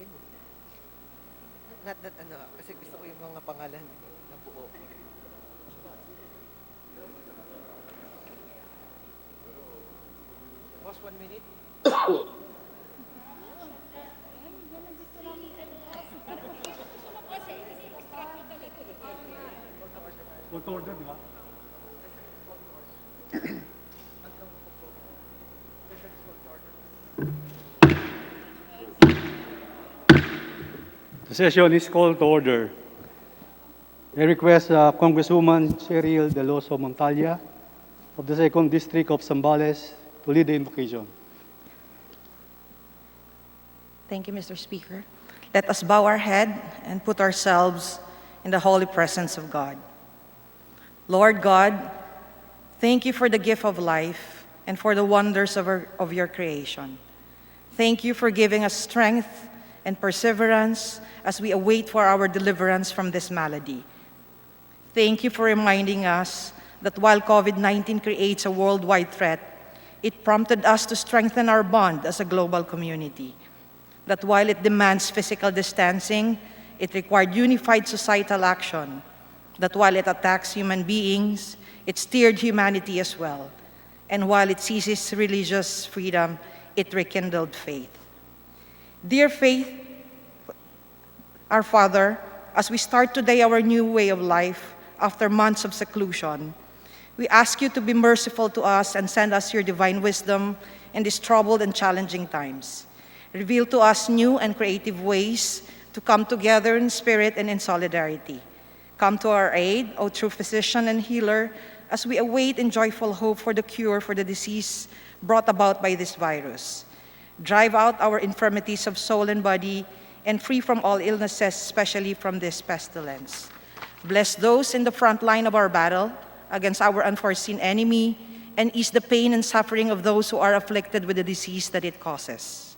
akin. Not that kasi gusto ko yung mga pangalan na buo. Boss, 1 minute. Order, di ba? The session is called to order. I request Congresswoman Cheryl Deloso Montalya of the 2nd District of Zambales to lead the invocation. Thank you, Mr. Speaker. Let us bow our head and put ourselves in the holy presence of God. Lord God, thank you for the gift of life and for the wonders of your creation. Thank you for giving us strength and perseverance as we await for our deliverance from this malady. Thank you for reminding us that while COVID-19 creates a worldwide threat, it prompted us to strengthen our bond as a global community. That while it demands physical distancing, it required unified societal action. That while it attacks human beings, it steered humanity as well. And while it seizes religious freedom, it rekindled faith. Dear faith, our Father, as we start today our new way of life after months of seclusion, we ask you to be merciful to us and send us your divine wisdom in these troubled and challenging times. Reveal to us new and creative ways to come together in spirit and in solidarity. Come to our aid, O true physician and healer, as we await in joyful hope for the cure for the disease brought about by this virus. Drive out our infirmities of soul and body, and free from all illnesses, especially from this pestilence. Bless those in the front line of our battle against our unforeseen enemy, and ease the pain and suffering of those who are afflicted with the disease that it causes.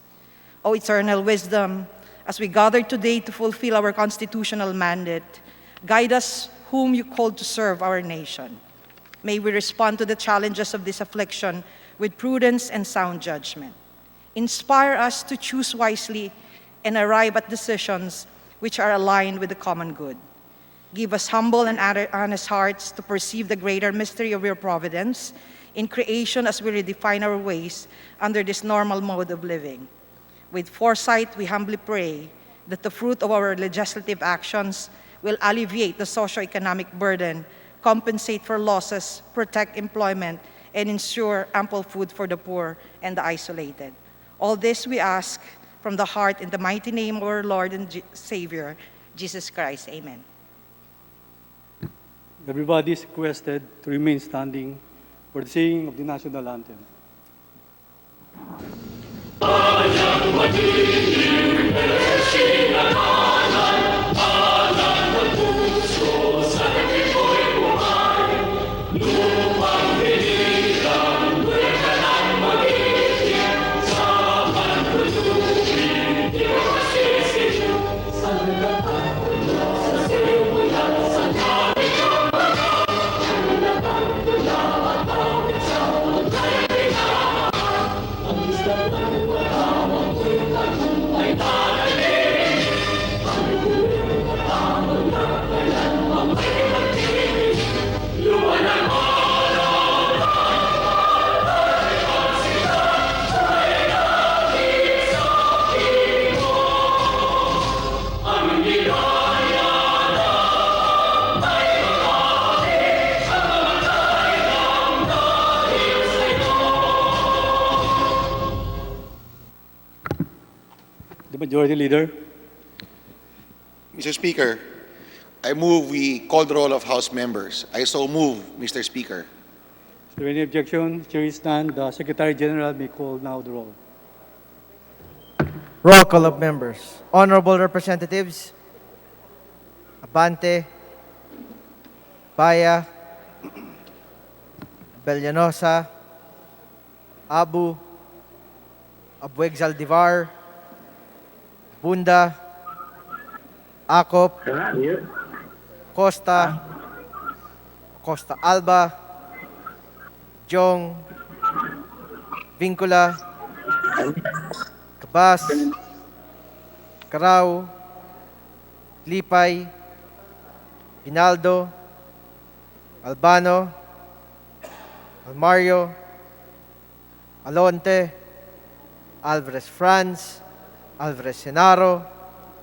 O eternal wisdom, as we gather today to fulfill our constitutional mandate, guide us whom you called to serve our nation. May we respond to the challenges of this affliction with prudence and sound judgment. Inspire us to choose wisely and arrive at decisions which are aligned with the common good. Give us humble and honest hearts to perceive the greater mystery of your providence in creation as we redefine our ways under this normal mode of living. With foresight, we humbly pray that the fruit of our legislative actions will alleviate the socioeconomic burden, compensate for losses, protect employment, and ensure ample food for the poor and the isolated. All this we ask from the heart in the mighty name of our Lord and Savior, Jesus Christ. Amen. Everybody is requested to remain standing for the singing of the national anthem. The Majority Leader. Mr. Speaker, I move we call the roll of House members. I so move, Mr. Speaker. Is there any objection? Chair is none. The Secretary General may call now the roll. Roll call of members. Honorable Representatives Abante, Baya, Bellanosa, Abu, Abueg Zaldivar, Bunda, Acop, Costa, Costa Alba, Jong, Vincula, Cabas, Carao, Lipay, Pinaldo, Albano, Almario, Alonte, Alvarez Franz, Alvarez Senaro,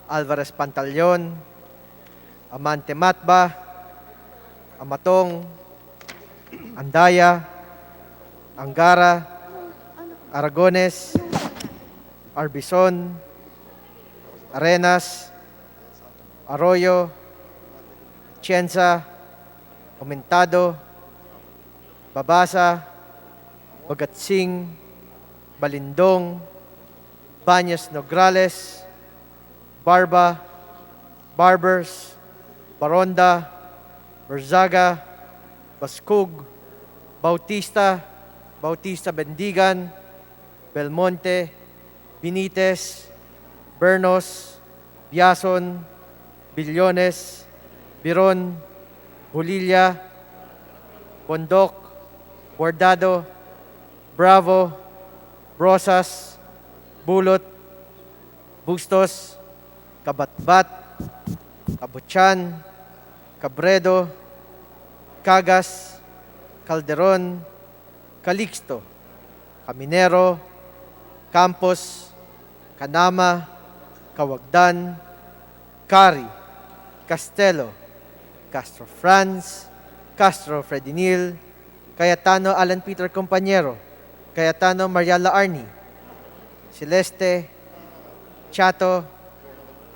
Alvarez Pantaleon, Amante Matba, Amatong, Andaya, Angara, Aragones, Arbison, Arenas, Arroyo, Cienza, Aumentado, Babasa, Bagatsing, Balindong, Baños Nograles, Barba, Barbers, Baronda, Berzaga, Baskug, Bautista, Bautista Bendigan, Belmonte, Benitez, Bernos, Biason, Billones, Biron, Bulilla, Bondok, Guardado, Bravo, Brosas, Bulot, Bustos, Kabatbat, Kabutsan, Cabredo, Cagas, Calderon, Calixto, Caminero, Campos, Canama, Cawagdan, Cari, Castelo, Castro Franz, Castro Fredinil, Cayetano Alan Peter Compañero, Cayetano Mariala Arni, Celeste, Chato,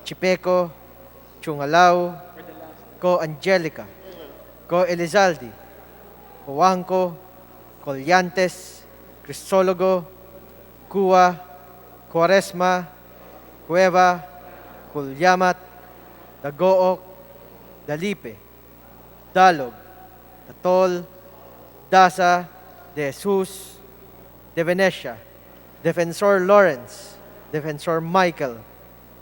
Chipeco, Chungalao, Co Angelica, Co Elizaldi, Coanco, Colyantes, Cristologo, Cua, Quaresma, Cueva, Culyamat, Dagook, Dalipe, Dalog, Tatol, Dasa, De Jesus, De Venecia, Defensor Lawrence, Defensor Michael,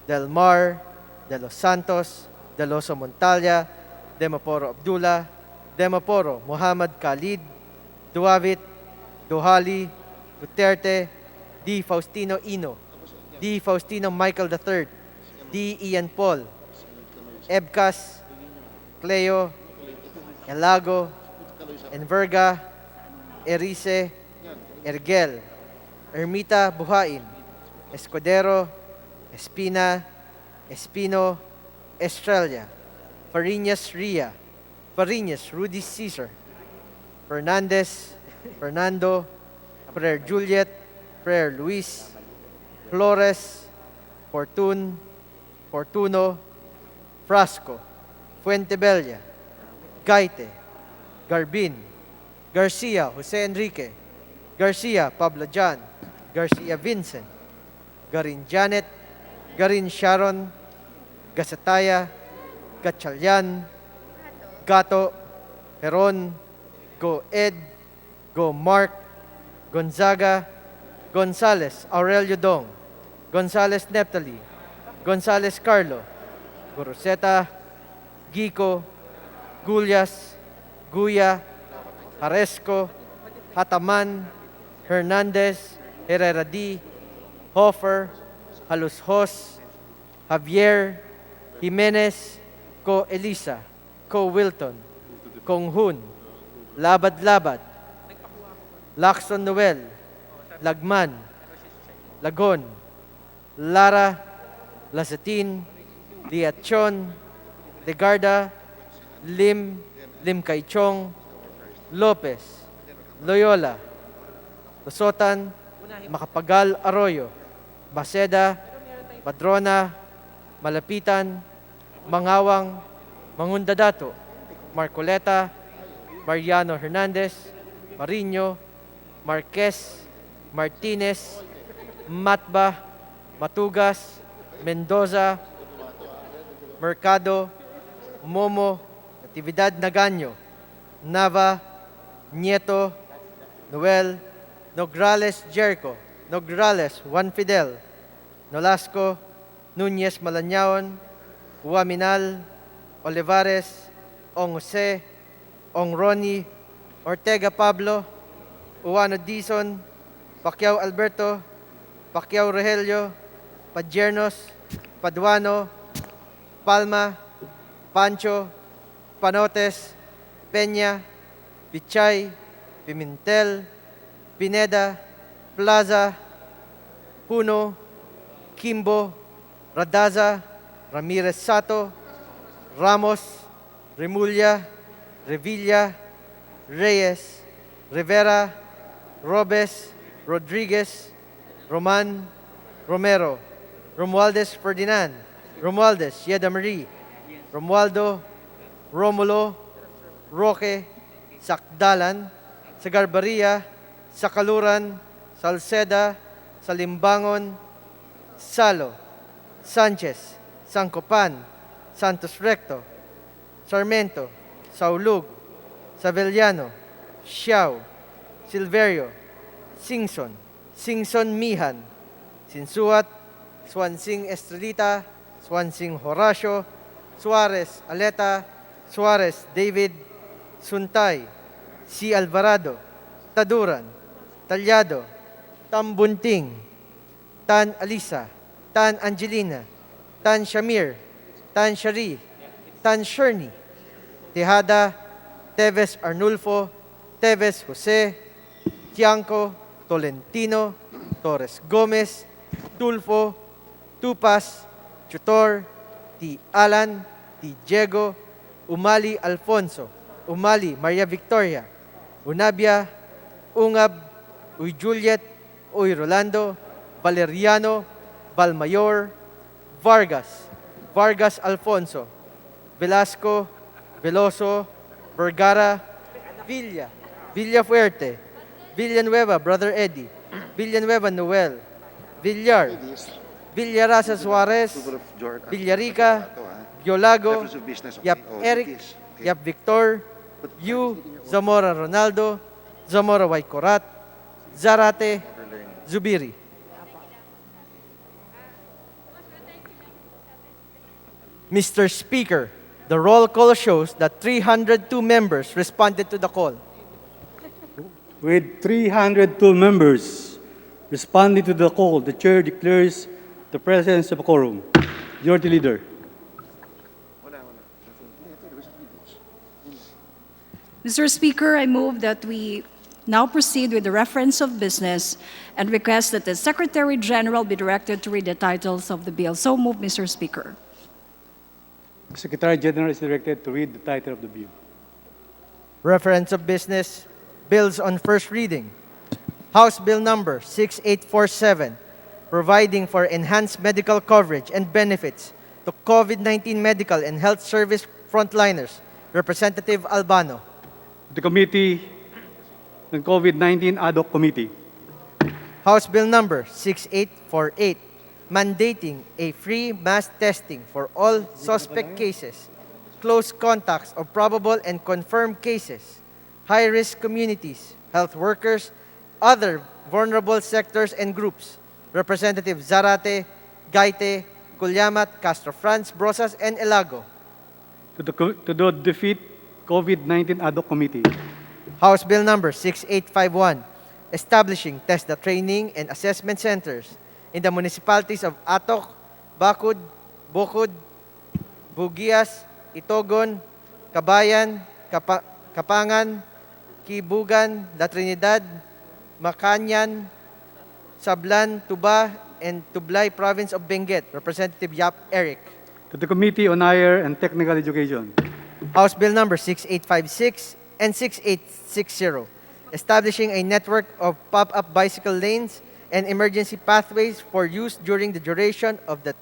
Del Mar, De Los Santos, De Loso Montalia, Demaporo Abdullah, Demaporo Muhammad Khalid, Duavit, Duhali, Duterte, D. Faustino Ino, D. Faustino Michael III, D. Ian Paul, Ebcas, Cleo, Elago, Enverga, Erice, Ergel, Ermita Buhain, Escudero, Espina, Espino, Estrella, Fariñas Ria, Fariñas Rudy Caesar, Fernandez, Fernando, Prayer Juliet, Prayer Luis, Flores, Fortun, Fortuno, Frasco, Fuentebella, Gaite, Garbin, Garcia, Jose Enrique, Garcia, Pablo John, Garcia Vincent, Garin Janet, Garin Sharon, Gasataya, Gatchalian, Gato, Heron, Go Ed, Go Mark, Gonzaga, Gonzales, Aurelio Dong, Gonzales Neptali, Gonzales Carlo, Goroseta, Gico, Gulyas, Guya, Haresco, Hataman, Hernandez, Herrera D, Hofer, Halushos, Javier, Jimenez, Ko Elisa, Ko Wilton, Kong Hun, Labad Labad, Lacson Noel, Lagman, Lagon, Lara, Lazatin, Diachon, Degarda, Lim, Lim Kaichong, Lopez, Loyola, Losotan, Makapagal Arroyo, Baseda, Padrona, Malapitan, Mangawang, Mangundadato, Marcoleta, Mariano Hernandez, Marino, Marquez, Martinez, Matba, Matugas, Mendoza, Mercado, Momo, Natividad Naganyo, Nava, Nieto, Noel, Nograles Jericho, Nograles Juan Fidel, Nolasco, Nunez Malanyaon, Huaminal, Olivares, Ong Jose, Ong Ronnie, Ortega Pablo, Uwano Dizon, Pacquiao Alberto, Pacquiao Rogelio, Padjernos, Paduano, Palma, Pancho, Panotes, Peña, Pichay, Pimentel, Pineda, Plaza, Puno, Kimbo, Radaza, Ramirez Sato, Ramos, Remulla, Revilla, Reyes, Rivera, Robes, Rodriguez, Roman, Romero, Romualdez Ferdinand, Romualdez Yeda Marie, Romualdo, Romulo, Roque, Sakdalan, Sagarbaria, Sakaluran, Salceda, Salimbangon, Salo, Sanchez, Sancopan, Santos Recto, Sarmento, Saulug, Savellano, Xiao, Silverio, Singson, Singson Mihan, Sinsuat, Swansing Estrelita, Swansing Horacio, Suarez Aleta, Suarez David, Suntay, C. Alvarado, Taduran, Talyado, Tambunting, Tan Alisa, Tan Angelina, Tan Shamir, Tan Shari, Tan Sherny, Tejada, Teves Arnulfo, Teves Jose, Tianco, Tolentino, Torres Gomez, Tulfo, Tupas, Tutor, T. Alan, T. Diego, Umali Alfonso, Umali Maria Victoria, Unabia, Ungab, Uy Juliet, Uy Rolando, Valeriano, Valmayor, Vargas, Vargas Alfonso, Velasco, Veloso, Vergara, Villa, Villafuerte, Villanueva, Brother Eddie, Villanueva Noel, Villar, Villarasa Suarez, Villarica, Violago, Yap Eric, Yap Victor, Yu, Zamora Ronaldo, Zamora Waikorat, Zarate, Zubiri. Mr. Speaker, the roll call shows that 302 members responded to the call. With 302 members responding to the call, the chair declares the presence of a quorum. Majority Leader. Mr. Speaker, I move that we now proceed with the reference of business and request that the Secretary General be directed to read the titles of the bill. So move, Mr. Speaker. The Secretary General is directed to read the title of the bill. Reference of business, bills on first reading. House Bill Number 6847, providing for enhanced medical coverage and benefits to COVID-19 medical and health service frontliners. Representative Albano. The Committee on COVID-19 Ad hoc Committee. House Bill Number 6848, mandating a free mass testing for all suspect cases, close contacts of probable and confirmed cases, high-risk communities, health workers, other vulnerable sectors and groups. Representative Zarate, Gaite, Culyamat, Castro Franz, Brosas, and Elago. To the Defeat COVID-19 Ad hoc Committee. House Bill Number 6851, establishing test the training and assessment centers in the municipalities of Atok, Bacud, Bukod, Bugias, Itogon, Kabayan, Kapangan, Kibugan, La Trinidad, Macanyan, Sablan, Tuba, and Tublay Province of Benguet. Representative Yap Eric. To the Committee on Higher and Technical Education. House Bill Number 6856 and 6860, establishing a network of pop-up bicycle lanes and emergency pathways for use during the duration of the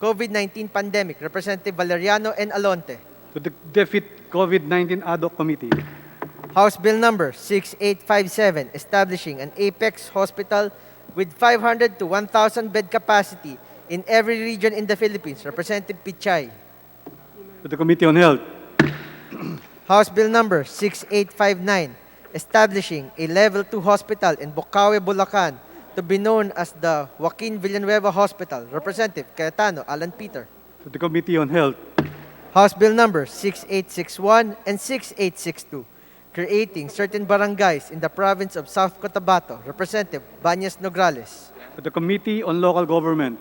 COVID-19 pandemic. Representative Valeriano and Alonte. To the Defeat COVID-19 Ad hoc Committee. House Bill Number 6857, establishing an Apex Hospital with 500 to 1,000 bed capacity in every region in the Philippines. Representative Pichay. To the Committee on Health. House Bill Number 6859, establishing a Level 2 hospital in Bocaue, Bulacan to be known as the Joaquin Villanueva Hospital. Representative Cayetano Alan Peter. To the Committee on Health. House Bill Number 6861 and 6862, creating certain barangays in the province of South Cotabato. Representative Banyas Nograles. To the Committee on Local Government.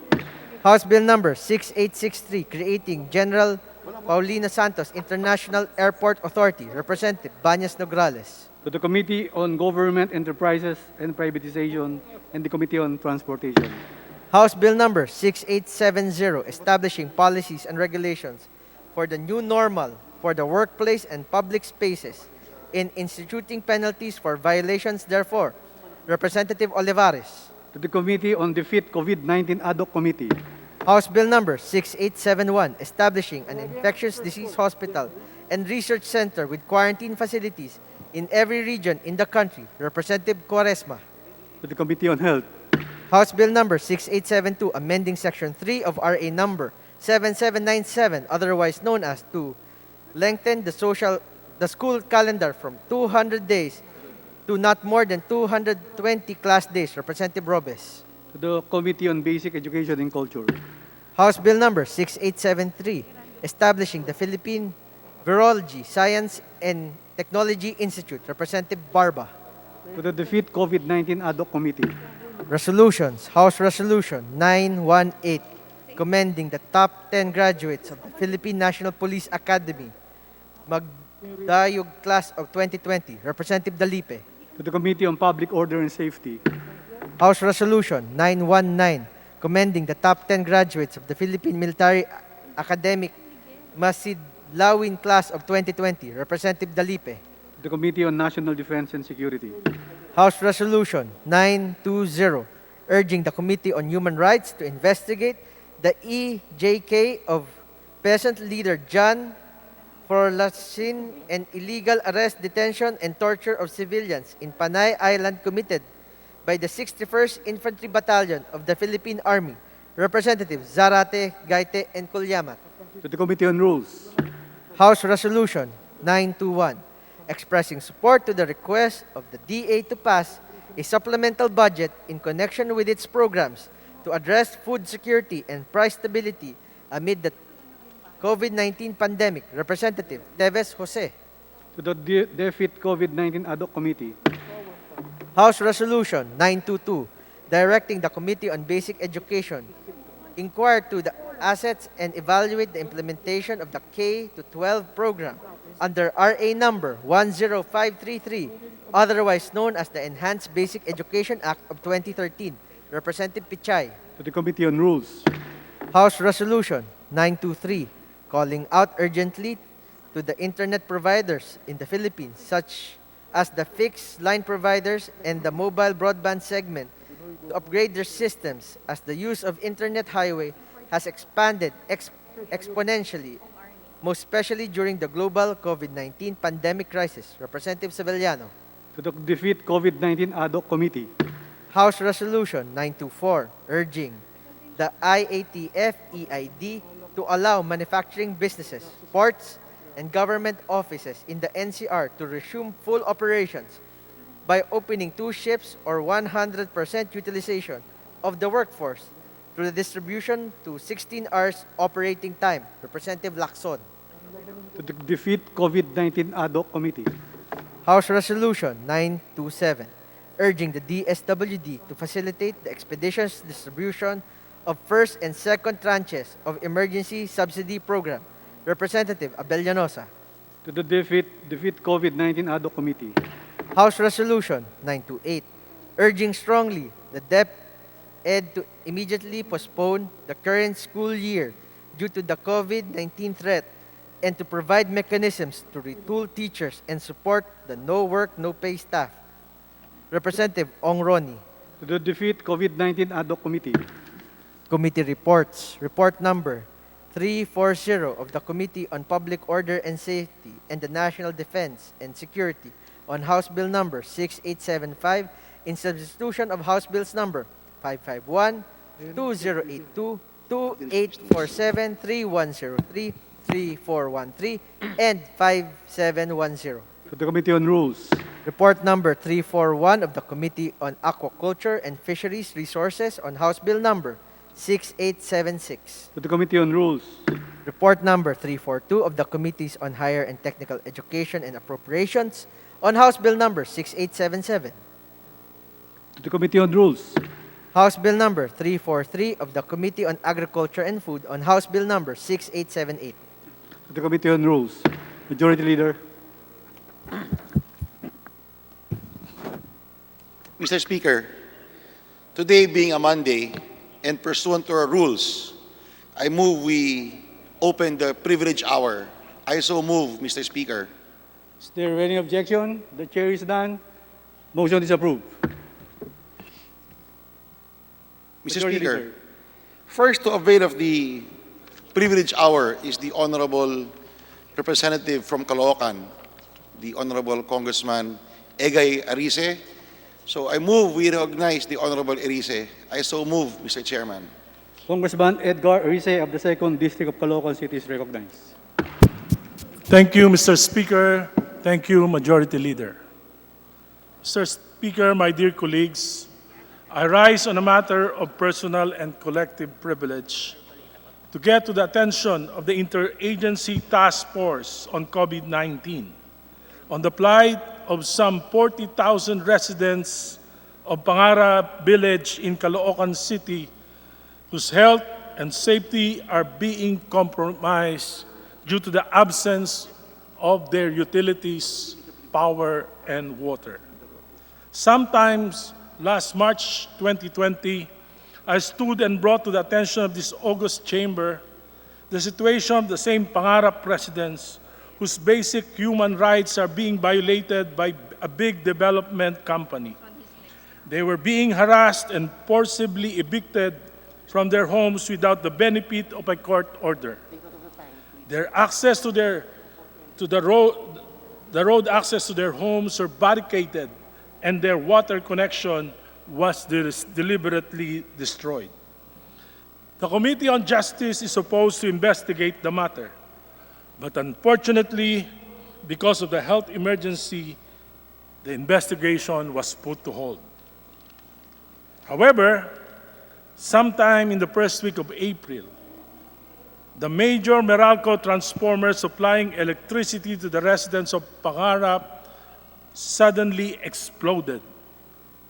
House Bill number 6863, creating General Paulino Santos International Airport Authority. Representative Banyas Nograles. To the Committee on Government Enterprises and Privatization and the Committee on Transportation. House Bill number 6870, establishing policies and regulations for the new normal for the workplace and public spaces in instituting penalties for violations therefore. Representative Olivares. To the Committee on Defeat COVID-19 Ad hoc Committee. House Bill number 6871, establishing an infectious disease hospital and research center with quarantine facilities in every region in the country. Representative Quaresma. To the Committee on Health. House Bill number 6872, amending Section 3 of RA number 7797, otherwise known as to lengthen the school calendar from 200 days to not more than 220 class days. Representative Robes. To the Committee on Basic Education and Culture. House Bill number 6873, establishing the Philippine Virology, Science and Technology Institute. Representative Barba. To the Defeat COVID-19 Ad hoc Committee. Resolutions. House Resolution 918, commending the top 10 graduates of the Philippine National Police Academy, Magdayog Class of 2020. Representative Dalipe. To the Committee on Public Order and Safety. House Resolution 919, commending the top 10 graduates of the Philippine Military Academic Masid Lawin Class of 2020. Representative Dalipe. To the Committee on National Defense and Security. House Resolution 920, urging the Committee on Human Rights to investigate the EJK of peasant leader John Forlasin and illegal arrest, detention, and torture of civilians in Panay Island committed by the 61st Infantry Battalion of the Philippine Army. Representatives Zarate, Gaite, and Kulyamat. To the Committee on Rules. House Resolution 921, expressing support to the request of the DA to pass a supplemental budget in connection with its programs to address food security and price stability amid the COVID-19 pandemic. Representative Teves Jose. To the Defeat COVID-19 Ad hoc Committee. House Resolution 922, directing the Committee on Basic Education inquire to the assets and evaluate the implementation of the K-12 program under RA number 10533, otherwise known as the Enhanced Basic Education Act of 2013. Representative Pichay. To the Committee on Rules. House Resolution 923, calling out urgently to the internet providers in the Philippines, such as the fixed line providers and the mobile broadband segment, to upgrade their systems as the use of internet highway has expanded exponentially, most especially during the global COVID-19 pandemic crisis. Representative Sevillano. To the Defeat COVID-19 Ad hoc Committee. House Resolution 924, urging the IATF EID to allow manufacturing businesses, ports, and government offices in the NCR to resume full operations by opening 2 shifts or 100% utilization of the workforce through the distribution to 16 hours operating time. Representative Lacson. To the Defeat COVID-19 Ad hoc Committee. House Resolution 927, urging the DSWD to facilitate the expeditious distribution of first and second tranches of emergency subsidy program. Representative Abellanosa. To the Defeat COVID-19 Ad hoc Committee. House Resolution 928, urging strongly the DepEd to immediately postpone the current school year due to the COVID-19 threat and to provide mechanisms to retool teachers and support the no work, no pay staff. Representative Ong Roni. To the Defeat COVID-19 Ad hoc Committee. Committee reports. Report number 340 of the Committee on Public Order and Safety and the National Defense and Security on House Bill number 6875 in substitution of House Bills number 551, 2082, 2847, 3103, 3413, and 5710. To the Committee on Rules. Report number 341 of the Committee on Aquaculture and Fisheries Resources on House Bill number 6876. To the Committee on Rules. Report number 342 of the Committees on Higher and Technical Education and Appropriations on House Bill number 6877. To the Committee on Rules. House Bill number 343 of the Committee on Agriculture and Food on House Bill number 6878. To the Committee on Rules. Majority Leader. Mr. Speaker, today being a Monday and pursuant to our rules, I move we open the privilege hour. I so move, Mr. Speaker. Is there any objection? The chair is done. Motion is approved. Mr. Majority Speaker, Leader. first to avail of the privilege hour is the Honorable Representative from Caloocan, the Honorable Congressman Egay Arise. So I move we recognize the Honorable Arise. I so move, Mr. Chairman. Congressman Edgar Arise of the 2nd District of Caloocan City is recognized. Thank you, Mr. Speaker. Thank you, Majority Leader. Mr. Speaker, my dear colleagues, I rise on a matter of personal and collective privilege to get to the attention of the Interagency Task Force on COVID-19 on the plight of some 40,000 residents of Pangarap Village in Caloocan City whose health and safety are being compromised due to the absence of their utilities, power, and water. Sometimes, last March 2020, I stood and brought to the attention of this august chamber the situation of the same Pangarap residents whose basic human rights are being violated by a big development company. They were being harassed and forcibly evicted from their homes without the benefit of a court order. Their access to the road access to their homes were barricaded, and their water connection was deliberately destroyed. The Committee on Justice is supposed to investigate the matter, but unfortunately, because of the health emergency, the investigation was put to hold. However, sometime in the first week of April, the major Meralco transformer supplying electricity to the residents of Pangarap suddenly exploded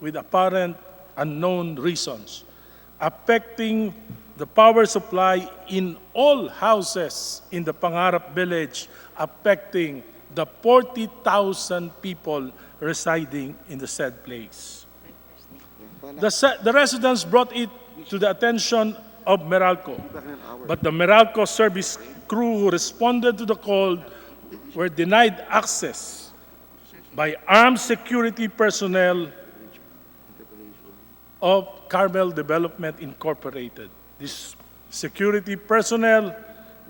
with apparent unknown reasons, affecting the power supply in all houses in the Pangarap village, affecting the 40,000 people residing in the said place. The residents brought it to the attention of Meralco, but the Meralco service crew who responded to the call were denied access by armed security personnel of Carmel Development Incorporated. These security personnel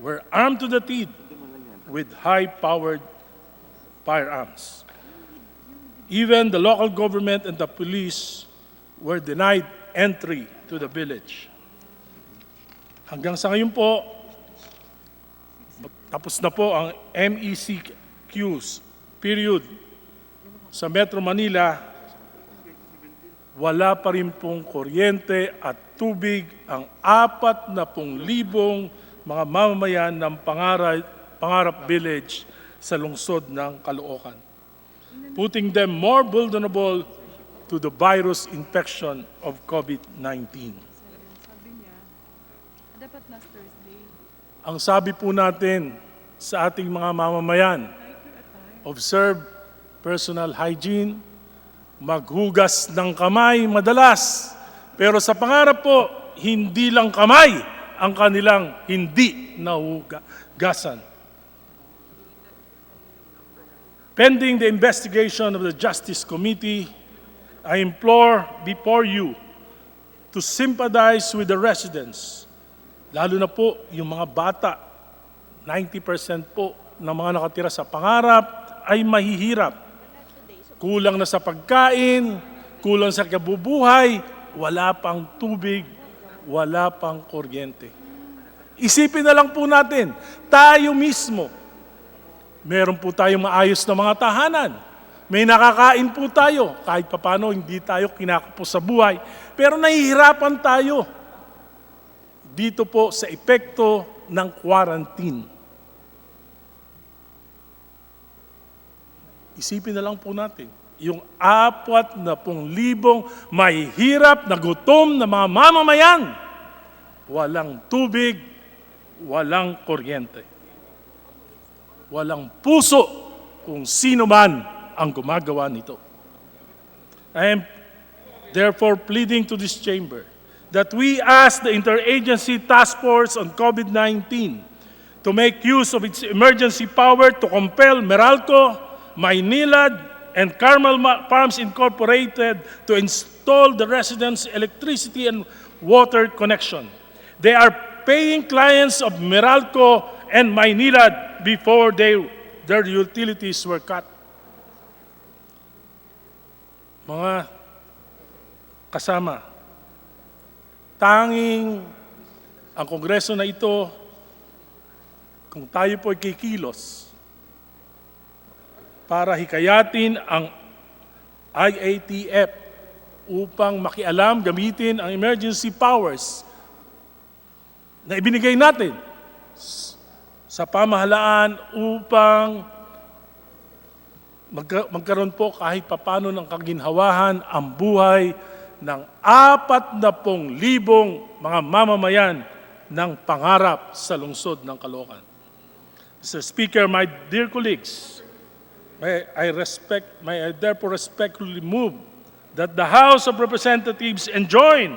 were armed to the teeth with high-powered firearms. Even the local government and the police were denied entry to the village. Hanggang sa ngayon po, tapos na po ang MECQs period sa Metro Manila, wala pa rin pong kuryente at tubig ang 40,000 mga mamamayan ng Pangarap Village sa lungsod ng Caloocan, putting them more vulnerable to the virus infection of COVID-19. Ang sabi po natin sa ating mga mamamayan, observe personal hygiene, maghugas ng kamay madalas. Pero sa Pangarap po, hindi lang kamay ang kanilang hindi nahugasan. Pending the investigation of the Justice Committee, I implore before you to sympathize with the residents, lalo na po yung mga bata. 90% po ng mga nakatira sa Pangarap ay mahihirap. Kulang na sa pagkain, kulang sa kabubuhay, wala pang tubig, wala pang kuryente. Isipin na lang po natin, tayo mismo, meron po tayong maayos na mga tahanan. May nakakain po tayo, kahit papano hindi tayo kinakapos sa buhay, pero nahihirapan tayo dito po sa epekto ng quarantine. Isipin na lang po natin, yung 40,000 mahihirap na gutom na mga mamamayan. Walang tubig, walang kuryente. Walang puso kung sino man ang gumagawa nito. I am therefore pleading to this chamber that we ask the Interagency Task Force on COVID-19 to make use of its emergency power to compel Meralco, Maynilad, and Carmel Farms Incorporated to install the residents' electricity and water connection. They are paying clients of Meralco and Maynilad before their utilities were cut. Mga kasama, tanging ang Kongreso na ito, kung tayo po'y kikilos para hikayatin ang IATF upang makialam, gamitin ang emergency powers na ibinigay natin sa pamahalaan upang magkaroon po kahit papano ng kaginhawahan ang buhay ng 40,000 mga mamamayan ng pangarap sa lungsod ng Caloocan. Mr. Speaker, my dear colleagues, may I therefore respectfully move that the House of Representatives enjoin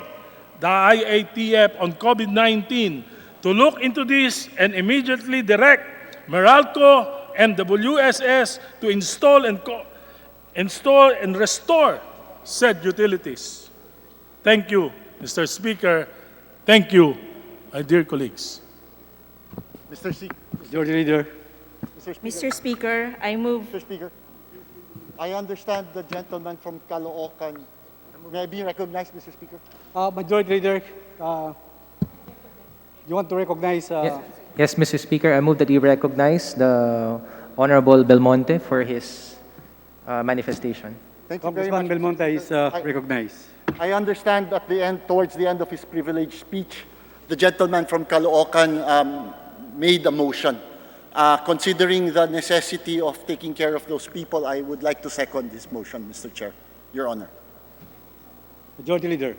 the IATF on COVID-19 to look into this and immediately direct Meralco and WSS to install and restore said utilities. Thank you, Mr. Speaker. Thank you, my dear colleagues. Majority Leader. Mr. Speaker, I move. Mr. Speaker, I understand the gentleman from Caloocan. May I be recognized, Mr. Speaker? Majority Leader, you want to recognize... Yes, Mr. Speaker, I move that we recognize the Honorable Belmonte for his manifestation. Thank you very much. Congressman Belmonte is recognized. I understand at the end, towards the end of his privileged speech, the gentleman from Caloocan made a motion. Considering the necessity of taking care of those people, I would like to second this motion, Mr. Chair, Your Honor. Majority Leader.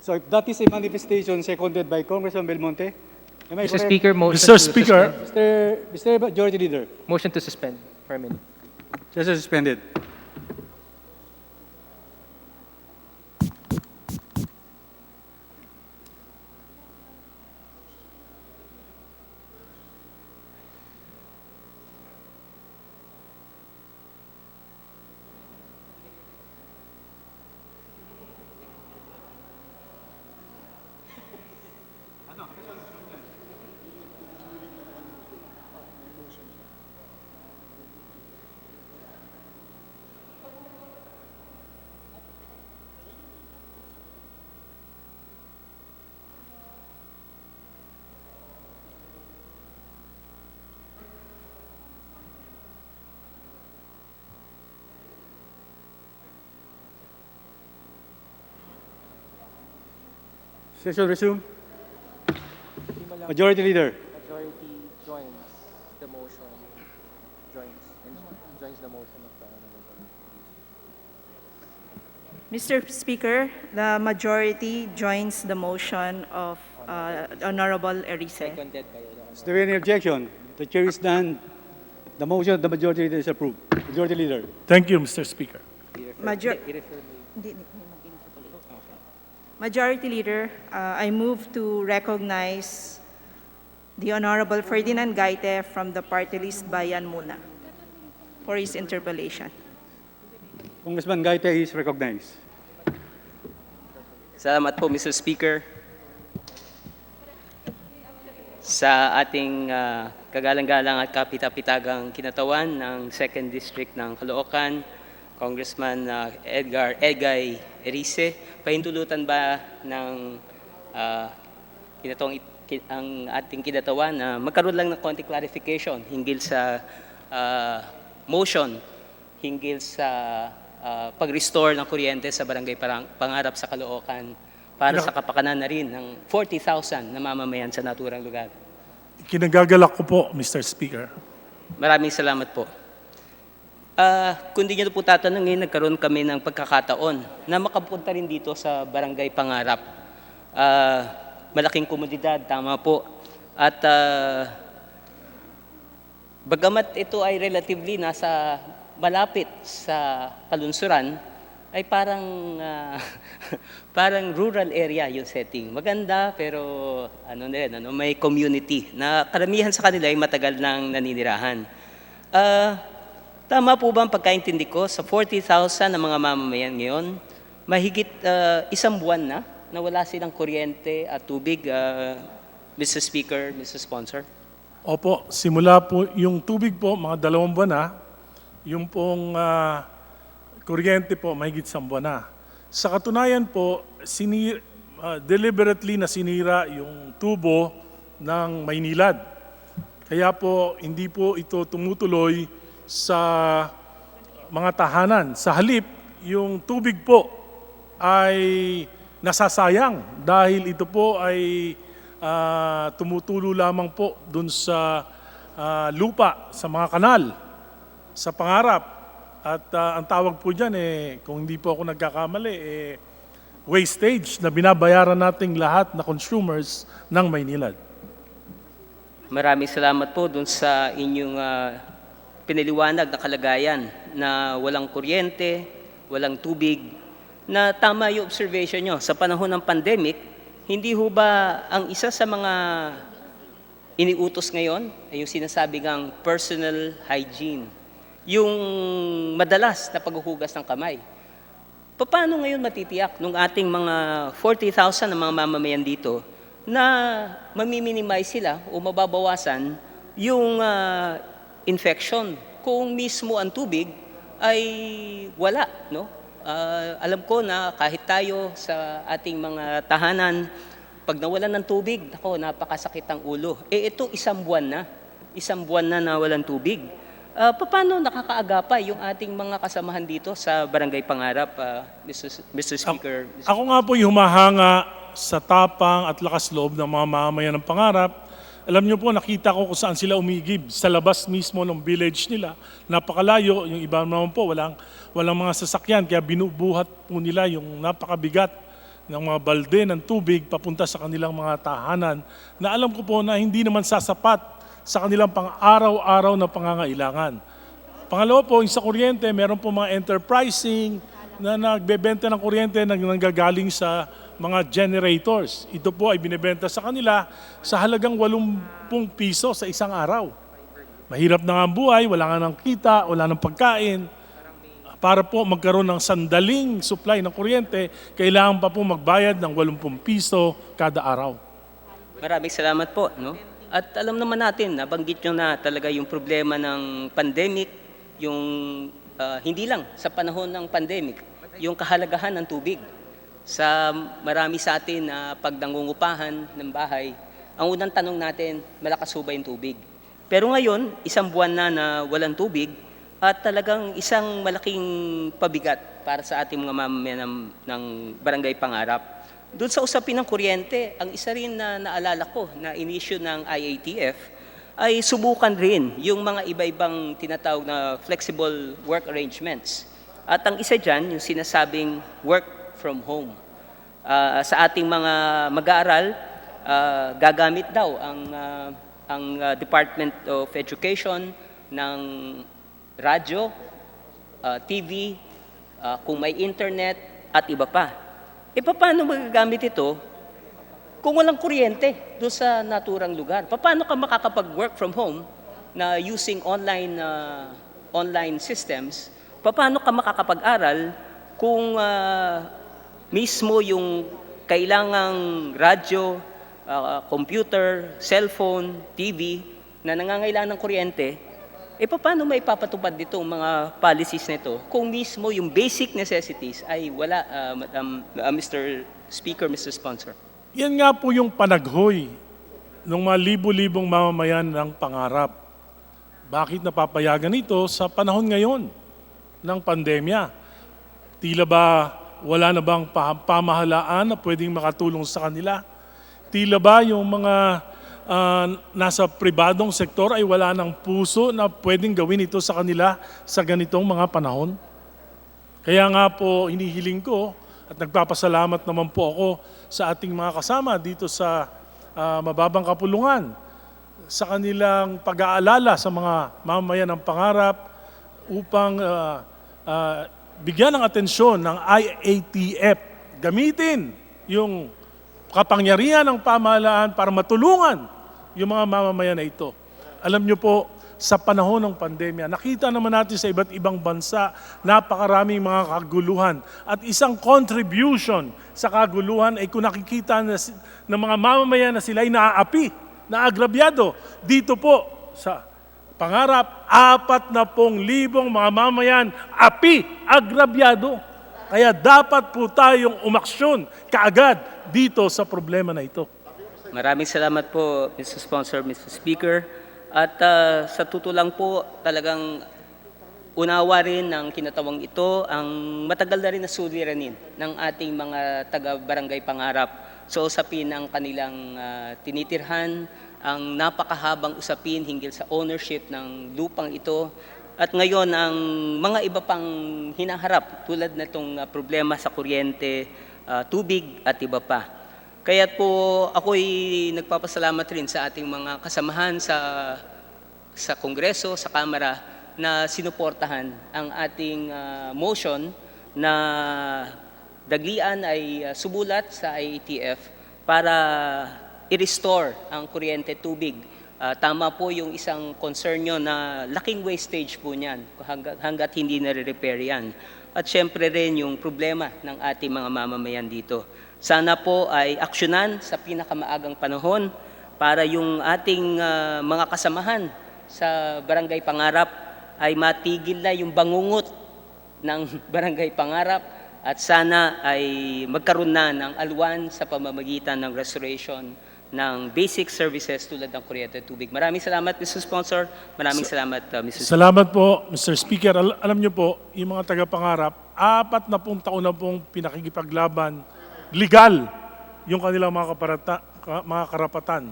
So if that is a manifestation seconded by Congressman Belmonte, am I Mr. correct? Speaker, motion Mr. to Speaker, suspend. Mr. Majority Leader, Motion to suspend for a minute. just suspended. Session resume. Majority Leader. Majority joins the motion. Joins the motion of the Honorable. Mr. Speaker, the majority joins the motion of Honorable Erice. Seconded by Is there any objection? The chair is done. The motion of the Majority Leader is approved. Majority Leader. thank you, Mr. Speaker. Majority Leader, I move to recognize the Honorable Ferdinand Gaite from the party list Bayan Muna for his interpellation. Congressman Gaite is recognized. Salamat po, Mr. Speaker. Sa ating kagalang-galang at kapita-pitagang kinatawan ng 2nd District ng Caloocan, Congressman Edgar Egay Erice, pahintulutan ba ng ang ating kinatawan na magkaroon lang ng konting clarification hinggil sa motion, hinggil sa pag-restore ng kuryente sa Barangay Pangarap sa Caloocan para sa kapakanan na rin ng 40,000 na mamamayan sa naturang lugar. kinagagalak ko po, Mr. Speaker. Maraming salamat po. Kung di nyo po tatanungin, nagkaroon kami ng pagkakataon na makapunta rin dito sa Barangay Pangarap. Malaking komunidad, tama po. At bagamat ito ay relatively nasa malapit sa kalunsuran, ay parang parang rural area yung setting. Maganda pero may community na karamihan sa kanila ay matagal nang naninirahan. Tama po ba ang pagkaintindi ko sa 40,000 na mga mamamayan ngayon, mahigit isang buwan na wala silang kuryente at tubig, Mr. Speaker, Mr. Sponsor? Opo, simula po yung tubig po, mga 2 buwan na, yung pong kuryente po, mahigit 1 buwan na. Sa katunayan po, deliberately na sinira yung tubo ng Maynilad. Kaya po, hindi po ito tumutuloy sa mga tahanan. Sa halip, yung tubig po ay nasasayang dahil ito po ay tumutulo lamang po dun sa lupa, sa mga kanal, sa Pangarap. At ang tawag po dyan, kung hindi po ako nagkakamali, wastage na binabayaran nating lahat na consumers ng Maynilad. Maraming salamat po dun sa inyong pinaliwanag na kalagayan na walang kuryente, walang tubig, na tama yung observation nyo. Sa panahon ng pandemic, hindi ho ba ang isa sa mga iniutos ngayon ay yung sinasabi ng personal hygiene, yung madalas na paghuhugas ng kamay? Paano ngayon matitiyak nung ating mga 40,000 na mga mamamayan dito na mamiminimize sila o mababawasan yung infection kung mismo ang tubig ay wala, no? Alam ko na kahit tayo sa ating mga tahanan, pag nawalan ng tubig, napakasakit ang ulo. Ito 1 buwan na. 1 buwan na nawalan tubig. Paano nakakaagapay yung ating mga kasamahan dito sa Barangay Pangarap, Mr. Speaker? Ako nga po yung humahanga sa tapang at lakas loob ng mga mamamayan ng Pangarap. Alam niyo po, nakita ko kung saan sila umigib, sa labas mismo ng village nila. Napakalayo, yung iba naman po, walang mga sasakyan, kaya binubuhat po nila yung napakabigat ng mga balde ng tubig papunta sa kanilang mga tahanan na alam ko po na hindi naman sasapat sa kanilang pang-araw-araw na pangangailangan. Pangalawa po, yung sa kuryente, meron po mga enterprising na nagbebenta ng kuryente na nanggagaling sa mga generators. Ito po ay binibenta sa kanila sa halagang 80 piso sa isang araw. Mahirap na nga ang buhay, wala nga ng kita, wala ng pagkain. Para po magkaroon ng sandaling supply ng kuryente, kailangan pa po magbayad ng 80 piso kada araw. Maraming salamat po. No? At alam naman natin, nabanggit nyo na talaga yung problema ng pandemic, yung hindi lang sa panahon ng pandemic, yung kahalagahan ng tubig. Sa marami sa atin na pag nangungupahan ng bahay, ang unang tanong natin, malakas ba yung tubig? Pero ngayon, 1 buwan na walang tubig at talagang isang malaking pabigat para sa ating mga mamamayan ng Barangay Pangarap. Doon sa usapin ng kuryente, ang isa rin na naalala ko na in-issue ng IATF ay subukan rin yung mga iba-ibang tinatawag na flexible work arrangements. At ang isa dyan, yung sinasabing work from home. Sa ating mga mag-aaral, gagamit daw ang Department of Education ng radyo, TV, kung may internet at iba pa. Paano magagamit ito kung walang kuryente doon sa naturang lugar? Paano ka makakapag-work from home na using online systems? Paano ka makakapag-aral kung mismo yung kailangang radyo, computer, cellphone, TV na nangangailangan ng kuryente, paano may papatupad dito ang mga policies nito kung mismo yung basic necessities ay wala, Mr. Speaker, Mr. Sponsor? Yan nga po yung panaghoy ng mga libo-libong mamamayan ng Pangarap. Bakit napapayagan ito sa panahon ngayon ng pandemya? Tila ba wala na bang pamahalaan na pwedeng makatulong sa kanila? Tila ba yung mga nasa pribadong sektor ay wala ng puso na pwedeng gawin ito sa kanila sa ganitong mga panahon. Kaya nga po hinihiling ko at nagpapasalamat naman po ako sa ating mga kasama dito sa mababang kapulungan sa kanilang pag-aalala sa mga mamamayan ng pangarap upang bigyan ng atensyon ng IATF. Gamitin yung kapangyarihan ng pamahalaan para matulungan yung mga mamamayan na ito. Alam nyo po, sa panahon ng pandemya, nakita naman natin sa iba't ibang bansa, napakaraming mga kaguluhan. At isang contribution sa kaguluhan ay kung nakikita ng mga mamamayan na sila ay naaapi, naagrabyado. Dito po sa pangarap, 40,000 mga mamamayan, api, agrabyado. Kaya dapat po tayong umaksyon kaagad dito sa problema na ito. Maraming salamat po, Mr. Sponsor, Mr. Speaker. At sa tutulang po, talagang unawa rin ng kinatawang ito ang matagal na rin na suliranin ng ating mga taga-barangay pangarap sa usapin ng kanilang tinitirhan, ang napakahabang usapin hinggil sa ownership ng lupang ito. At ngayon, ang mga iba pang hinaharap tulad na itong problema sa kuryente, tubig at iba pa. Kaya po ako'y nagpapasalamat rin sa ating mga kasamahan sa Kongreso, sa Kamara na sinuportahan ang ating motion na daglian ay subulat sa IATF para i-restore ang kuryente tubig. Tama po yung isang concern nyo na laking wastage po niyan hanggat hindi nare-repair yan. At syempre rin yung problema ng ating mga mamamayan dito. Sana po ay aksyonan sa pinakamaagang panahon para yung ating mga kasamahan sa Barangay Pangarap ay matigil na yung bangungot ng Barangay Pangarap at sana ay magkaroon na ng alwan sa pamamagitan ng restoration ng basic services tulad ng kuryente at tubig. Maraming salamat, Mr. Sponsor. Maraming salamat, Mr. Speaker. Salamat po, Mr. Speaker. Alam niyo po, yung mga taga-pangarap, 40 taon na pong pinakikipaglaban, legal, yung kanilang mga karapatan.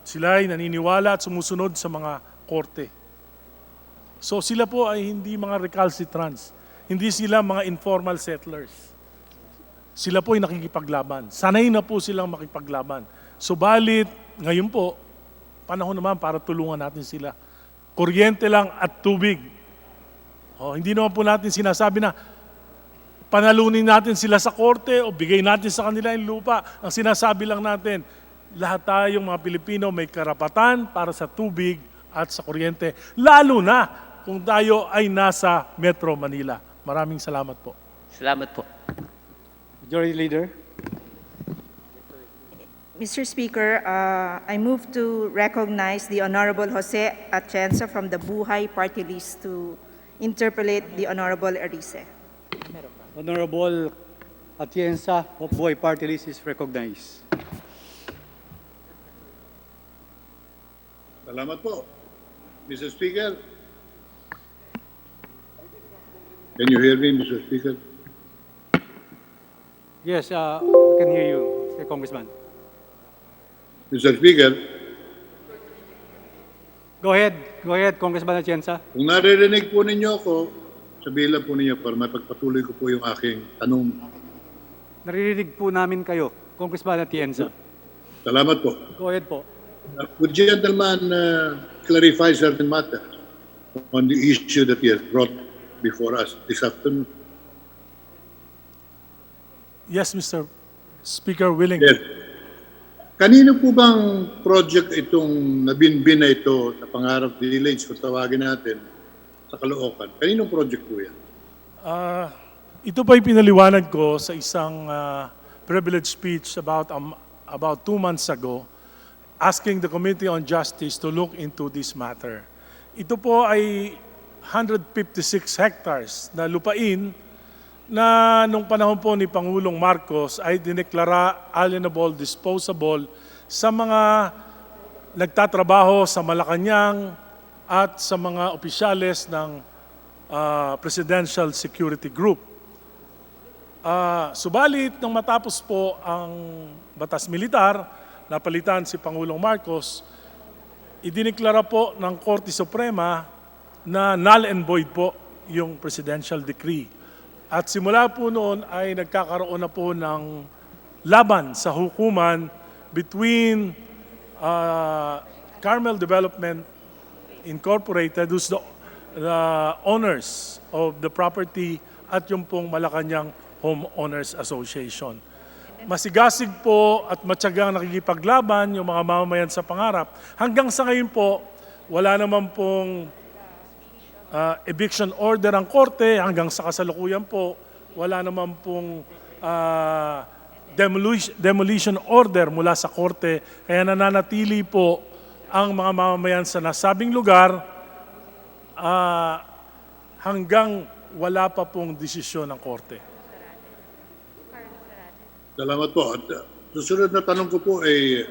Sila ay naniniwala at sumusunod sa mga korte. So sila po ay hindi mga recalcitrants. Hindi sila mga informal settlers. Sila po ay nakikipaglaban. Sanay na po silang makipaglaban. Subalit, ngayon po, panahon naman para tulungan natin sila. Kuryente lang at tubig. Hindi naman po natin sinasabi na panalunin natin sila sa korte o bigay natin sa kanila yung lupa. Ang sinasabi lang natin, lahat tayong mga Pilipino may karapatan para sa tubig at sa kuryente. Lalo na kung tayo ay nasa Metro Manila. Maraming salamat po. Salamat po. Majority Leader. Mr. Speaker, I move to recognize the Honorable Jose Atienza from the Buhay Party List to interpolate the Honorable Erice. Honorable Atienza of Buhay Party List is recognized. Salamat po. Mr. Speaker, can you hear me, Mr. Speaker? Yes, I can hear you, Mr. Congressman. Mr. Speaker, Go ahead, Congressman Atienza. kung naririnig po ninyo ako, sabihin lang po ninyo para mapagpatuloy ko po yung aking tanong. Naririnig po namin kayo, Congressman Atienza. Salamat po. Go ahead po. Would gentleman clarify certain matters on the issue that he has brought before us this afternoon? Yes, Mr. Speaker, willing. Yes. Kanino po bang project itong nabinbin na ito sa Pangarap Village, kung tawagin natin, sa Caloocan? Kaninong project po yan? Ito pa pinaliwanag ko sa isang privilege speech about 2 months ago, asking the Committee on Justice to look into this matter. Ito po ay 156 hectares na lupain na nung panahon po ni Pangulong Marcos ay dineklara alienable, disposable sa mga nagtatrabaho sa Malacanang at sa mga opisyales ng Presidential Security Group. Subalit, nang matapos po ang batas militar, napalitan si Pangulong Marcos, idiniklara po ng Korte Suprema na null and void po yung presidential decree. At simula po noon ay nagkakaroon na po ng laban sa hukuman between Carmel Development Incorporated, who's the owners of the property, at yung pong Malacanang Homeowners Association. Masigasig po at matyagang nakikipaglaban yung mga mamamayan sa pangarap. Hanggang sa ngayon po, wala naman pong eviction order ang korte. Hanggang sa kasalukuyan po, wala naman pong demolition order mula sa korte. Kaya nananatili po ang mga mamamayan sa nasabing lugar hanggang wala pa pong desisyon ng korte. Salamat po. At susunod na tanong ko po ay,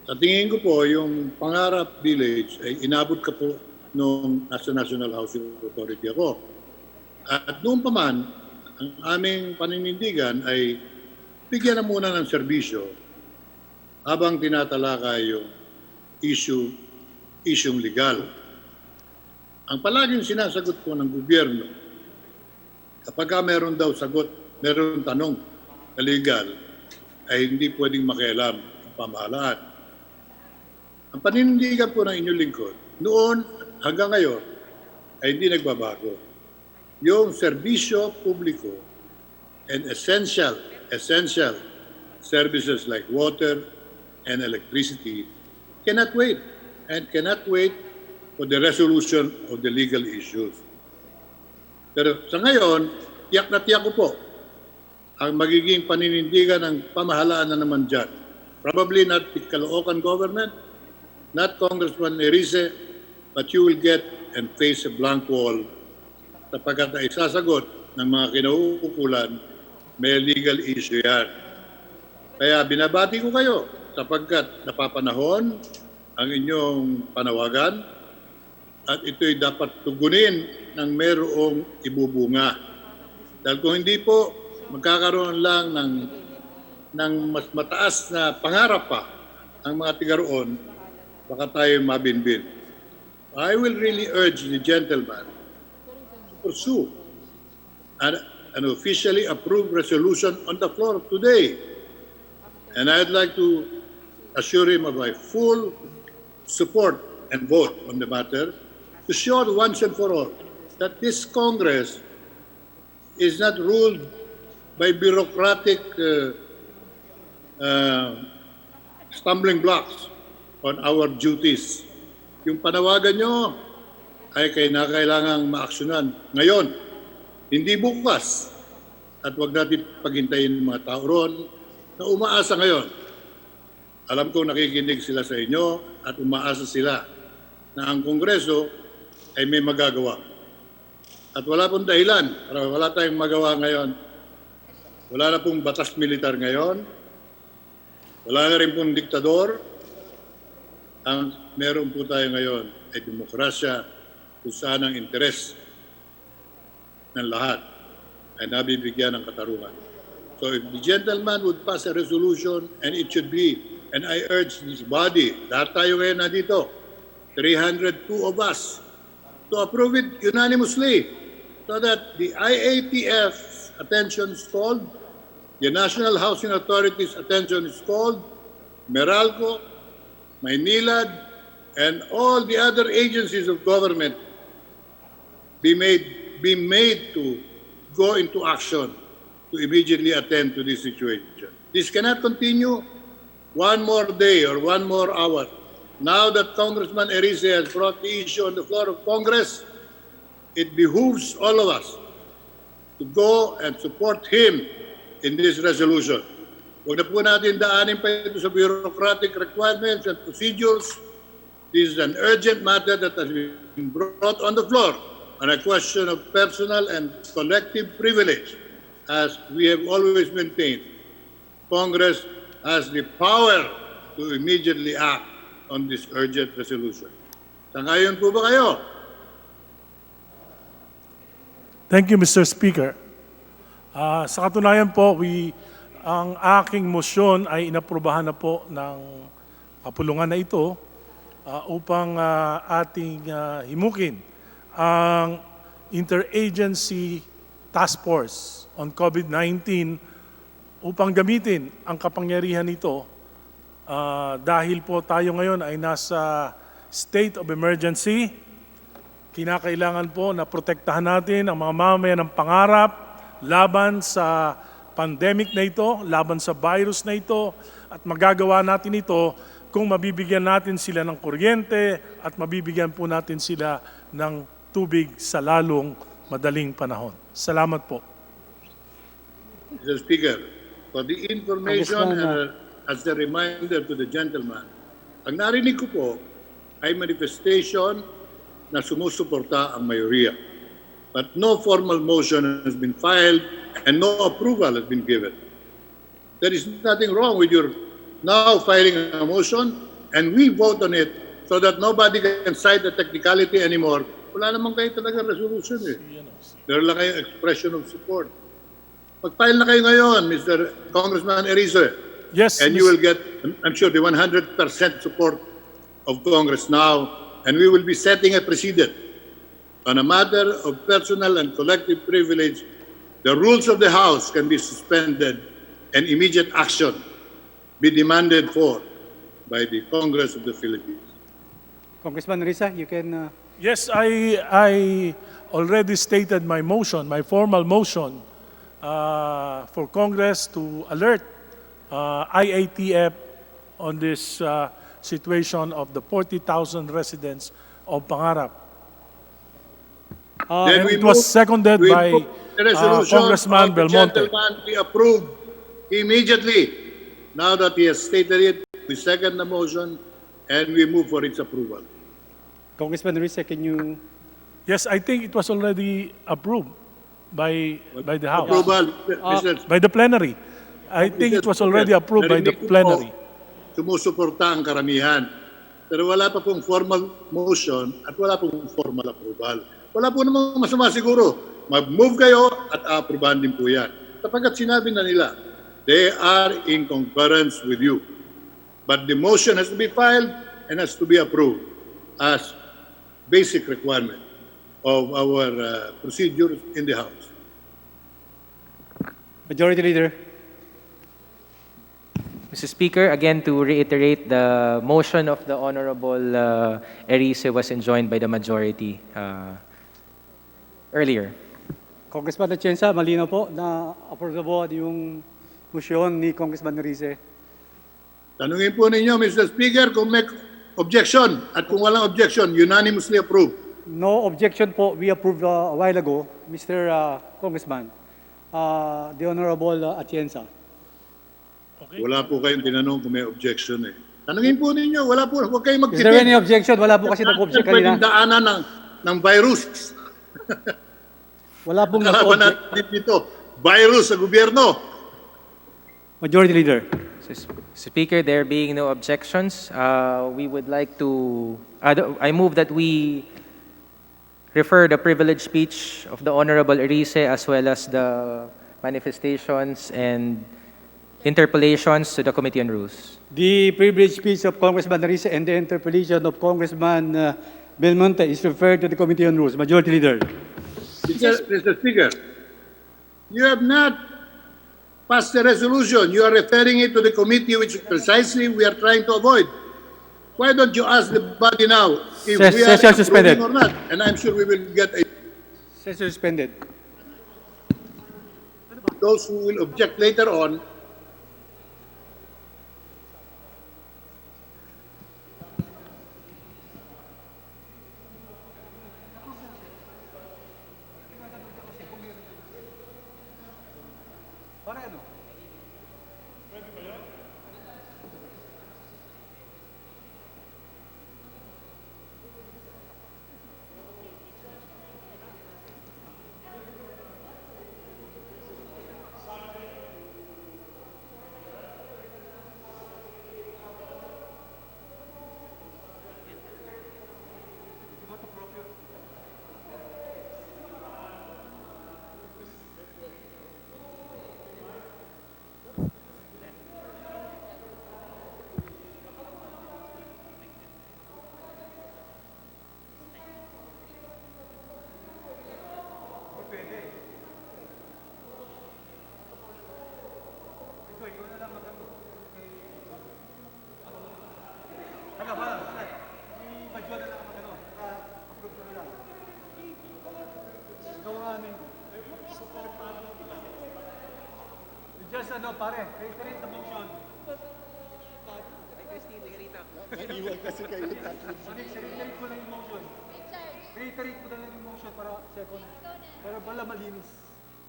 sa tingin ko po, yung Pangarap Village ay inabot ka po nung nasa National Housing Authority ako. At noon pa man, ang aming paninindigan ay bigyan na muna ng serbisyo habang tinatalakay yung isyong legal. Ang palaging sinasagot po ng gobyerno, kapag meron daw sagot, meron tanong na legal, ay hindi pwedeng makialam ang pamahalaan. Ang paninindigan po ng inyong lingkod, noon hanggang ngayon, ay hindi nagbabago. Yung serbisyo publiko and essential services like water and electricity cannot wait for the resolution of the legal issues. Pero sa ngayon, tiyak na tiyak ko po ang magiging paninindigan ng pamahalaan na naman dyan. Probably not the Caloocan government, not Congressman Erice, but you will get and face a blank wall sapagkat na isasagot ng mga kinauukulan, may legal issue yan. Kaya binabati ko kayo sapagkat napapanahon ang inyong panawagan at ito'y dapat tugunin ng mayroong ibubunga. Dahil kung hindi po, magkakaroon lang ng mas mataas na pangarap pa ang mga tiga roon, baka tayo mabinbin. I will really urge the gentleman to pursue an officially approved resolution on the floor today. And I'd like to assure him of my full support and vote on the matter to show once and for all that this Congress is not ruled by bureaucratic stumbling blocks on our duties. Yung panawagan nyo ay kailangang maaksyonan ngayon, hindi bukas. At huwag natin paghintayin ng mga tao ron na umaasa ngayon. Alam ko nakikinig sila sa inyo at umaasa sila na ang Kongreso ay may magagawa. At wala pong dahilan para wala tayong magawa ngayon. Wala na pong batas militar ngayon. Wala na rin pong diktador. Ang meron po tayo ngayon ay demokrasya kung saan ang interes ng lahat ay nabibigyan ng katarungan. So if the gentleman would pass a resolution, and it should be, and I urge this body, lahat tayo ngayon nandito, 302 of us, to approve it unanimously so that the IATF's attention is called, the National Housing Authority's attention is called, Meralco, Maynilad, and all the other agencies of government be made to go into action to immediately attend to this situation. This cannot continue one more day or one more hour. Now that Congressman Erice has brought the issue on the floor of Congress, it behooves all of us to go and support him in this resolution. Huwag na po natin daanin pa ito sa bureaucratic requirements and procedures. This is an urgent matter that has been brought on the floor on a question of personal and collective privilege. As we have always maintained, Congress has the power to immediately act on this urgent resolution. Sangayon po ba kayo? Thank you, Mr. Speaker. Sa katunayan po, ang aking motion ay inaprubahan na po ng kapulungan na ito upang ating himukin ang Interagency Task Force on COVID-19 upang gamitin ang kapangyarihan nito dahil po tayo ngayon ay nasa state of emergency. Kinakailangan po na protektahan natin ang mga mamamayan ng pangarap laban sa pandemic na ito, laban sa virus na ito, at magagawa natin ito kung mabibigyan natin sila ng kuryente at mabibigyan po natin sila ng tubig sa lalong madaling panahon. Salamat po. Mr. Speaker, for the information Congressman, as a reminder to the gentleman, ang narinig ko po ay manifestation na sumusuporta ang mayoriya. But no formal motion has been filed and no approval has been given. There is nothing wrong with your now filing a motion and we vote on it so that nobody can cite the technicality anymore. Wala naman kayo talaga resolution eh. Meron lang kayong expression of support. Mag-file na kayo ngayon, Mr. Congressman Erice. Yes, And you will get, I'm sure, the 100% support of Congress now, and we will be setting a precedent. On a matter of personal and collective privilege, the rules of the House can be suspended and immediate action be demanded for by the Congress of the Philippines. Congressman Risa, you can... Yes, I already stated my motion, my formal motion for Congress to alert IATF on this situation of the 40,000 residents of Pangarap. Then we It was move- seconded we by move the resolution Congressman of the Belmonte. gentleman be approved immediately. Now that he has stated it, we second the motion and we move for its approval. Congressman Risa, can you... Yes, I think it was already approved by the House, Approval, Mr. by the plenary. I think it was already approved by the Narinig ko po, plenary. Sumusuporta ang karamihan. Pero wala pa pong formal motion at wala pong formal approval. Wala po namang masama siguro. Mag-move kayo at approbahan din po yan. Sapagkat sinabi na nila, they are in concurrence with you. But the motion has to be filed and has to be approved as basic requirement of our procedures in the House. Majority Leader. Mr. Speaker, again to reiterate, the motion of the Honorable Erice was enjoined by the majority earlier. Congressman Atienza, malinaw po na approvable yung motion ni Congressman Rize. Tanungin po ninyo, Mr. Speaker, kung may objection at kung walang objection, unanimously approved. No objection po. We approved a while ago, Mr. Congressman, the Honorable Atienza. Okay. Wala po kayong tinanong kung may objection eh. Tanungin po ninyo, wala po, huwag kayong Is there any magtipid. objection? Wala po kasi nag-object Pwedeng kanina. daanan ng virus. Wala pong Kalaban nag-object. natin dito, virus sa gobyerno. Majority Leader. Speaker, there being no objections, we would like to, I move that we refer the privileged speech of the Honorable Erice as well as the manifestations and interpellations to the Committee on Rules. The privileged speech of Congressman Rize and the interpellation of Congressman Belmonte is referred to the Committee on Rules. Majority Leader. Mr. Speaker, you have not passed the resolution. You are referring it to the committee, which precisely we are trying to avoid. Why don't you ask the body now if we are Session suspended. approving or not? And I'm sure we will get Session suspended. those who will object later on. pare, reiterate the motion. Naiwan kasi kayo. Reiterate ko na yung motion. Reiterate ko na lang yung motion para second. Pero wala malinis.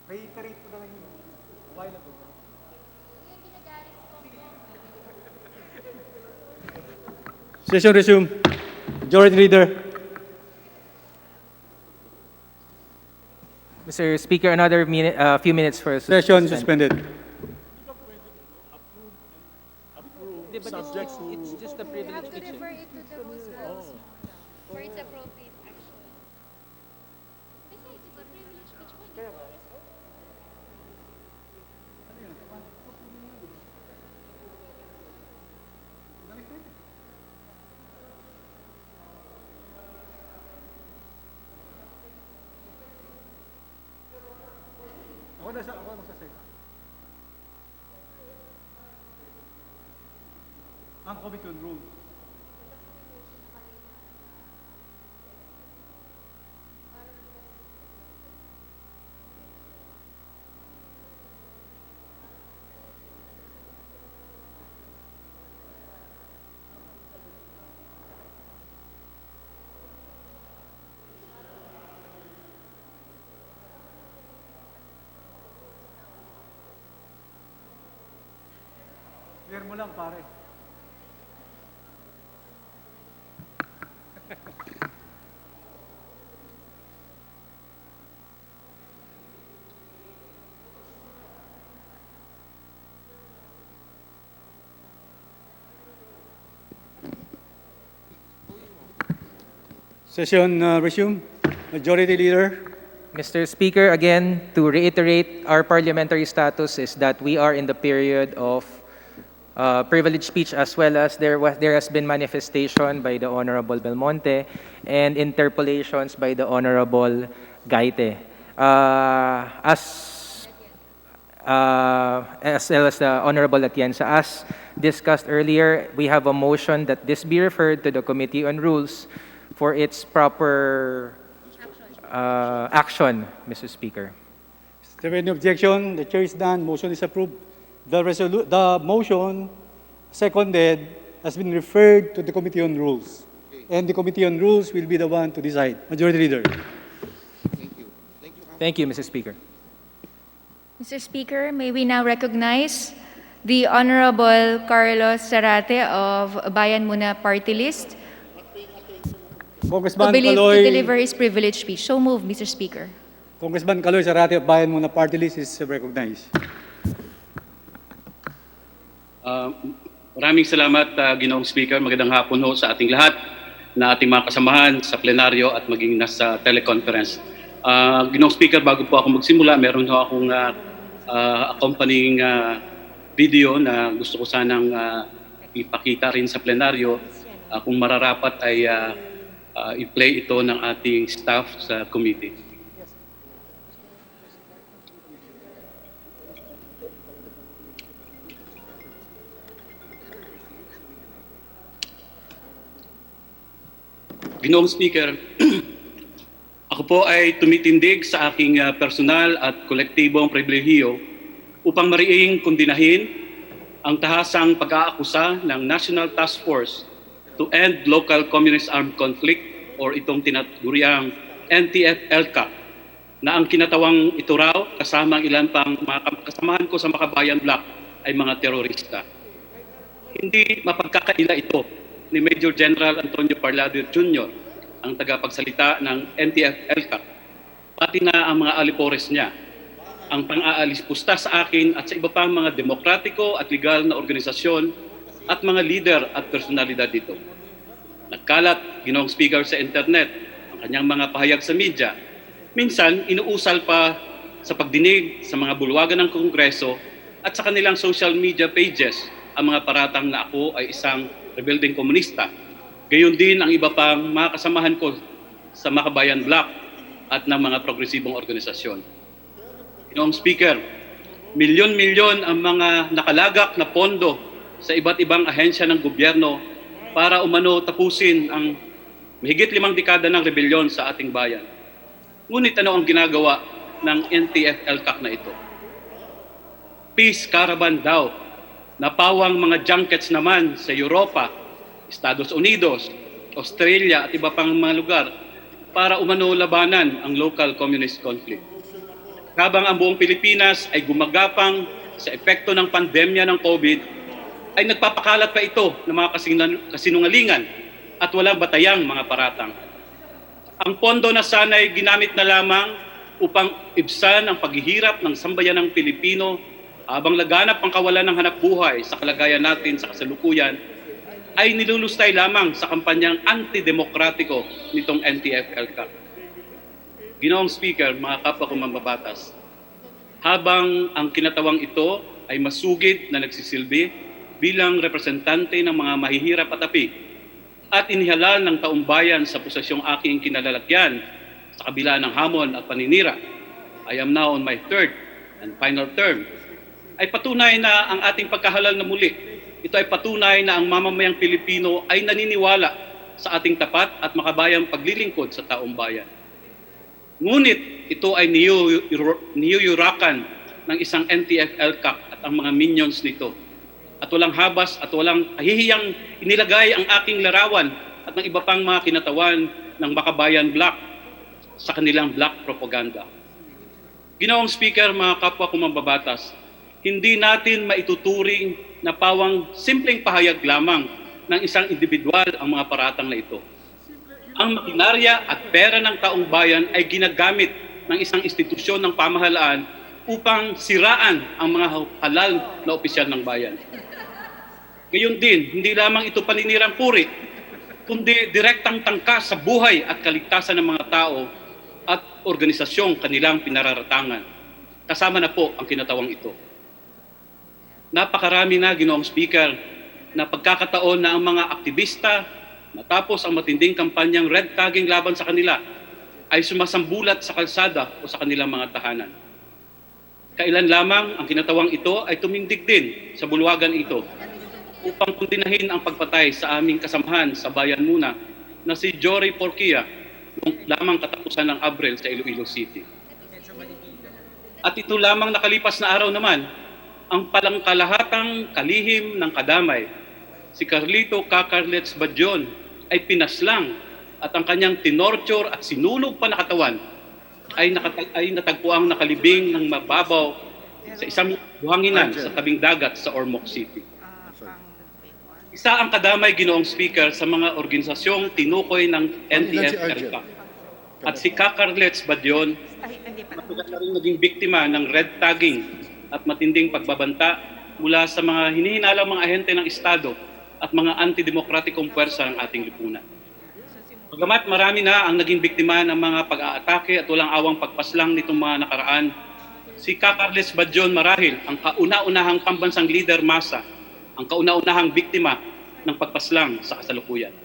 Reiterate ko na lang yung motion. A while ago. Session resume. Majority Leader. Mr. Speaker, another few minutes for Session suspended. Subject to... It's just a privilege have to speech. refer it to the rules also for its appropriate action. Besides, it's a privilege speech. Ako magsasayta. Ang committee on rules. Clear mo lang, pare. Session resume. Majority Leader. Mr. Speaker, again, to reiterate, our parliamentary status is that we are in the period of privileged speech, as well as there has been manifestation by the Honorable Belmonte and interpolations by the Honorable Gaite. As well as the Honorable Atienza, as discussed earlier, we have a motion that this be referred to the Committee on Rules for its proper action, Mr. Speaker. Is there any objection? The chair is done. Motion is approved. The motion seconded has been referred to the Committee on Rules. And the Committee on Rules will be the one to decide. Majority Leader. Thank you, Mr. Speaker. Mr. Speaker, may we now recognize the Honorable Carlos Zarate of Bayan Muna Party List Congressman to Caloy, deliver his privileged speech. So move, Mr. Speaker. Congressman Caloy Zarate of Bayan Muna Party List is recognized. Maraming salamat, Ginoong Speaker. Magandang hapon ho sa ating lahat na ating mga kasamahan sa plenaryo at maging nasa teleconference. Ginoong Speaker, bago po ako magsimula, meron ho akong accompanying video na gusto ko sanang ipakita rin sa plenaryo. Kung mararapat ay i-play ito ng ating staff sa committee. Ginoong Speaker, ako po ay tumitindig sa aking personal at kolektibong pribilehiyo upang mariing kundinahin ang tahasang pag-aakusa ng National Task Force to End Local Communist Armed Conflict or itong tinaturiang NTF-ELCA na ang kinatawang ito raw kasama ang ilan pang mga kasamahan ko sa Makabayan Bloc ay mga terorista. Hindi mapagkakaila ito ni Major General Antonio Parlader Jr., ang tagapagsalita ng NTF-ELCA, pati na ang mga alipores niya, ang pang-aalis pusta sa akin at sa iba pang mga demokratiko at legal na organisasyon at mga leader at personalidad dito. Nagkalat, Ginoong Speaker, sa internet ang kanyang mga pahayag sa media. Minsan, inuusal pa sa pagdinig sa mga bulwagan ng Kongreso at sa kanilang social media pages ang mga paratang na ako ay isang rebeldeng komunista. Gayon din ang iba pang mga kasamahan ko sa Makabayan Bloc at ng mga progresibong organisasyon. Ginoong Speaker, milyon-milyon ang mga nakalagak na pondo sa iba't ibang ahensya ng gobyerno para umano tapusin ang mahigit 5 dekada ng rebelyon sa ating bayan. Ngunit ano ang ginagawa ng NTF-ELCAC na ito? peace caravan daw na pawang mga junkets naman sa Europa, Estados Unidos, Australia at iba pang mga lugar para umano labanan ang local communist conflict. Habang ang buong Pilipinas ay gumagapang sa epekto ng pandemya ng COVID, ay nagpapakalat pa ito ng mga kasinungalingan at walang batayang mga paratang. Ang pondo na sana'y ginamit na lamang upang ibsan ang paghihirap ng sambayanang Pilipino habang laganap ang kawalan ng hanap buhay sa kalagayan natin sa kasalukuyan, ay nilulustay lamang sa kampanyang antidemokratiko nitong NTF-ELCAC. Ginoong Speaker, mga kapwa kong mambabatas, habang ang kinatawang ito ay masugid na nagsisilbi bilang representante ng mga mahihirap at api at inihalal ng taumbayan sa posesyong aking kinalalagyan sa kabila ng hamon at paninira, I am now on my third and final term, ay patunay na ang ating pagkahalal na muli. Ito ay patunay na ang mamamayang Pilipino ay naniniwala sa ating tapat at makabayang paglilingkod sa taong bayan. Ngunit ito ay niyuyurakan ng isang NTF-ELCAC at ang mga minions nito. At walang habas at walang kahihiyang inilagay ang aking larawan at ng iba pang mga kinatawan ng Makabayan Black sa kanilang black propaganda. Ginoong Speaker, mga kapwa kong mambabatas, hindi natin maituturing na pawang simpleng pahayag lamang ng isang individual ang mga paratang na ito. Ang makinarya at pera ng taong bayan ay ginagamit ng isang institusyon ng pamahalaan upang siraan ang mga halal na opisyal ng bayan. Gayon din, hindi lamang ito paninirang puri, kundi direktang tangka sa buhay at kaligtasan ng mga tao at organisasyong kanilang pinararatangan. Kasama na po ang kinatawang ito. Napakarami na, Ginoong Speaker, na pagkakataon na ang mga aktivista, matapos ang matinding kampanyang red tagging laban sa kanila, ay sumasambulat sa kalsada o sa kanilang mga tahanan. Kailan lamang ang kinatawang ito ay tumindig din sa bulwagan ito upang kundinahin ang pagpatay sa aming kasamahan sa bayan muna na si Jory Porquia noong lamang katapusan ng Abril sa Iloilo City. At ito lamang nakalipas na araw naman, ang palangkalahatang kalihim ng kadamay, si Carlito Cacarlets Badyon, ay pinaslang at ang kanyang tinorture at sinulog pa na katawan ay natagpuang nakalibing ng mababaw sa isang buhanginan sa tabing dagat sa Ormoc City. Isa ang kadamay, Ginoong Speaker, sa mga organisasyong tinukoy ng NTF-ELCAC. At si Cacarlets Badyon, matagal na rin naging biktima ng red tagging at matinding pagbabanta mula sa mga hinihinalang mga ahente ng Estado at mga antidemokratikong puwersa ng ating lipunan. Bagamat marami na ang naging biktima ng mga pag-aatake at walang awang pagpaslang nitong mga nakaraan, si Cacarlets Badyon marahil ang kauna-unahang pambansang leader masa, ang kauna-unahang biktima ng pagpaslang sa kasalukuyan.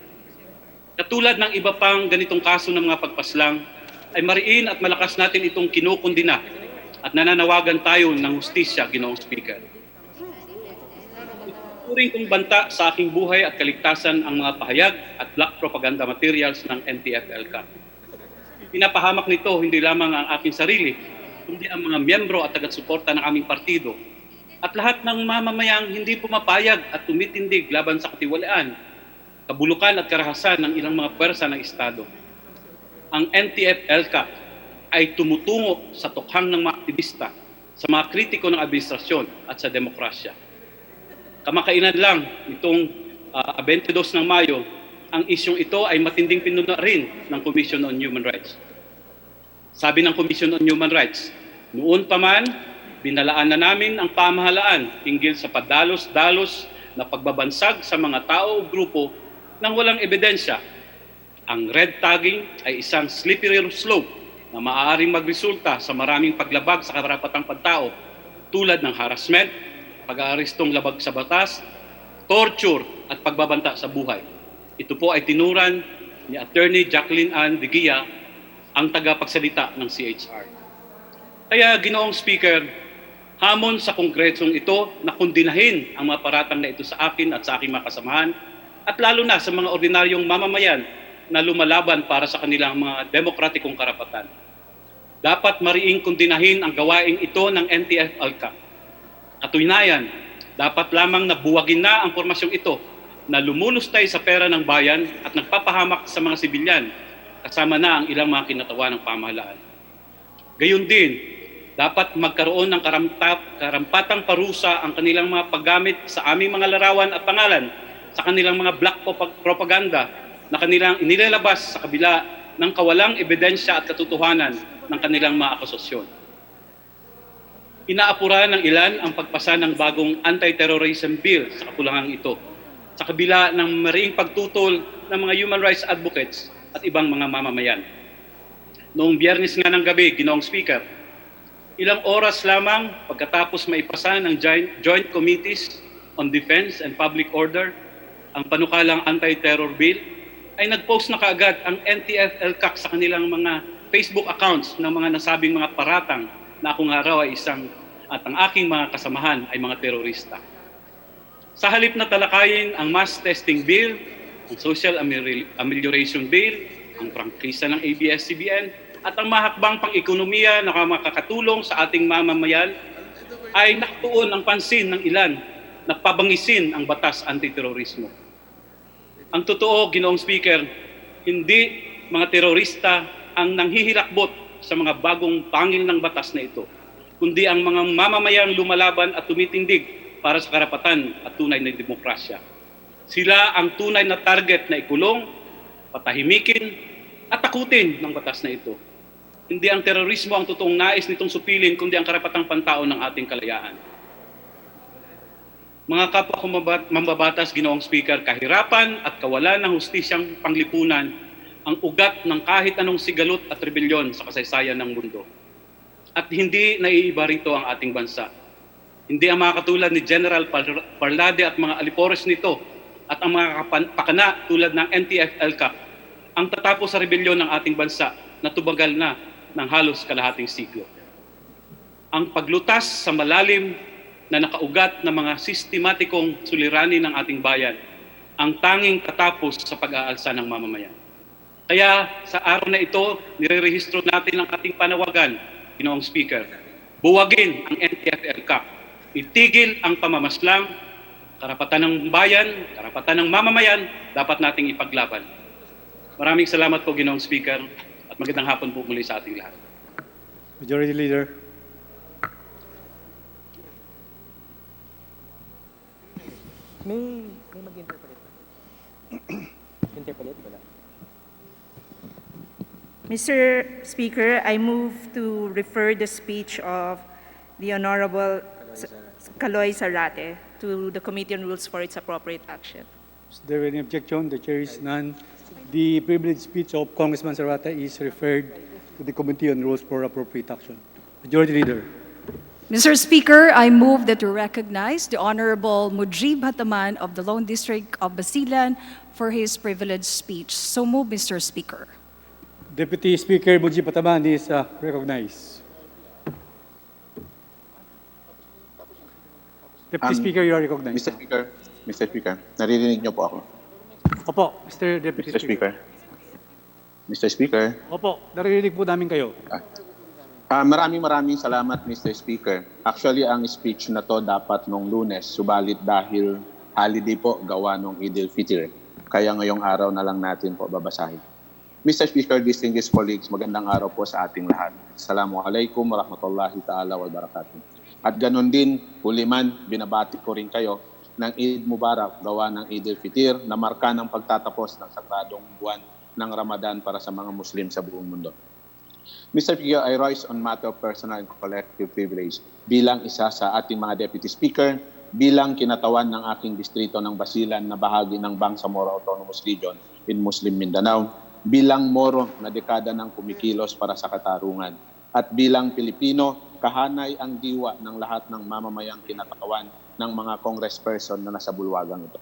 Katulad ng iba pang ganitong kaso ng mga pagpaslang, ay mariin at malakas natin itong kinukundina at nananawagan tayo ng hustisya, Ginoong Speaker. Turing kong banta sa aking buhay at kaligtasan ang mga pahayag at black propaganda materials ng NTF-ELCAC. Pinapahamak nito hindi lamang ang aking sarili, kundi ang mga miyembro at taga-suporta ng aming partido at lahat ng mamamayang hindi pumapayag at tumitindig laban sa katiwalaan, kabulukan at karahasan ng ilang mga puwersa ng Estado. Ang NTF-ELCAC ay tumutungo sa tukhang ng mga aktivista, sa mga kritiko ng administrasyon at sa demokrasya. Kamakainan lang itong 22 ng Mayo, ang isyong ito ay matinding pinuna rin ng Commission on Human Rights. Sabi ng Commission on Human Rights, noon pa man, binalaan na namin ang pamahalaan hinggil sa padalos-dalos na pagbabansag sa mga tao o grupo nang walang ebidensya. Ang red tagging ay isang slippery slope na maaaring magresulta sa maraming paglabag sa karapatang pagtao tulad ng harassment, pag-aarestong labag sa batas, torture at pagbabanta sa buhay. Ito po ay tinuran ni Attorney Jacqueline Ann de Guia, ang tagapagsalita ng CHR. Kaya, Ginoong Speaker, hamon sa kongresong ito na kundinahin ang mga paratang na ito sa akin at sa aking mga kasamahan at lalo na sa mga ordinaryong mamamayan na lumalaban para sa kanilang mga demokratikong karapatan. Dapat mariing kundinahin ang gawaing ito ng NTF-ELCAC. Katunayan, dapat lamang nabuwagin na ang formasyong ito na lumulustay sa pera ng bayan at nagpapahamak sa mga sibilyan, kasama na ang ilang mga kinatawa ng pamahalaan. Gayun din, dapat magkaroon ng karampatang parusa ang kanilang mga paggamit sa aming mga larawan at pangalan sa kanilang mga black propaganda na kanilang inilalabas sa kabila ng kawalang ebidensya at katotohanan ng kanilang mga akusasyon. Inaapura ng ilan ang pagpasa ng bagong anti-terrorism bill sa kakulangang ito, sa kabila ng mariing pagtutol ng mga human rights advocates at ibang mga mamamayan. Noong Biyernes nga ng gabi, Ginoong Speaker, ilang oras lamang pagkatapos maipasa ng Joint Committees on Defense and Public Order ang panukalang anti-terror bill, ay nag-post na kaagad ang NTF-ELCAC sa kanilang mga Facebook accounts ng mga nasabing mga paratang na ako nga raw ay at ang aking mga kasamahan ay mga terorista. Sa halip na talakayin ang mass testing bill, ang social amelioration bill, ang prangkisa ng ABS-CBN, at ang mahakbang pang-ekonomiya na makakatulong sa ating mamamayan, ay nakatuon ang pansin ng ilan na pabangisin ang batas anti-terorismo. Ang totoo, Ginoong Speaker, hindi mga terorista ang nanghihilakbot sa mga bagong pangil ng batas na ito, kundi ang mga mamamayang lumalaban at tumitindig para sa karapatan at tunay na demokrasya. Sila ang tunay na target na ikulong, patahimikin, at takutin ng batas na ito. Hindi ang terorismo ang totoong nais nitong supilin, kundi ang karapatang pantao ng ating kalayaan. Mga kapwa mambabatas, Ginoong Speaker, kahirapan at kawalan ng hustisyang panglipunan ang ugat ng kahit anong sigalot at rebelyon sa kasaysayan ng mundo. At hindi naiiba rito ang ating bansa. Hindi ang mga katulad ni General Parlade at mga alipores nito at ang mga pakana tulad ng NTF-ELCAC ang tatapos sa rebelyon ng ating bansa na tumagal na ng halos kalahating siklo. Ang paglutas sa malalim na nakaugat ng mga sistematikong suliranin ng ating bayan ang tanging tatapos sa pag-aalsa ng mamamayan. Kaya sa araw na ito, nirerehistro natin ang ating panawagan, Ginoong Speaker. Buwagin ang NTF-ELCAC. Itigil ang pamamaslang, karapatan ng bayan, karapatan ng mamamayan, dapat nating ipaglaban. Maraming salamat po, Ginoong Speaker, at magandang hapon po muli sa ating lahat. Majority Leader. May mag-interpret. Interpret wala. Mr. Speaker, I move to refer the speech of the Honorable Caloy Zarate to the Committee on Rules for its appropriate action. Is there any objection? The chair is none. The privileged speech of Congressman Zarate is referred to the Committee on Rules for appropriate action. Majority Leader. Mr. Speaker, I move that we recognize the Honorable Mujib Hataman of the Lone District of Basilan for his privileged speech. So move, Mr. Speaker. Deputy Speaker Mujib Hataman is recognized. Deputy Speaker, you are recognized. Mr. Speaker, naririnig niyo po ako. Opo, Mr. Deputy Speaker. Mr. Speaker. Opo, naririnig po namin kayo. Maraming salamat, Mr. Speaker. Actually, ang speech na to dapat nung Lunes, subalit dahil holiday po gawa nung Eid al-Fitr. Kaya ngayong araw na lang natin po babasahin. Mr. Speaker, distinguished colleagues, magandang araw po sa ating lahat. Assalamualaikum warahmatullahi ta'ala wabarakatuh. At ganon din, huli man, binabati ko rin kayo ng Eid Mubarak gawa ng Eid al-Fitr na marka ng pagtatapos ng sagradong buwan ng Ramadan para sa mga Muslim sa buong mundo. Mr. Speaker, I rise on matter of personal and collective privilege bilang isa sa ating mga Deputy Speaker, bilang kinatawan ng aking distrito ng Basilan na bahagi ng Bangsamoro Autonomous Region in Muslim Mindanao, bilang Moro na dekada ng kumikilos para sa katarungan, at bilang Pilipino, kahanay ang diwa ng lahat ng mamamayang kinatawan ng mga congressperson na nasa bulwagang ito.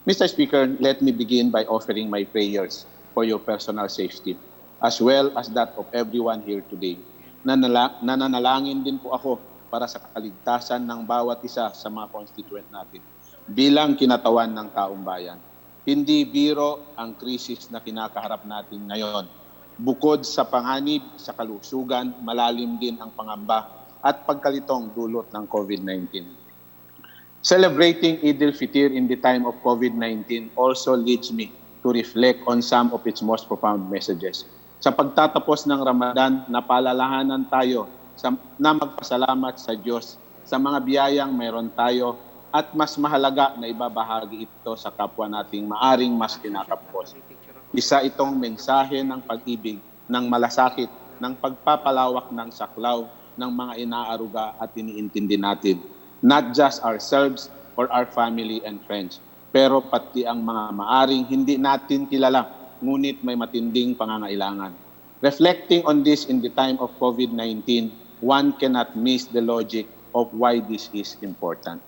Mr. Speaker, let me begin by offering my prayers for your personal safety, as well as that of everyone here today. Nananalangin din po ako para sa kaligtasan ng bawat isa sa mga constituent natin bilang kinatawan ng taong bayan. Hindi biro ang krisis na kinakaharap natin ngayon. Bukod sa panganib sa kalusugan, malalim din ang pangamba at pagkalitong dulot ng COVID-19. Celebrating Eid al-Fitr in the time of COVID-19 also leads me to reflect on some of its most profound messages. Sa pagtatapos ng Ramadan, napaalalahanan tayo na magpasalamat sa Diyos sa mga biyayang mayroon tayo at mas mahalaga na ibabahagi ito sa kapwa nating maaring mas kinakapos. Isa itong mensahe ng pag-ibig, ng malasakit, ng pagpapalawak ng saklaw ng mga inaaruga at iniintindi natin. Not just ourselves or our family and friends, pero pati ang mga maaring hindi natin kilala, ngunit may matinding pangangailangan. Reflecting on this in the time of COVID-19, one cannot miss the logic of why this is important.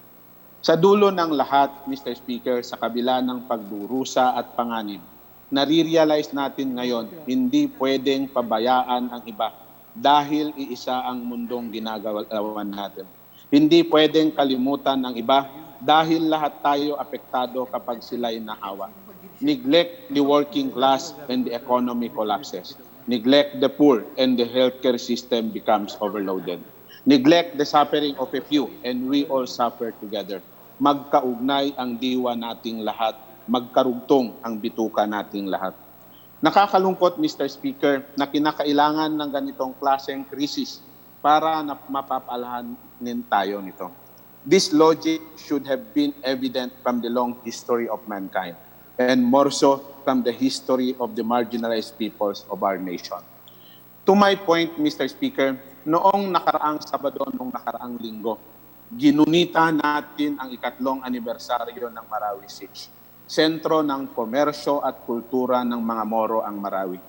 Sa dulo ng lahat, Mr. Speaker, sa kabila ng pagdurusa at panganib, nare-realize natin ngayon, hindi pwedeng pabayaan ang iba dahil iisa ang mundong ginagawan natin. Hindi pwedeng kalimutan ang iba dahil lahat tayo apektado kapag sila'y nahawa. Neglect the working class and the economy collapses. Neglect the poor and the healthcare system becomes overloaded. Neglect the suffering of a few and we all suffer together. Magkaugnay ang diwa nating lahat, magkarugtong ang bituka nating lahat. Nakakalungkot, Mr. Speaker, na kinakailangan ng ganitong klaseng krisis para mapapalahanin tayo nito. This logic should have been evident from the long history of mankind, and more so from the history of the marginalized peoples of our nation. To my point, Mr. Speaker, noong nakaraang Sabado, noong nakaraang Linggo, ginunita natin ang ikatlong anibersaryo ng Marawi Siege. Sentro ng komersyo at kultura ng mga Moro ang Marawi.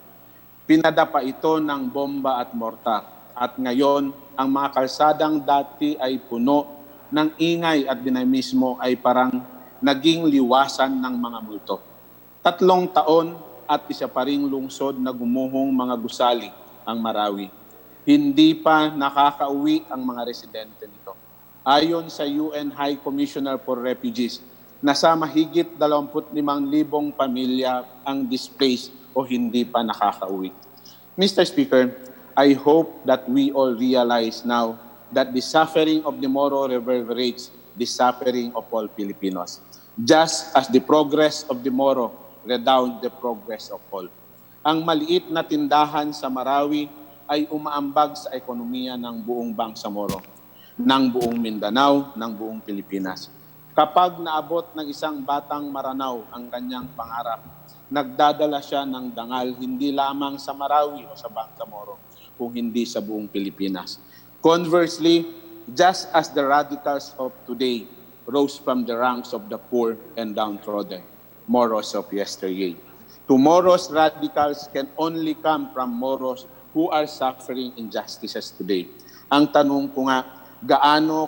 Pinadapa ito ng bomba at mortar. At ngayon, ang mga kalsadang dati ay puno ng ingay at dinamismo ay parang naging liwasan ng mga multo. 3 taon at isa pa ring lungsod na gumuhong mga gusali ang Marawi. Hindi pa nakakauwi ang mga residente nito. Ayon sa UN High Commissioner for Refugees, nasa mahigit 25,000 pamilya ang displaced o hindi pa nakakauwi. Mr. Speaker, I hope that we all realize now that the suffering of the Moro reverberates the suffering of all Filipinos, just as the progress of the Moro redound the progress of all. Ang maliit na tindahan sa Marawi ay umaambag sa ekonomiya ng buong Bangsamoro, ng buong Mindanao, ng buong Pilipinas. Kapag naabot ng isang batang Maranao ang kanyang pangarap, nagdadala siya ng dangal hindi lamang sa Marawi o sa Bangsamoro, kung hindi sa buong Pilipinas. Conversely, just as the radicals of today rose from the ranks of the poor and downtrodden, Moros of yesterday, tomorrow's radicals can only come from Moros who are suffering injustices today. Ang tanong ko nga, gaano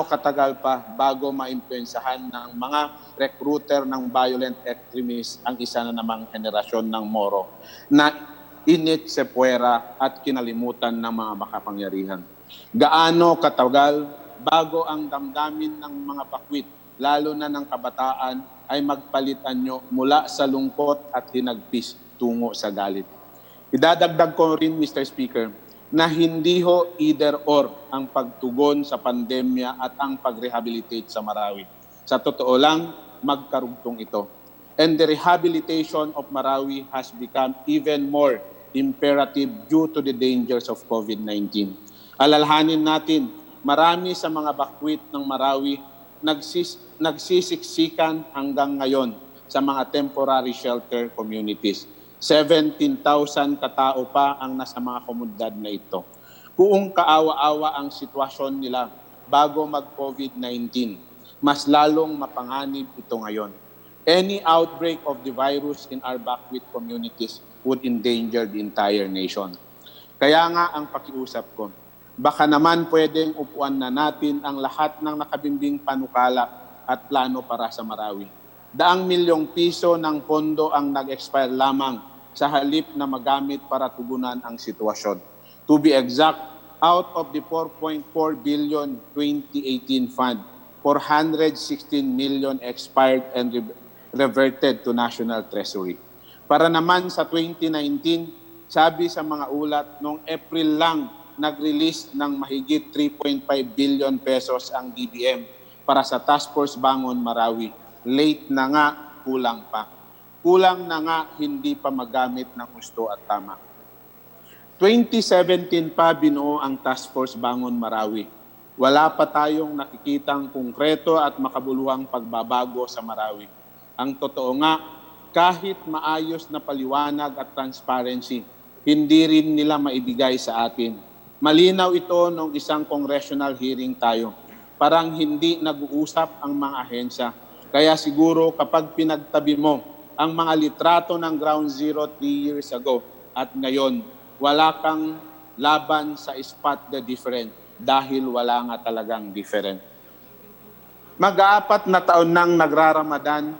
katagal pa bago maimpluwensahan ng mga recruiter ng violent extremists ang isa na namang henerasyon ng Moro na init sa puwera at kinalimutan ng mga makapangyarihan? Gaano katagal bago ang damdamin ng mga pakwit, lalo na ng kabataan, ay magpalitan nyo mula sa lungkot at hinagpis tungo sa galit? Idadagdag ko rin, Mr. Speaker, na hindi ho either or ang pagtugon sa pandemya at ang pag-rehabilitate sa Marawi. Sa totoo lang, magkarugtong ito. And the rehabilitation of Marawi has become even more imperative due to the dangers of COVID-19. Alalahanin natin, marami sa mga bakwit ng Marawi nagsisiksikan hanggang ngayon sa mga temporary shelter communities. 17,000 katao pa ang nasa mga komunidad na ito. Kung kaawa-awa ang sitwasyon nila bago mag-COVID-19, mas lalong mapanganib ito ngayon. Any outbreak of the virus in our backwit communities would endanger the entire nation. Kaya nga ang pakiusap ko, baka naman pwedeng upuan na natin ang lahat ng nakabimbing panukala at plano para sa Marawi. 100 milyong piso ng pondo ang nag-expire lamang sa halip na magamit para tugunan ang sitwasyon. To be exact, out of the 4.4 billion 2018 fund, 416 million expired and reverted to National Treasury. Para naman sa 2019, sabi sa mga ulat, noong April lang nag-release ng mahigit 3.5 billion pesos ang DBM para sa Task Force Bangon Marawi. Late na nga, kulang pa. Kulang na nga, hindi pa magamit ng husto at tama. 2017 pa binuo ang Task Force Bangon Marawi. Wala pa tayong nakikitang konkreto at makabuluhang pagbabago sa Marawi. Ang totoo nga, kahit maayos na paliwanag at transparency, hindi rin nila maibigay sa atin. Malinaw ito nung isang congressional hearing tayo. Parang hindi nag-uusap ang mga ahensya. Kaya siguro kapag pinagtabi mo ang mga litrato ng Ground Zero 3 years ago at ngayon, wala kang laban sa spot the different dahil wala nga talagang different. Mag-aapat na taon nang nagraramadan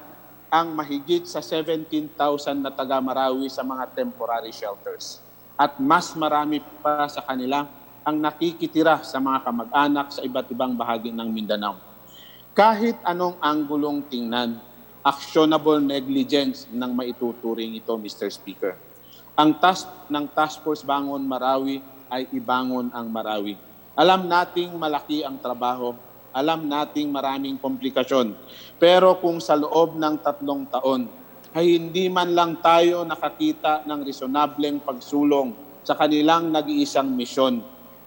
ang mahigit sa 17,000 na taga-Marawi sa mga temporary shelters. At mas marami pa sa kanila ang nakikitira sa mga kamag-anak sa iba't ibang bahagi ng Mindanao. Kahit anong anggulong tingnan, actionable negligence nang maituturing ito, Mr. Speaker. Ang task ng Task Force Bangon Marawi ay ibangon ang Marawi. Alam nating malaki ang trabaho, alam nating maraming komplikasyon. Pero kung sa loob ng 3 taon ay hindi man lang tayo nakakita ng resonableng pagsulong sa kanilang nag-iisang misyon,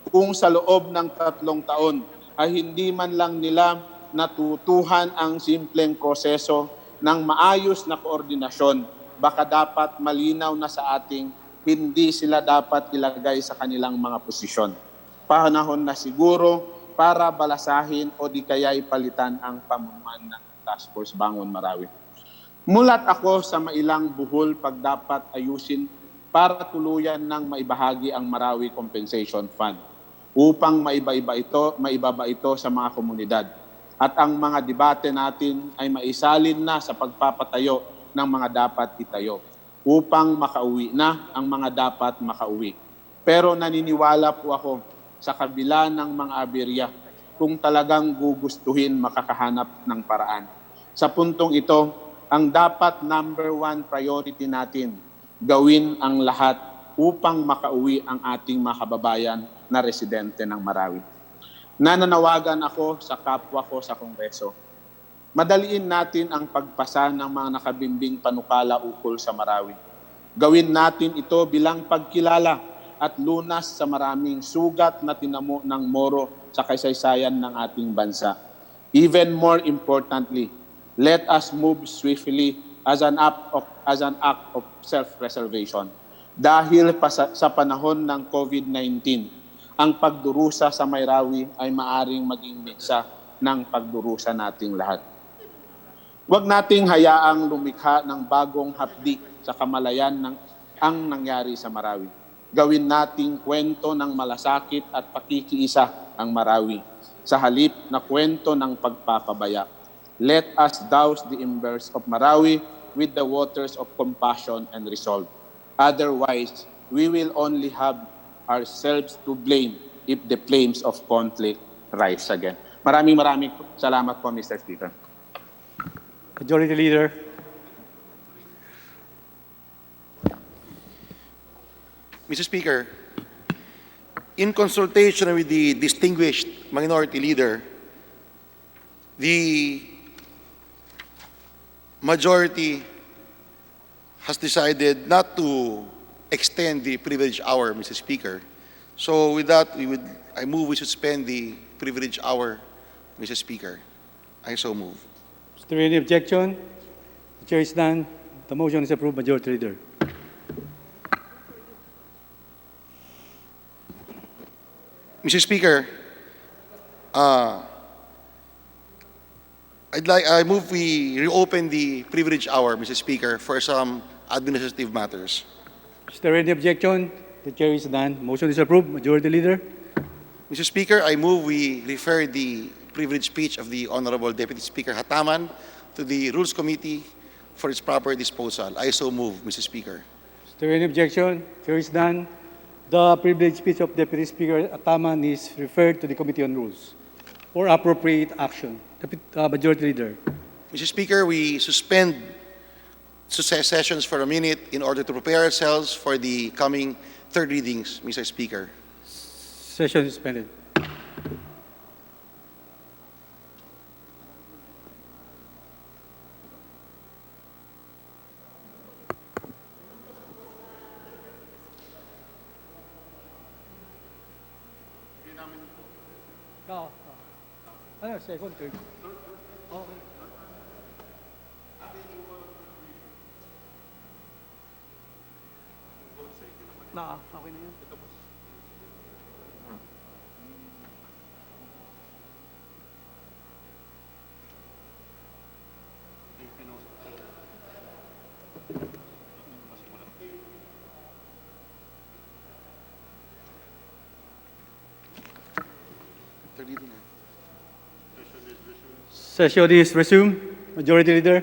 kung sa loob ng 3 taon ay hindi man lang nila natutuhan ang simpleng proseso ng maayos na koordinasyon, baka dapat malinaw na sa ating hindi sila dapat ilagay sa kanilang mga posisyon. Panahon na siguro para balasahin o di kaya ipalitan ang pamunuan ng Task Force Bangon Marawi. Mulat ako sa mailang buhol pag dapat ayusin para tuluyan ng maibahagi ang Marawi Compensation Fund upang maibaba ito sa mga komunidad. At ang mga debate natin ay maisalin na sa pagpapatayo ng mga dapat itayo upang makauwi na ang mga dapat makauwi. Pero naniniwala po ako sa kabila ng mga aberya kung talagang gugustuhin makakahanap ng paraan. Sa puntong ito, ang dapat number 1 priority natin, gawin ang lahat upang makauwi ang ating mga kababayan na residente ng Marawi. Nananawagan ako sa kapwa ko sa Kongreso. Madaliin natin ang pagpasa ng mga nakabimbing panukala ukol sa Marawi. Gawin natin ito bilang pagkilala at lunas sa maraming sugat na tinamo ng Moro sa kasaysayan ng ating bansa. Even more importantly, let us move swiftly as an act of self-preservation. Dahil sa panahon ng COVID-19, ang pagdurusa sa Marawi ay maaring maging miksa ng pagdurusa nating lahat. Huwag nating hayaang lumikha ng bagong hapdi sa kamalayan ng ang nangyari sa Marawi. Gawin nating kwento ng malasakit at pakikiisa ang Marawi sa halip na kwento ng pagpapabaya. Let us douse the embers of Marawi with the waters of compassion and resolve. Otherwise, we will only have ourselves to blame if the flames of conflict rise again. Maraming salamat po, Mr. Speaker. Majority Leader. Mr. Speaker, in consultation with the distinguished Minority Leader, the majority has decided not to extend the privilege hour, Mr. Speaker. So with that, I move we suspend the privilege hour, Mr. Speaker. I so move. Is there any objection? The chair is done. The motion is approved. Majority Leader. Mr. Speaker, I move we reopen the privilege hour, Mr. Speaker, for some administrative matters. Is there any objection? The chair is done. Motion is approved. Majority Leader. Mr. Speaker, I move we refer the privilege speech of the Honorable Deputy Speaker Hataman to the Rules Committee for its proper disposal. I so move, Mr. Speaker. Is there any objection? Chair is done. The privilege speech of Deputy Speaker Hataman is referred to the Committee on Rules for appropriate action. Majority Leader. Mr. Speaker, we suspend sessions for a minute in order to prepare ourselves for the coming third readings, Mr. Speaker. Session suspended. Ano, second, third. Okay. Okay na yun. Session is resumed. Majority Leader.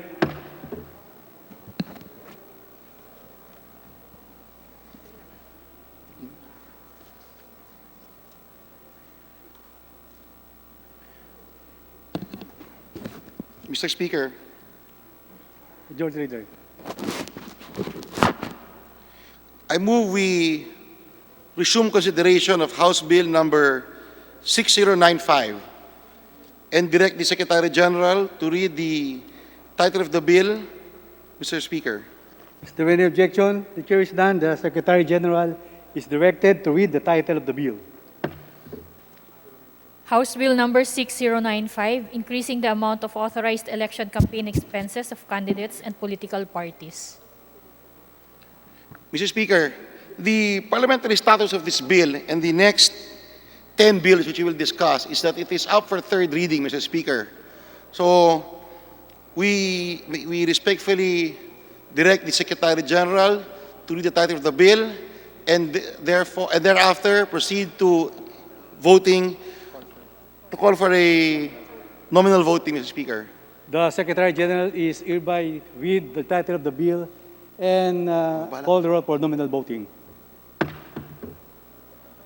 Mr. Speaker, Majority Leader. I move we resume consideration of House Bill number 6095 and direct the Secretary General to read the title of the bill. Mr. Speaker. Is there any objection? The chair is done. The Secretary General is directed to read the title of the bill. House Bill number 6095, increasing the amount of authorized election campaign expenses of candidates and political parties. Mr. Speaker, the parliamentary status of this bill and the next 10 bills which we will discuss is that it is up for third reading, Mr. Speaker. So we respectfully direct the Secretary General to read the title of the bill and thereafter proceed to voting, to call for a nominal voting, Mr. Speaker. The Secretary General is hereby read the title of the bill and call the roll for nominal voting.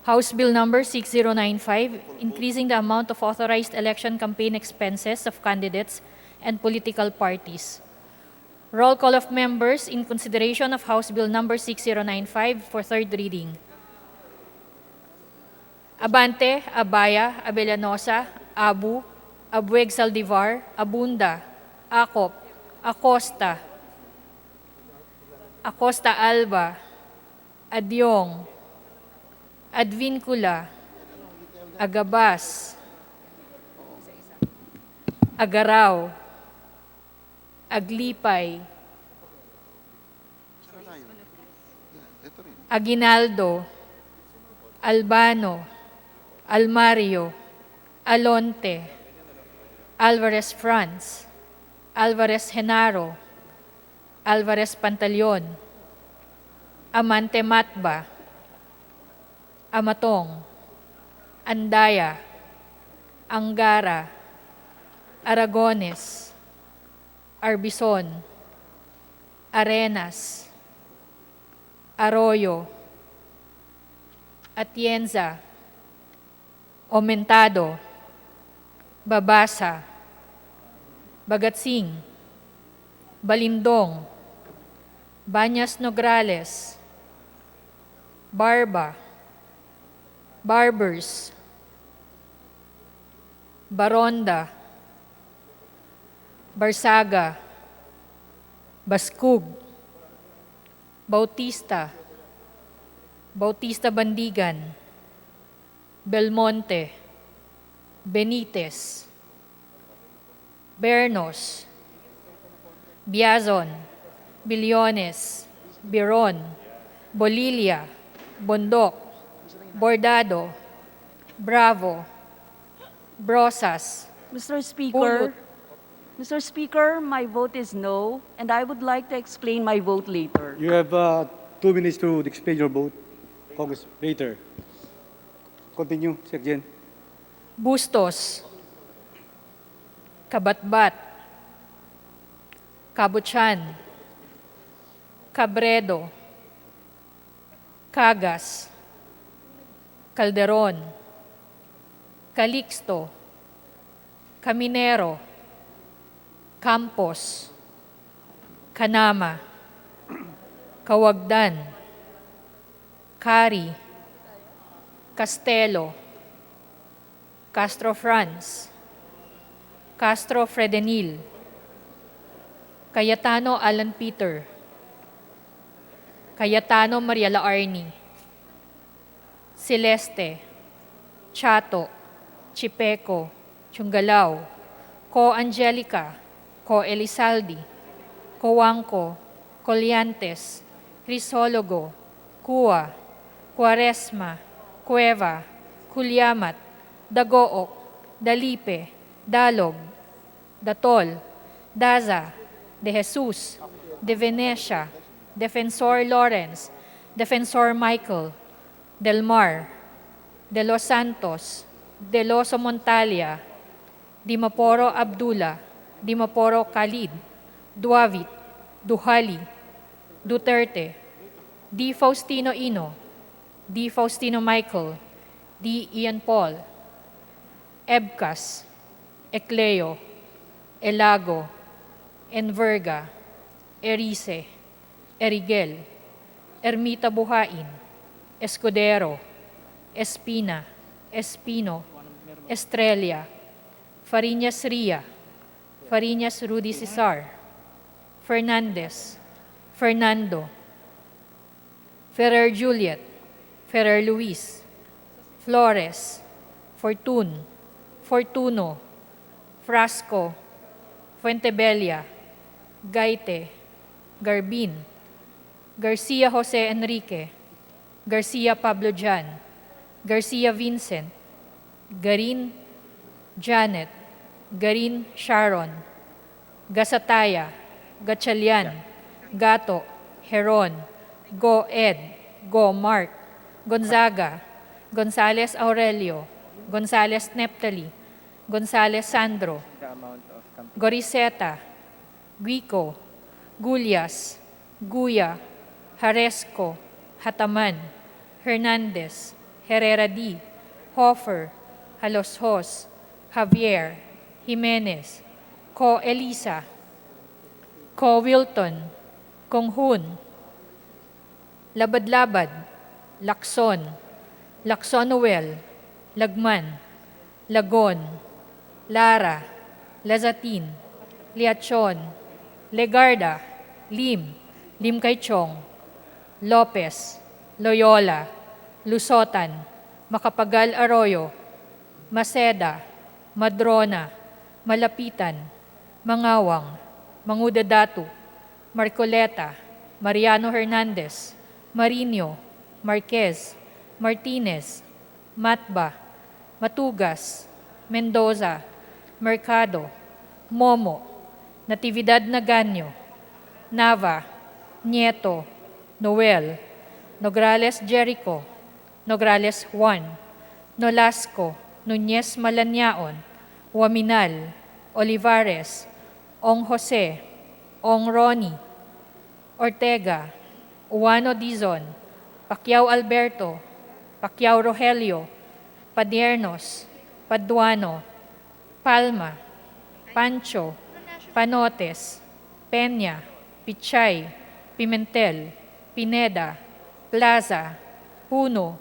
House Bill number 6095, increasing the amount of authorized election campaign expenses of candidates and political parties. Roll call of members in consideration of House Bill number 6095 for third reading. Abante, Abaya, Abellanosa, Abu, Abueg Saldivar, Abunda, Acop, Acosta, Acosta Alba, Adyong, Advincula, Agabas, Agaraw, Aglipay, Aguinaldo, Albano, Almario, Alonte, Alvarez Franz, Alvarez Genaro, Alvarez Pantaleon, Amante Matba, Amatong, Andaya, Angara, Aragones, Arbison, Arenas, Arroyo, Atienza, Aumentado, Babasa, Bagatsing, Balindong, Banyas Nograles, Barba, Barbers, Baronda, Barsaga, Baskug, Bautista, Bautista Bandigan, Belmonte, Benitez, Bernos, Biazon, Billones, Biron, Bolilia, Bondok, Bordado, Bravo, Brosas, Mr. Speaker, Hulot. Mr. Speaker, my vote is no, and I would like to explain my vote later. You have 2 minutes to explain your vote. Congress, later. Continue, Secretary. Bustos, Kabatbat, Kabuchan, Cabredo, Cagas, Calderon, Calixto, Caminero, Campos, Kanama, Kawagdan, Kari, Castelo, Castro Franz, Castro Fredenil, Cayetano Alan Peter, Cayetano Maria Laarni, Celeste, Chato, Chipeco, Chungalao, Co Angelica, Co Elizaldi, Coangco, Colliantes, Crisologo, Cua, Quaresma, Cueva, Culyamat, Dagook, Dalipe, Dalog, Datol, Daza, De Jesus, De Venecia, Defensor Lawrence, Defensor Michael, Del Mar, De Los Santos, De Loso Montalia, Dimaporo Abdullah, Dimaporo Khalid, Duavit, Duhali, Duterte, D. Faustino Ino, D. Faustino Michael, D. Ian Paul, Ebcas, Ecleo, Elago, Enverga, Erice, Erigel, Ermita Buhain, Escudero, Espina, Espino, Estrella, Fariñas Ria, Fariñas Rudy Cesar, Fernandez, Fernando, Ferrer Juliet, Ferrer Luis, Flores, Fortun, Fortuno, Frasco, Fuentebella, Gaite, Garbin, Garcia Jose Enrique, Garcia Pablo Jan, Garcia Vincent, Garin Janet, Garin Sharon, Gasataya, Gatchalian, Gato, Heron, Go Ed, Go Mark, Gonzaga, Gonzales Aurelio, Gonzales Neptali, Gonzales Sandro, Goriseta, Guico, Gulyas, Guya, Haresco, Hataman, Hernandez, Herrera D, Hofer, Haloshos, Javier, Jimenez, Co Elisa, Co Wilton, Konghun, Labad-Labad, Lacson, Lacson Noel, Lagman, Lagon, Lara, Lazatin, Liachon, Legarda, Lim, Lim Kaichong, Lopez, Loyola, Lusotan, Macapagal Arroyo, Maceda, Madrona, Malapitan, Mangawang, Mangudadatu, Marcoleta, Mariano Hernandez, Marino, Marquez, Martinez, Matba, Matugas, Mendoza, Mercado, Momo, Natividad Naganyo, Nava, Nieto, Noel, Nograles Jericho, Nograles Juan, Nolasco, Nunez Malanyaon, Waminal, Olivares, Ong Jose, Ong Ronnie, Ortega, Uwano Dizon, Pacquiao Alberto, Pacquiao Rogelio, Padiernos, Paduano, Palma, Pancho, Panotes, Peña, Pichay, Pimentel, Pineda, Plaza, Puno,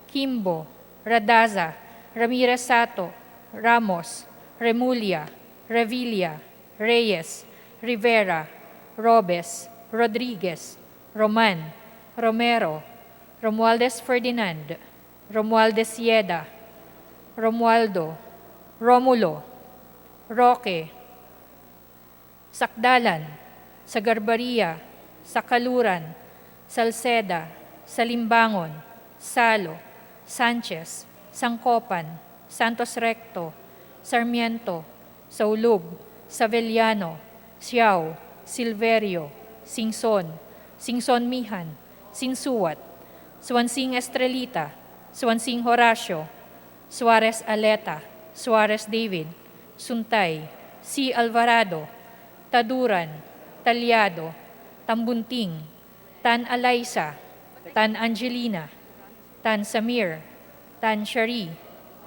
Kimbo, Radaza, Ramirez Sato, Ramos, Remulla, Revilla, Reyes, Rivera, Robes, Rodriguez, Roman, Romero, Romualdez Ferdinand, Romualdez Yeda, Romualdo, Romulo, Roque, Sakdalan, Sagarbaria, Sakaluran, Salceda, Salimbangon, Salo, Sanchez, Sangkopan, Santos Recto, Sarmiento, Saulug, Savellano, Siao, Silverio, Singson, Singson Mihan, Sinsuat, Swansing Estrelita, Swansing Horacio, Suarez Aleta, Suarez David, Suntay, C. Alvarado, Taduran, Talyado, Tambunting, Tan Alaysa, Tan Angelina, Tan Samir, Tan Shari,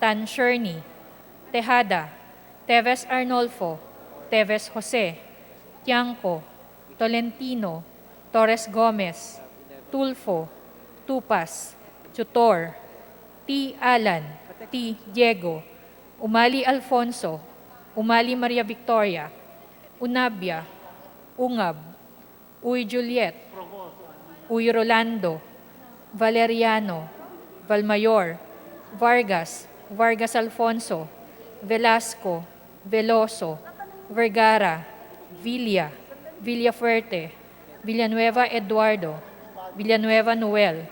Tan Sherny, Tejada, Teves Arnolfo, Teves Jose, Tiangco, Tolentino, Torres Gomez, Tulfo, Tupas, Tutor, T. Alan, T. Diego, Umali Alfonso, Umali Maria Victoria, Unabia, Ungab, Uy Juliet, Uy Rolando, Valeriano, Valmayor, Vargas, Vargas Alfonso, Velasco, Veloso, Vergara, Villa, Villafuerte, Villanueva Eduardo, Villanueva Noel,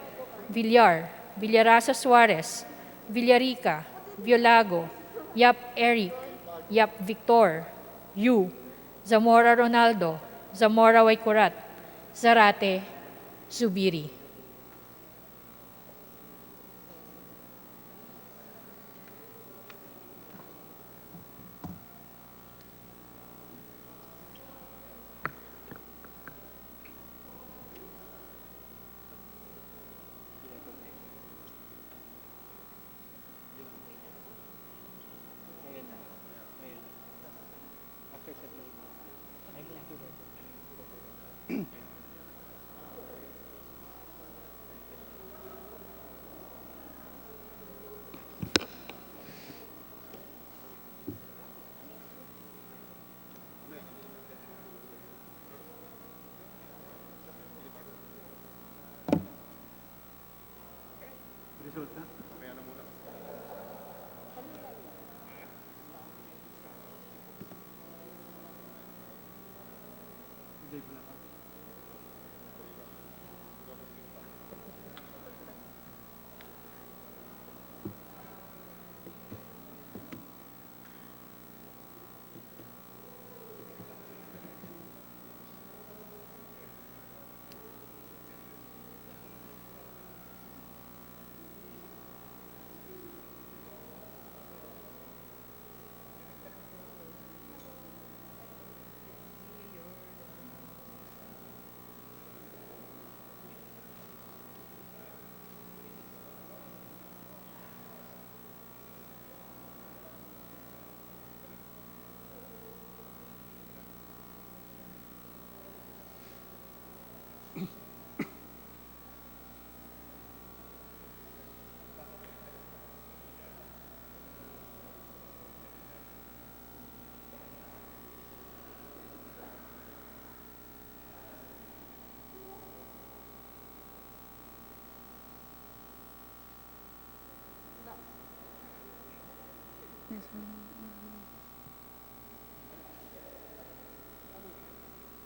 Villar, Villarasa Suarez, Villarica, Violago, Yap Eric, Yap Victor, Yu, Zamora Ronaldo, Zamora Waykurat, Zarate, Zubiri.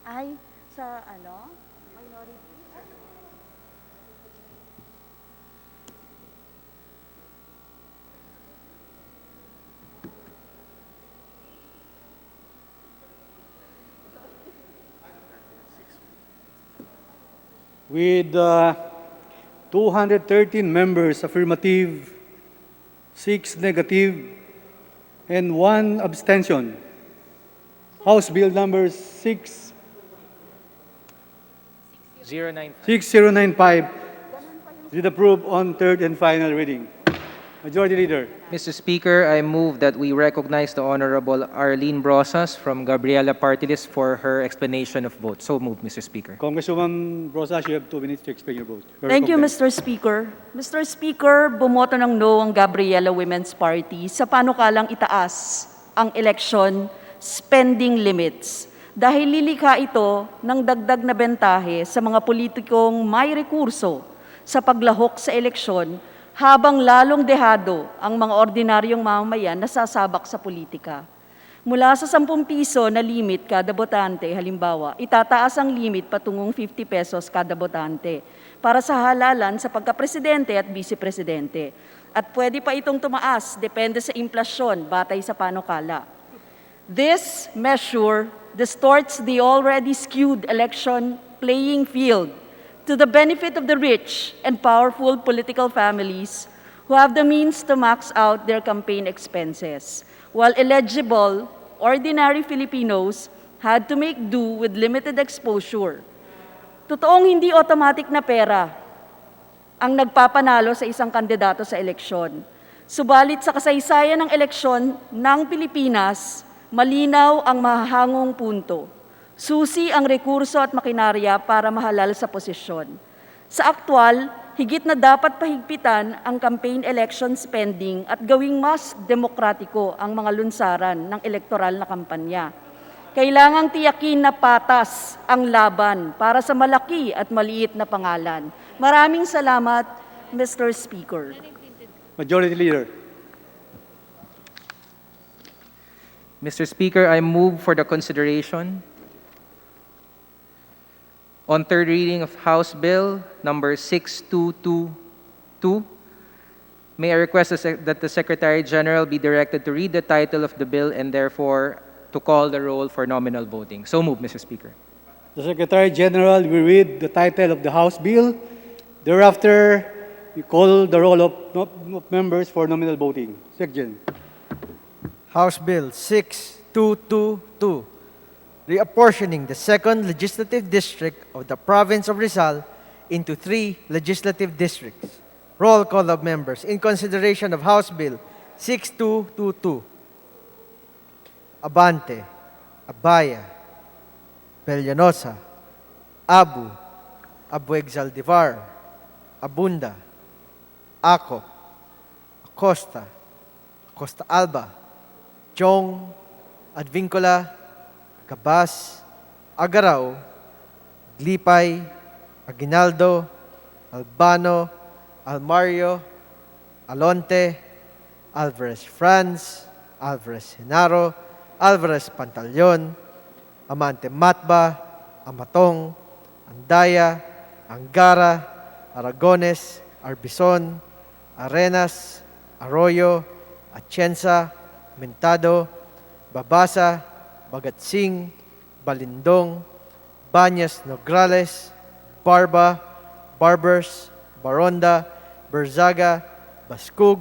Ay, sa ano? Minority? With 213 members affirmative, 6 negative, and 1 abstention, House Bill number 6095 is approved on third and final reading. Majority Leader. Mr. Speaker, I move that we recognize the Honorable Arlene Brosas from Gabriela Party List for her explanation of vote. So moved, Mr. Speaker. Congresswoman Brosas, you have 2 minutes to explain your vote. Thank you, Mr. Speaker. Mr. Speaker, bumoto ng no ang Gabriela Women's Party sa panukalang itaas ang election spending limits dahil lilikha ito ng dagdag na bentahe sa mga politikong may rekurso sa paglahok sa eleksyon habang lalong dehado ang mga ordinaryong mamamayan na sasabak sa politika. Mula sa 10 piso na limit kada botante, halimbawa, itataas ang limit patungong 50 pesos kada botante para sa halalan sa pagkapresidente at vice-presidente. At pwede pa itong tumaas, depende sa inflasyon, batay sa panukala. This measure distorts the already skewed election playing field to the benefit of the rich and powerful political families who have the means to max out their campaign expenses, while eligible, ordinary Filipinos had to make do with limited exposure. Totoong hindi automatic na pera ang nagpapanalo sa isang kandidato sa eleksyon. Subalit sa kasaysayan ng eleksyon ng Pilipinas, malinaw ang mahahangong punto. Susi ang rekurso at makinarya para mahalal sa posisyon. Sa aktwal, higit na dapat pahigpitan ang campaign election spending at gawing mas demokratiko ang mga lunsaran ng elektoral na kampanya. Kailangang tiyakin na patas ang laban para sa malaki at maliit na pangalan. Maraming salamat, Mr. Speaker. Majority Leader. Mr. Speaker, I move for the consideration on third reading of House Bill number 6222. May I request that the Secretary General be directed to read the title of the bill and therefore to call the roll for nominal voting. So moved, Mr. Speaker. The Secretary General will read the title of the House bill. Thereafter, we call the roll of members for nominal voting. Second. House Bill 6222, reapportioning the 2nd Legislative District of the Province of Rizal into 3 legislative districts. Roll call of members in consideration of House Bill 6222. Abante, Abaya, Bellanosa, Abu Exaldivar, Abunda, Ako, Acosta, Acosta Alba, Chong, Advincula, Cabas, Agaraw, Glipay, Aguinaldo, Albano, Almario, Alonte, Alvarez Franz, Alvarez Genaro, Alvarez Pantaleon, Amante Matba, Amatong, Andaya, Angara, Aragones, Arbison, Arenas, Arroyo, Atienza, Mentado, Babasa, Bagatsing, Balindong, Banyas Nograles, Barba, Barbers, Baronda, Berzaga, Baskug,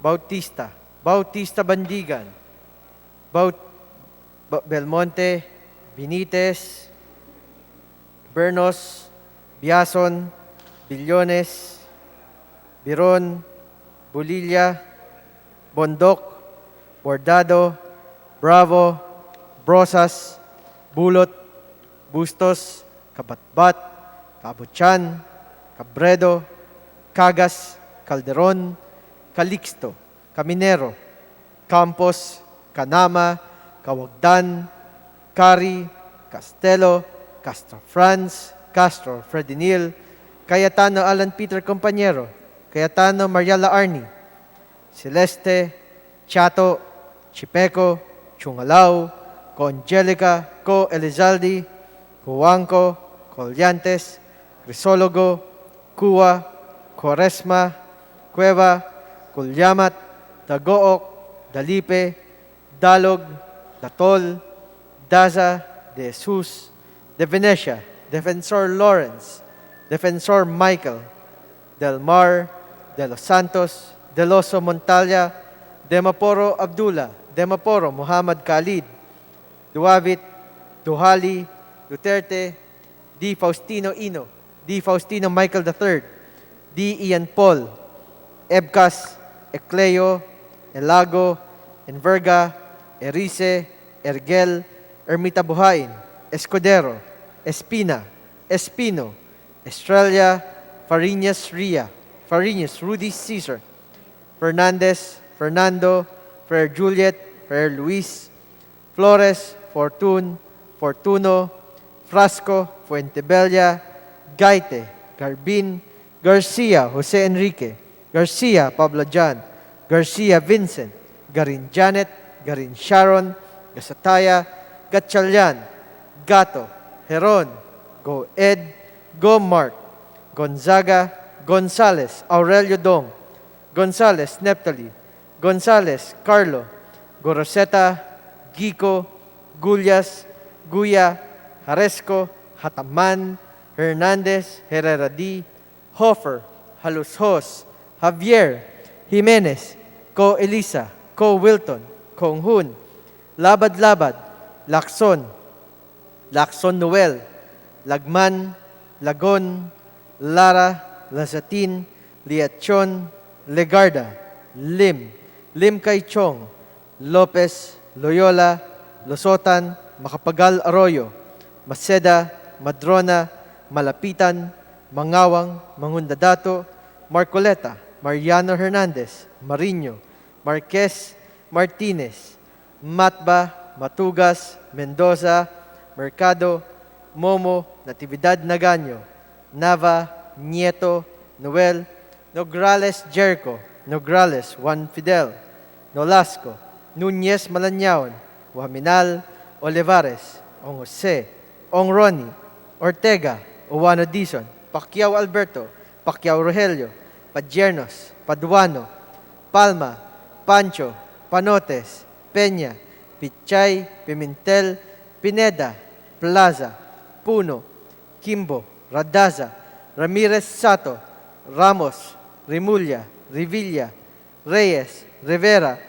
Bautista, Bautista Bandigan, Belmonte, Benitez, Bernos, Biason, Billones, Biron, Bulilla, Bondok, Bordado, Bravo, Brosas, Bulot, Bustos, Kabatbat, Kabutyan, Cabredo, Cagas, Calderon, Calixto, Caminero, Campos, Canama, Cawagdan, Cari, Castelo, Castro Franz, Castro Fredinil, Cayetano Alan Peter Compañero, Cayetano Mariala Arni, Celeste, Chato, Chipeco, Chungalao, Co Angelica, Co Elizalde, Cuanco, Colliantes, Crisologo, Cua, Quaresma, Cueva, Culyamat, Dagook, Dalipe, Dalog, Datol, Daza, De Jesus, De Venecia, Defensor Lawrence, Defensor Michael, Del Mar, De Los Santos, Del Oso Montalya, Demaporo Abdullah, Demaporo Muhammad Khalid, Duavit, Duhali, Duterte, D. Faustino Ino, D. Faustino Michael III, D. Ian Paul, Ebcas, Ecleo, Elago, Enverga, Erice, Ergel, Ermita Buhain, Escudero, Espina, Espino, Estrella, Fariñas Ria, Fariñas Rudy Cesar, Fernandez, Fernando, Fer Juliet, Fer Luis, Flores, Fortun, Fortuno, Frasco, Fuentebella, Gaite, Garbin, Garcia, Jose Enrique, Garcia, Pablo Jan, Garcia Vincent, Garin Janet, Garin Sharon, Gasataya, Gatchalian, Gato, Heron, Go Ed, Go Mark, Gonzaga, Gonzales, Aurelio Dong, Gonzales Neptali, Gonzales Carlo, Goroseta, Gico, Gullas, Guya, Haresco, Hataman, Hernandez, Herrera D, Hofer, Halushos, Javier, Jimenez, Co Elisa, Co Wilton, Kong Hun, Labad Labad, Lacson, Lacson Noel, Lagman, Lagon, Lara, Lazatin, Liachon, Legarda, Lim, Lim Kay Chong, Lopez, Loyola, Losotan, Macapagal Arroyo, Maceda, Madrona, Malapitan, Mangawang, Mangundadato, Marcoleta, Mariano Hernandez, Mariño, Marquez, Martinez, Matba, Matugas, Mendoza, Mercado, Momo, Natividad Naganyo, Nava, Nieto, Noel, Nograles Jericho, Nograles Juan Fidel, Nolasco, Nunez Malanyaon, Waminal, Olivares, Ong Jose, Ong Ronnie, Ortega, Uwano Dizon, Pacquiao Alberto, Pacquiao Rogelio, Padiernos, Paduano, Palma, Pancho, Panotes, Peña, Pichay, Pimentel, Pineda, Plaza, Puno, Kimbo, Radaza, Ramirez Sato, Ramos, Rimulya, Revilla, Reyes, Rivera,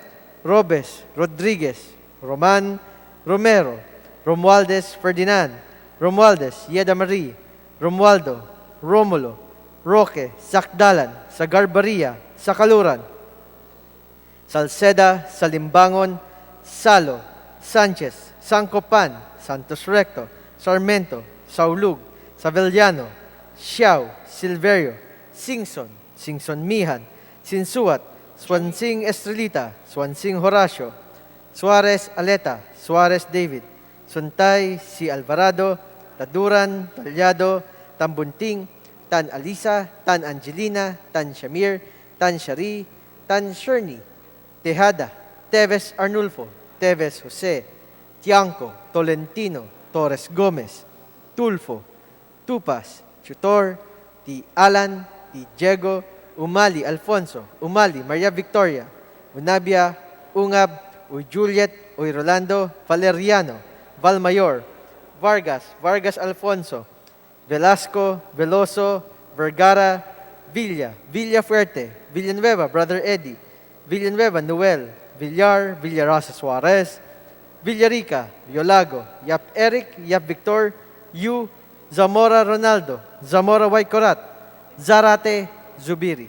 Robes, Rodriguez, Roman, Romero, Romualdez Ferdinand, Romualdez Yeda Marie, Romualdo, Romulo, Roque, Sakdalan, Sagarbaria, Sakaluran, Salceda, Salimbangon, Salo, Sanchez, Sancopan, Santos Recto, Sarmento, Saulug, Savellano, Xiao, Silverio, Singson, Singson Mihan, Sinsuat, Swansing Estrelita, Swansing Horacio, Suarez Aleta, Suarez David, Suntay, Si Alvarado, Taduran, Talyado, Tambunting, Tan Alisa, Tan Angelina, Tan Shamir, Tan Shari, Tan Sherny, Tejada, Teves Arnulfo, Teves Jose, Tiangco, Tolentino, Torres Gomez, Tulfo, Tupas, Chutor, T. Alan, T. Diego, Umali Alfonso, Umali Maria Victoria, Unabia, Ungab, Uy Juliet, Uy Rolando, Valeriano, Valmayor, Vargas, Vargas Alfonso, Velasco, Veloso, Vergara, Villa, Villafuerte, Villanueva, Brother Eddie, Villanueva Noel, Villar, Villarasa Suarez, Villarica, Violago, Yap Eric, Yap Victor, Yu, Zamora Ronaldo, Zamora Waikorat, Zarate Zubiri.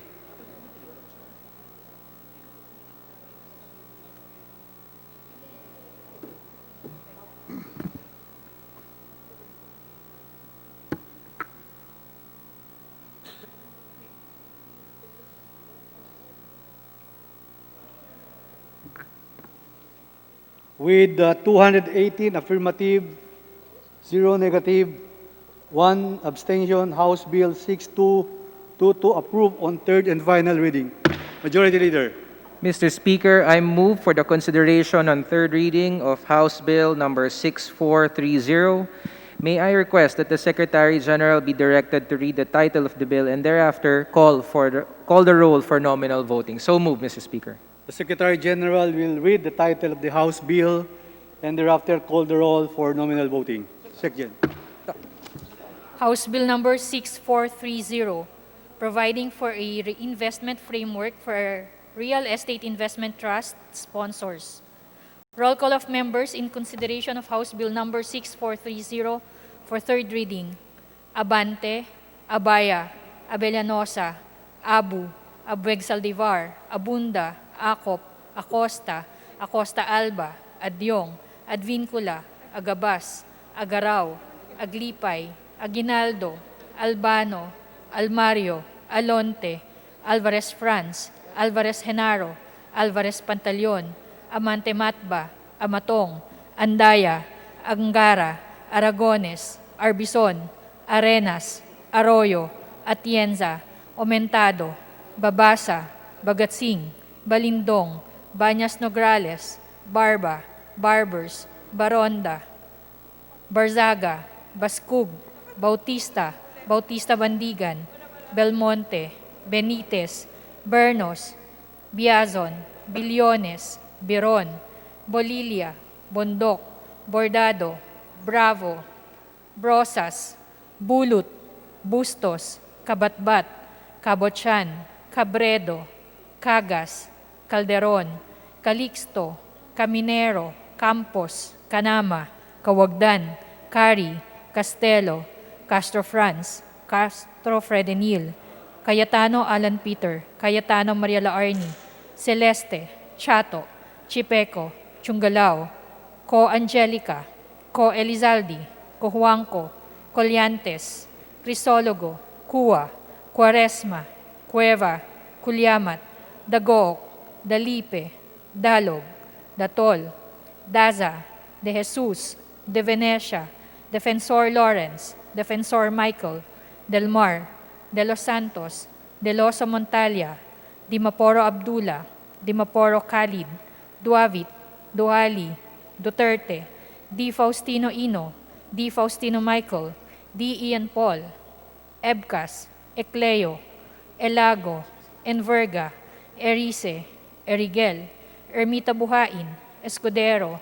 With 218 affirmative, 0 negative, 1 abstention, House Bill 6222 approved on third and final reading. Majority Leader. Mr. Speaker, I move for the consideration on third reading of House Bill number 6430. May I request that the Secretary General be directed to read the title of the bill and thereafter call the roll for nominal voting. So move, Mr. Speaker. The Secretary General will read the title of the House Bill and thereafter call the roll for nominal voting. Second. House Bill number 6430, providing for a reinvestment framework for real estate investment trust sponsors. Roll call of members in consideration of House Bill number 6430 for third reading. Abante, Abaya, Abellanosa, Abu, Abueg Saldivar, Abunda, Acop, Acosta, Acosta Alba, Adyong, Advincula, Agabas, Agaraw, Aglipay, Aguinaldo, Albano, Almario, Alonte, Alvarez Franz, Alvarez Genaro, Alvarez Pantaleon, Amante Matba, Amatong, Andaya, Angara, Aragones, Arbison, Arenas, Arroyo, Atienza, Omentado, Babasa, Bagatsing, Balindong, Banyas Nograles, Barba, Barbers, Baronda, Barzaga, Bascug, Bautista, Bautista Bandigan, Belmonte, Benitez, Bernos, Biazon, Billones, Biron, Bolilia, Bondok, Bordado, Bravo, Brosas, Bulut, Bustos, Kabatbat, Cabochan, Cabredo, Cagas, Calderon, Calixto, Caminero, Campos, Canama, Kawagdan, Cari, Castelo, Castro Franz, Castro Fredenil, Cayetano Alan Peter, Cayetano Maria Laarni, Celeste, Chato, Chipeco, Chungalao, Co Angelica, Co Elizaldi, Co Juanco, Colliantes, Crisologo, Kua, Quaresma, Cueva, Culyamat, Dagoc, Dalipe, Dalog, Datol, Daza, De Jesus, De Venecia, Defensor Lawrence, Defensor Michael, Del Mar, De Los Santos, De Losa Montalia, Dimaporo Abdullah, Dimaporo Khalid, Duavit, Duali, Duterte, D. Faustino Ino, D. Faustino Michael, D. Ian Paul, Ebcas, Ecleo, Elago, Enverga, Erice, Erigel, Ermita Buhain, Escudero,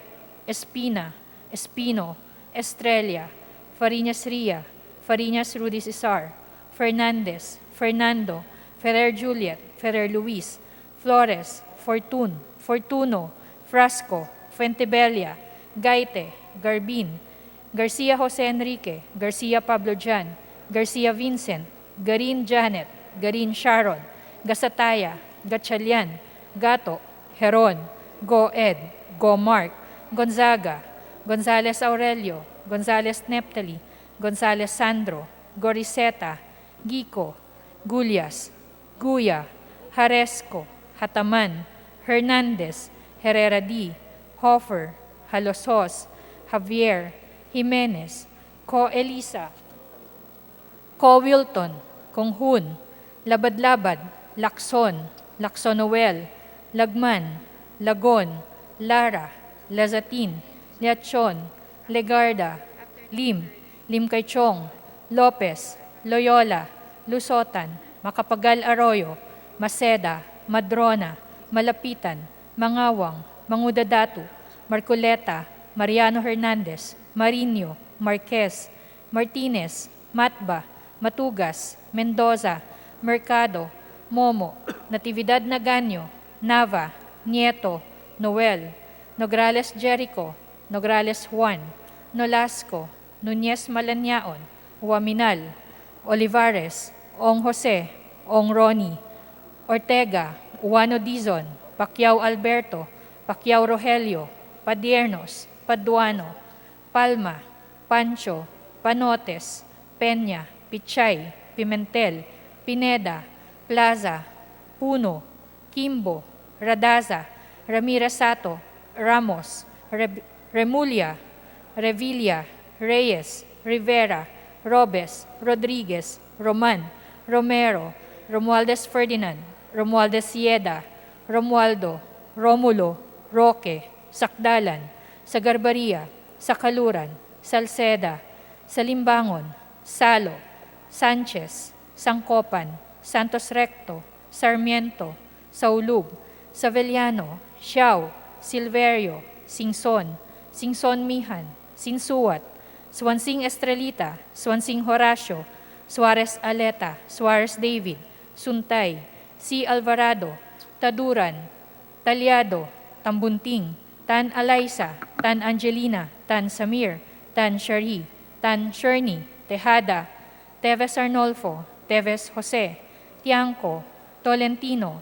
Espina, Espino, Estrella, Fariñas Ria, Fariñas Rudy Cesar, Fernandez, Fernando, Ferrer Juliet, Ferrer Luis, Flores, Fortun, Fortuno, Frasco, Fuentebella, Gaite, Garbin, Garcia Jose Enrique, Garcia Pablo Jan, Garcia Vincent, Garin Janet, Garin Sharon, Gasataya, Gatchalian, Gato, Heron, Go Ed, Go Mark, Gonzaga, Gonzales Aurelio, Gonzales Neptali, Gonzales Sandro, Goriseta, Gico, Gulyas, Guya, Haresco, Hataman, Hernandez, Herrera D, Hofer, Halosos, Javier, Jimenez, Co Elisa, Co Wilton, Konghun, Labad-Labad, Lacson, Lacson Noel, Lagman, Lagon, Lara, Lazatin, Liachon, Legarda, Lim, Lim Kaychong, Lopez, Loyola, Lusotan, Macapagal Arroyo, Maceda, Madrona, Malapitan, Mangawang, Mangudadatu, Marcoleta, Mariano Hernandez, Marinho, Marquez, Martinez, Matba, Matugas, Mendoza, Mercado, Momo, Natividad Naganyo, Nava, Nieto, Noel, Nograles Jericho, Nograles Juan, Nolasco, Nunez Malaniaon, Huaminal, Olivares, Ong Jose, Ong Ronnie, Ortega, Uwano Dizon, Pacquiao Alberto, Pacquiao Rogelio, Padiernos, Paduano, Palma, Pancho, Panotes, Peña, Pichay, Pimentel, Pineda, Plaza, Puno, Kimbo, Radaza, Ramirez Sato, Ramos, Remulla, Revilla, Reyes, Rivera, Robes, Rodriguez, Roman, Romero, Romualdez Ferdinand, Romualdez Sieda, Romualdo, Romulo, Roque, Sakdalan, Sagarbaria, Sakaluran, Salceda, Salimbangon, Salo, Sanchez, Sangkopan, Santos Recto, Sarmiento, Saulug, Savellano, Xiao, Silverio, Singson, Singson Mihan, Sinsuat, Swansing Estrelita, Swansing Horacio, Suarez Aleta, Suarez David, Suntay, C. Alvarado, Taduran, Talyado, Tambunting, Tan Alaysa, Tan Angelina, Tan Samir, Tan Shari, Tan Sherny, Tejada, Teves Arnolfo, Teves Jose, Tiangco, Tolentino,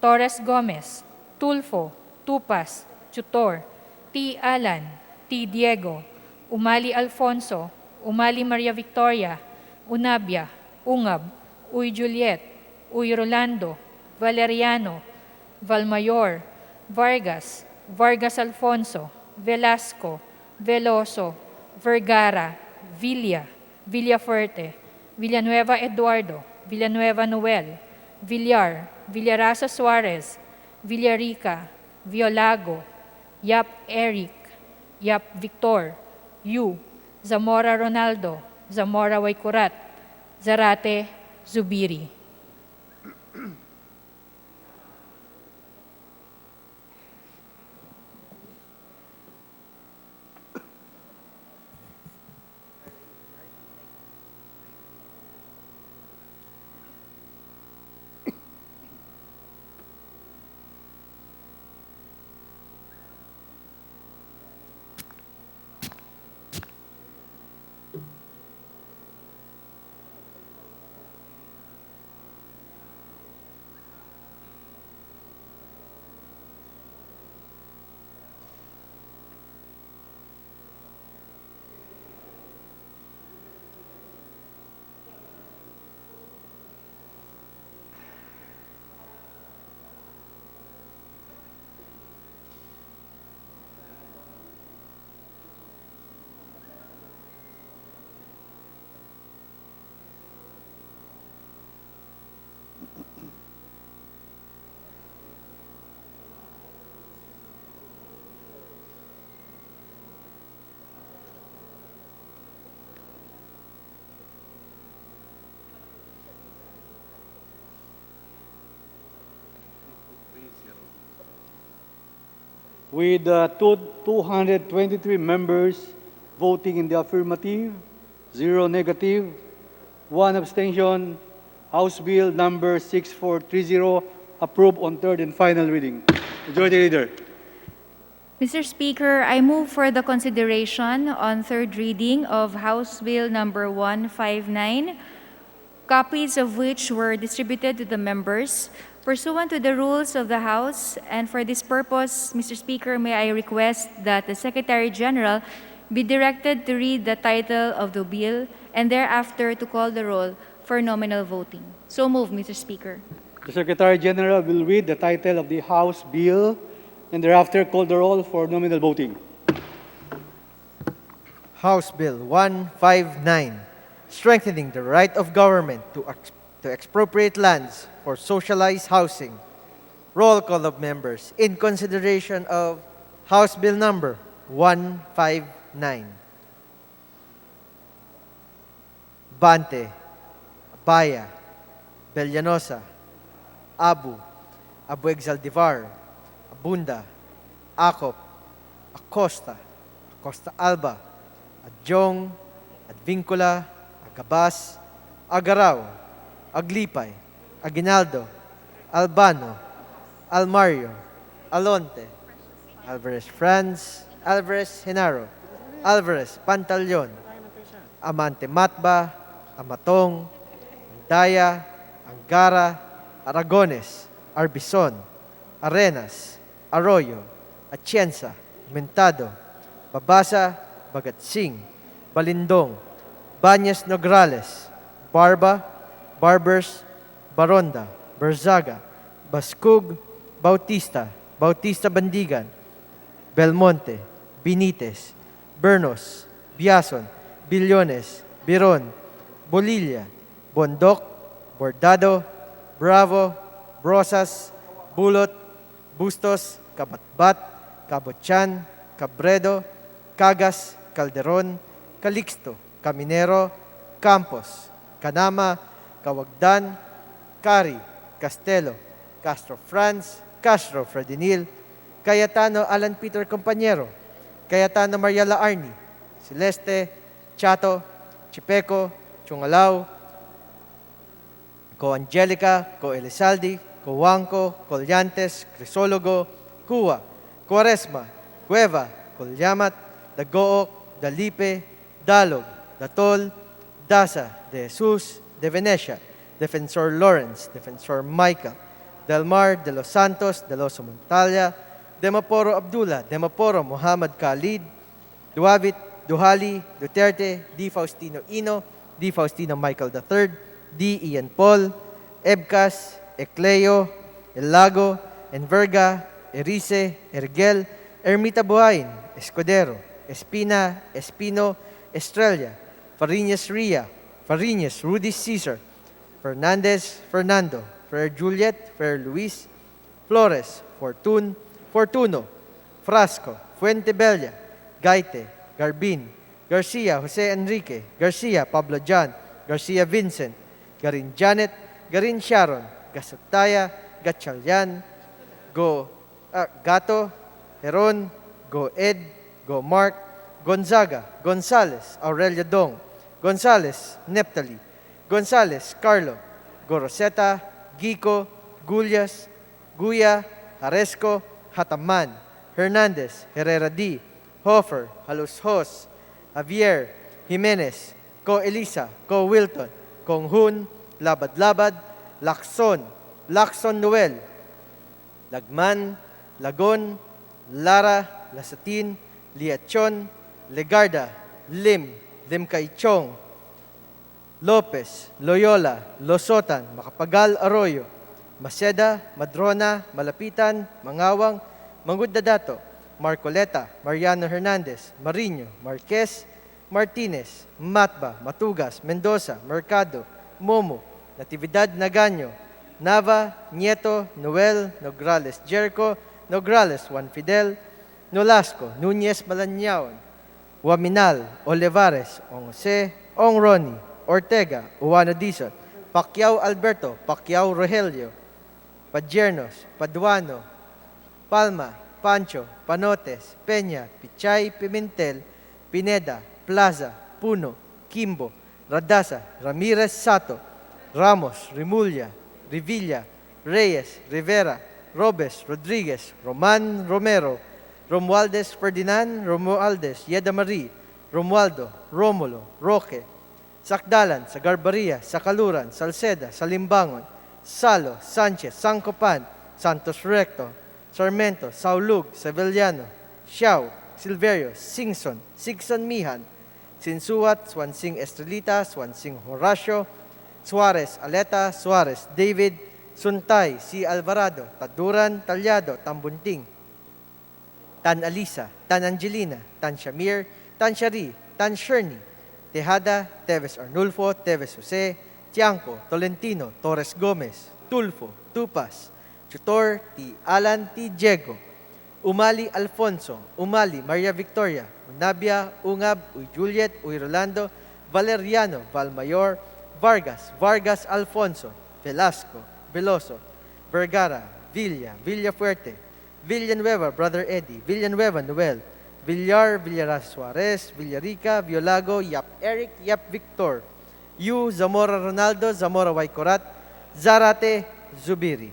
Torres Gomez, Tulfo, Tupas, Tutor, T. Alan, T. Diego, Umali Alfonso, Umali Maria Victoria, Unabia, Ungab, Uy Juliet, Uy Rolando, Valeriano, Valmayor, Vargas, Vargas Alfonso, Velasco, Veloso, Vergara, Villa, Villafuerte, Villanueva Eduardo, Villanueva Noel, Villar, Villarasa Suarez, Villarica, Violago, Yap Eric, Yap Victor, Yu, Zamora Ronaldo, Zamora Waykurat, Zarate Zubiri. With 223 members voting in the affirmative, 0 negative, 1 abstention, House Bill number 6430 approved on third and final reading. Majority Leader. Mr. Speaker, I move for the consideration on third reading of House Bill number 159, copies of which were distributed to the members pursuant to the rules of the House, and for this purpose, Mr. Speaker, may I request that the Secretary General be directed to read the title of the bill and thereafter to call the roll for nominal voting. So moved, Mr. Speaker. The Secretary General will read the title of the House Bill and thereafter call the roll for nominal voting. House Bill 159, strengthening the right of government to expropriate lands for socialized housing. Roll call of members in consideration of House Bill number 159. Bante, Abaya, Bellanosa, Abu Exaldivar, Abunda, Acop, Acosta, Acosta Alba, Adjong, Advincula, Agabas, Agaraw, Aglipay, Aguinaldo, Albano, Almario, Alonte, Alvarez Franz, Alvarez Genaro, Alvarez Pantaleon, Amante Matba, Amatong, Daya, Angara, Aragones, Arbison, Arenas, Arroyo, Atienza, Mentado, Babasa, Bagatsing, Balindong, Banyas Nograles, Barba, Barbers, Baronda, Berzaga, Bascug, Bautista, Bautista Bandigan, Belmonte, Benitez, Bernos, Biason, Billones, Biron, Bolilla, Bondok, Bordado, Bravo, Brosas, Bulot, Bustos, Kabatbat, Cabochan, Cabredo, Cagas, Calderon, Calixto, Caminero, Campos, Canama, Kawagdan, Cari, Castelo, Castro Franz, Castro Fredinil, Cayetano Alan Peter Compañero, Cayetano Mariela Arni, Celeste, Chato, Chipeco, Chungalao, Co Angelica, Co Elizalde, Co Huanco, Collantes, Crisologo, Cua, Cuaresma, Cueva, Colyamat, Dagook, Dalipe, Dalog, Datol, Daza, De Jesus, De Venecia, Defensor Lawrence, Defensor Michael, Delmar, De Los Santos, De Los Montalia, Demaporo Abdullah, Demaporo Muhammad Khalid, Duavit, Duhali, Duterte, D. Faustino Ino, D. Faustino Michael III, D. Ian Paul, Ebcas, Ecleo, Elago, Enverga, Erice, Ergel, Ermita Buhain, Escudero, Espina, Espino, Estrella, Fariñas Ria, Fariñas Rudy Cesar, Fernandez Fernando, Fer Juliet, Fer Luis, Flores, Fortun, Fortuno, Frasco, Fuentebella, Gaite, Garbin, Garcia Jose Enrique, Garcia Pablo John, Garcia Vincent, Garin Janet, Garin Sharon, Gasataya, Gatchalian, Gato, Heron, Go Ed, Go Mark, Gonzaga, Gonzales, Aurelio Dong, Gonzales, Neptali, Gonzales, Carlo, Go Rosetta, Gico, Gullas, Guya, Haresco, Hataman, Hernandez, Herrera D, Hofer, Halos Hos, Javier, Jimenez, Co Elisa, Co Wilton, Konghun, Labad-Labad, Lacson, Lacson Noel, Lagman, Lagon, Lara, Lasatin, Liachon, Legarda, Lim, Limcaichong, Lopez, Loyola, Losotan, Macapagal Arroyo, Maceda, Madrona, Malapitan, Mangawang, Mangudadato, Marcoleta, Mariano Hernandez, Mariño, Marquez, Martinez, Matba, Matugas, Mendoza, Mercado, Momo, Natividad Nagaño, Nava, Nieto, Noel, Nograles Jericho, Nograles Juan Fidel, Nolasco, Núñez Malanyaon, Waminal, Olivares, Ong Jose, Ong Ronnie, Ortega, Uwana Dizon, Pacquiao Alberto, Pacquiao Rogelio, Padiernos, Paduano, Palma, Pancho, Panotes, Peña, Pichay, Pimentel, Pineda, Plaza, Puno, Kimbo, Radasa, Ramirez Sato, Ramos, Rimulya, Revilla, Reyes, Rivera, Robes, Rodriguez, Roman Romero, Romualdez Ferdinand, Romualdez Yedamarie, Romualdo, Romulo, Roque, Sakdalan, Sagarbaria, Sakaluran, Salceda, Salimbangon, Salo, Sanchez, Sancopan, Santos Recto, Sarmento, Saulug, Sevillano, Xiao, Silverio, Singson, Sigson Mihan, Sinsuat, Swansing Estrelita, Swansing Horacio, Suarez, Aleta, Suarez, David, Suntay, C. Alvarado, Taduran, Talyado, Tambunting, Tan Alisa, Tan Angelina, Tan Shamir, Tan Shari, Tan Sherny, Tejada, Teves Arnulfo, Teves Jose, Tiangco, Tolentino, Torres Gomez, Tulfo, Tupas, Chutor, T. Alan, T. Diego, Umali Alfonso, Umali Maria Victoria, Unabia, Ungab, Uy Juliet, Uy Rolando, Valeriano, Valmayor, Vargas, Vargas Alfonso, Velasco, Veloso, Vergara, Villa, Villafuerte, Villanueva, Brother Eddie, Villanueva, Noel, Villar, Villaras Suarez, Villarica, Violago, Yap Eric, Yap Victor, Yu, Zamora Ronaldo, Zamora Waikorat, Zarate, Zubiri.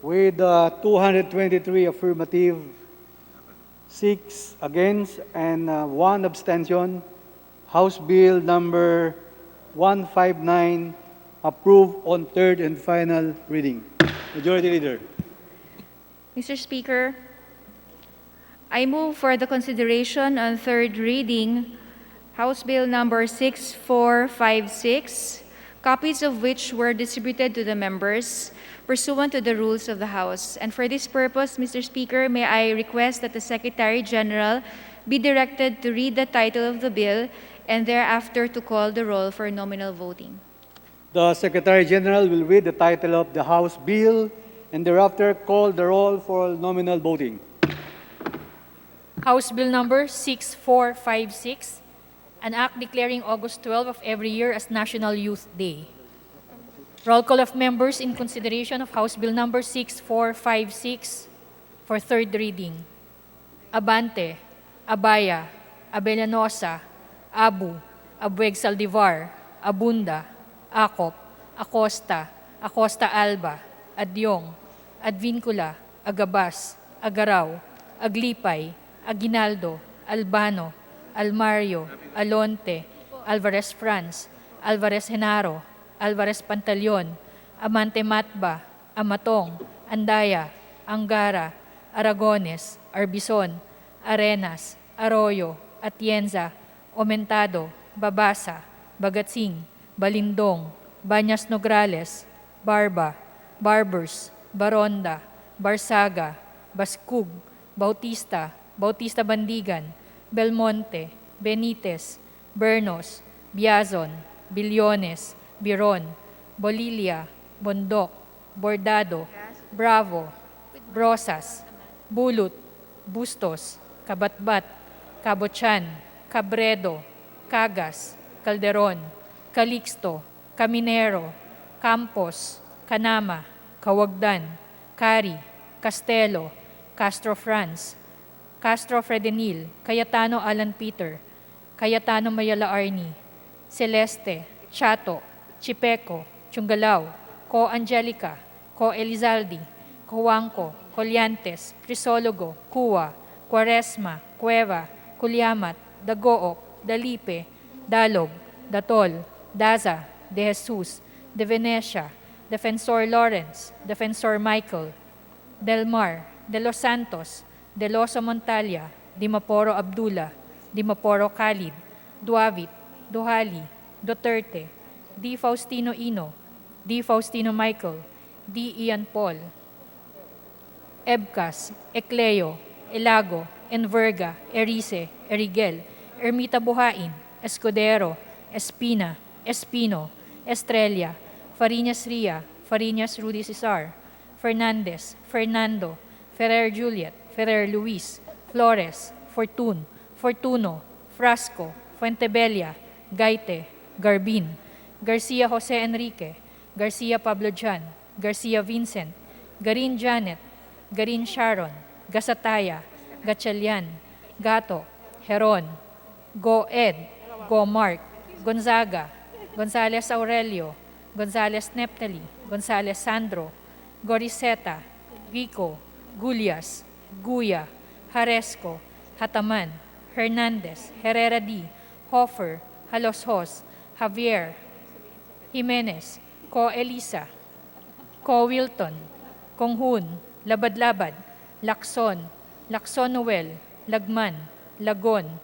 With 223 affirmative, 6 against, and 1 abstention, House Bill number 159 approved on third and final reading. Majority Leader. Mr. Speaker, I move for the consideration on third reading House Bill number 6456, copies of which were distributed to the members pursuant to the rules of the House. And for this purpose, Mr. Speaker, may I request that the Secretary General be directed to read the title of the bill and thereafter to call the roll for nominal voting. The Secretary General will read the title of the House Bill and thereafter call the roll for nominal voting. House Bill number 6456, an act declaring August 12 of every year as National Youth Day. Roll call of members in consideration of House Bill number 6456 for third reading. Abante, Abaya, Abellanosa, Abu, Abueg Saldivar, Abunda, Acop, Acosta, Acosta Alba, Adyong, Advincula, Agabas, Agaraw, Aglipay, Aguinaldo, Albano, Almario, Alonte, Alvarez Franz, Alvarez Genaro, Alvarez Pantaleon, Amante Matba, Amatong, Andaya, Angara, Aragones, Arbison, Arenas, Arroyo, Atienza, Omentado, Babasa, Bagatsing, Balindong, Banyas Nograles, Barba, Barbers, Baronda, Barsaga, Baskug, Bautista, Bautista Bandigan, Belmonte, Benitez, Bernos, Biazon, Billones, Biron, Bolilia, Bondok, Bordado, Bravo, Brosas, Bulut, Bustos, Kabatbat, Cabochan, Cabredo, Cagas, Calderon, Calixto, Caminero, Campos, Canama, Cawagdan, Cari, Castelo, Castro Franz, Castro Fredenil, Cayetano Alan Peter, Cayetano Mayala Arni, Celeste, Chato, Chipeco, Chungalao, Co Angelica, Co Elizaldi, Coanco, Colyantes, Crisologo, Cua, Quaresma, Cueva, Culyamat, Dagook, Dalipe, Dalog, Datol, Daza, De Jesus, De Venecia, Defensor Lawrence, Defensor Michael, Del Mar, De Los Santos, De Loso Montalia, Dimaporo Abdullah, Dimaporo Khalid, Duavit, Duhali, Duterte, D. Faustino Ino, D. Faustino Michael, D. Ian Paul, Ebcas, Ecleo, Elago, Enverga, Erice, Erigel, Ermita Buhain, Escudero, Espina, Espino, Estrella, Fariñas Ria, Fariñas Rudy Cesar, Fernandez, Fernando, Ferrer Juliet, Ferrer Luis, Flores, Fortun, Fortuno, Frasco, Fuentebella, Gaite, Garbin, Garcia Jose Enrique, Garcia Pablo Jan, Garcia Vincent, Garin Janet, Garin Sharon, Gasataya, Gatchalian, Gato, Heron, Go Ed, Go Mark, Gonzaga, Gonzales Aurelio, Gonzales Neptali, Gonzales Sandro, Goriseta, Rico, Gulias, Guya, Haresco, Hataman, Hernandez, Herrera D, Hofer, Haloshos, Javier, Jimenez, Co Elisa, Co Wilton, Konghun, Labad-Labad, Lacson, Lacson Noel, Lagman, Lagon,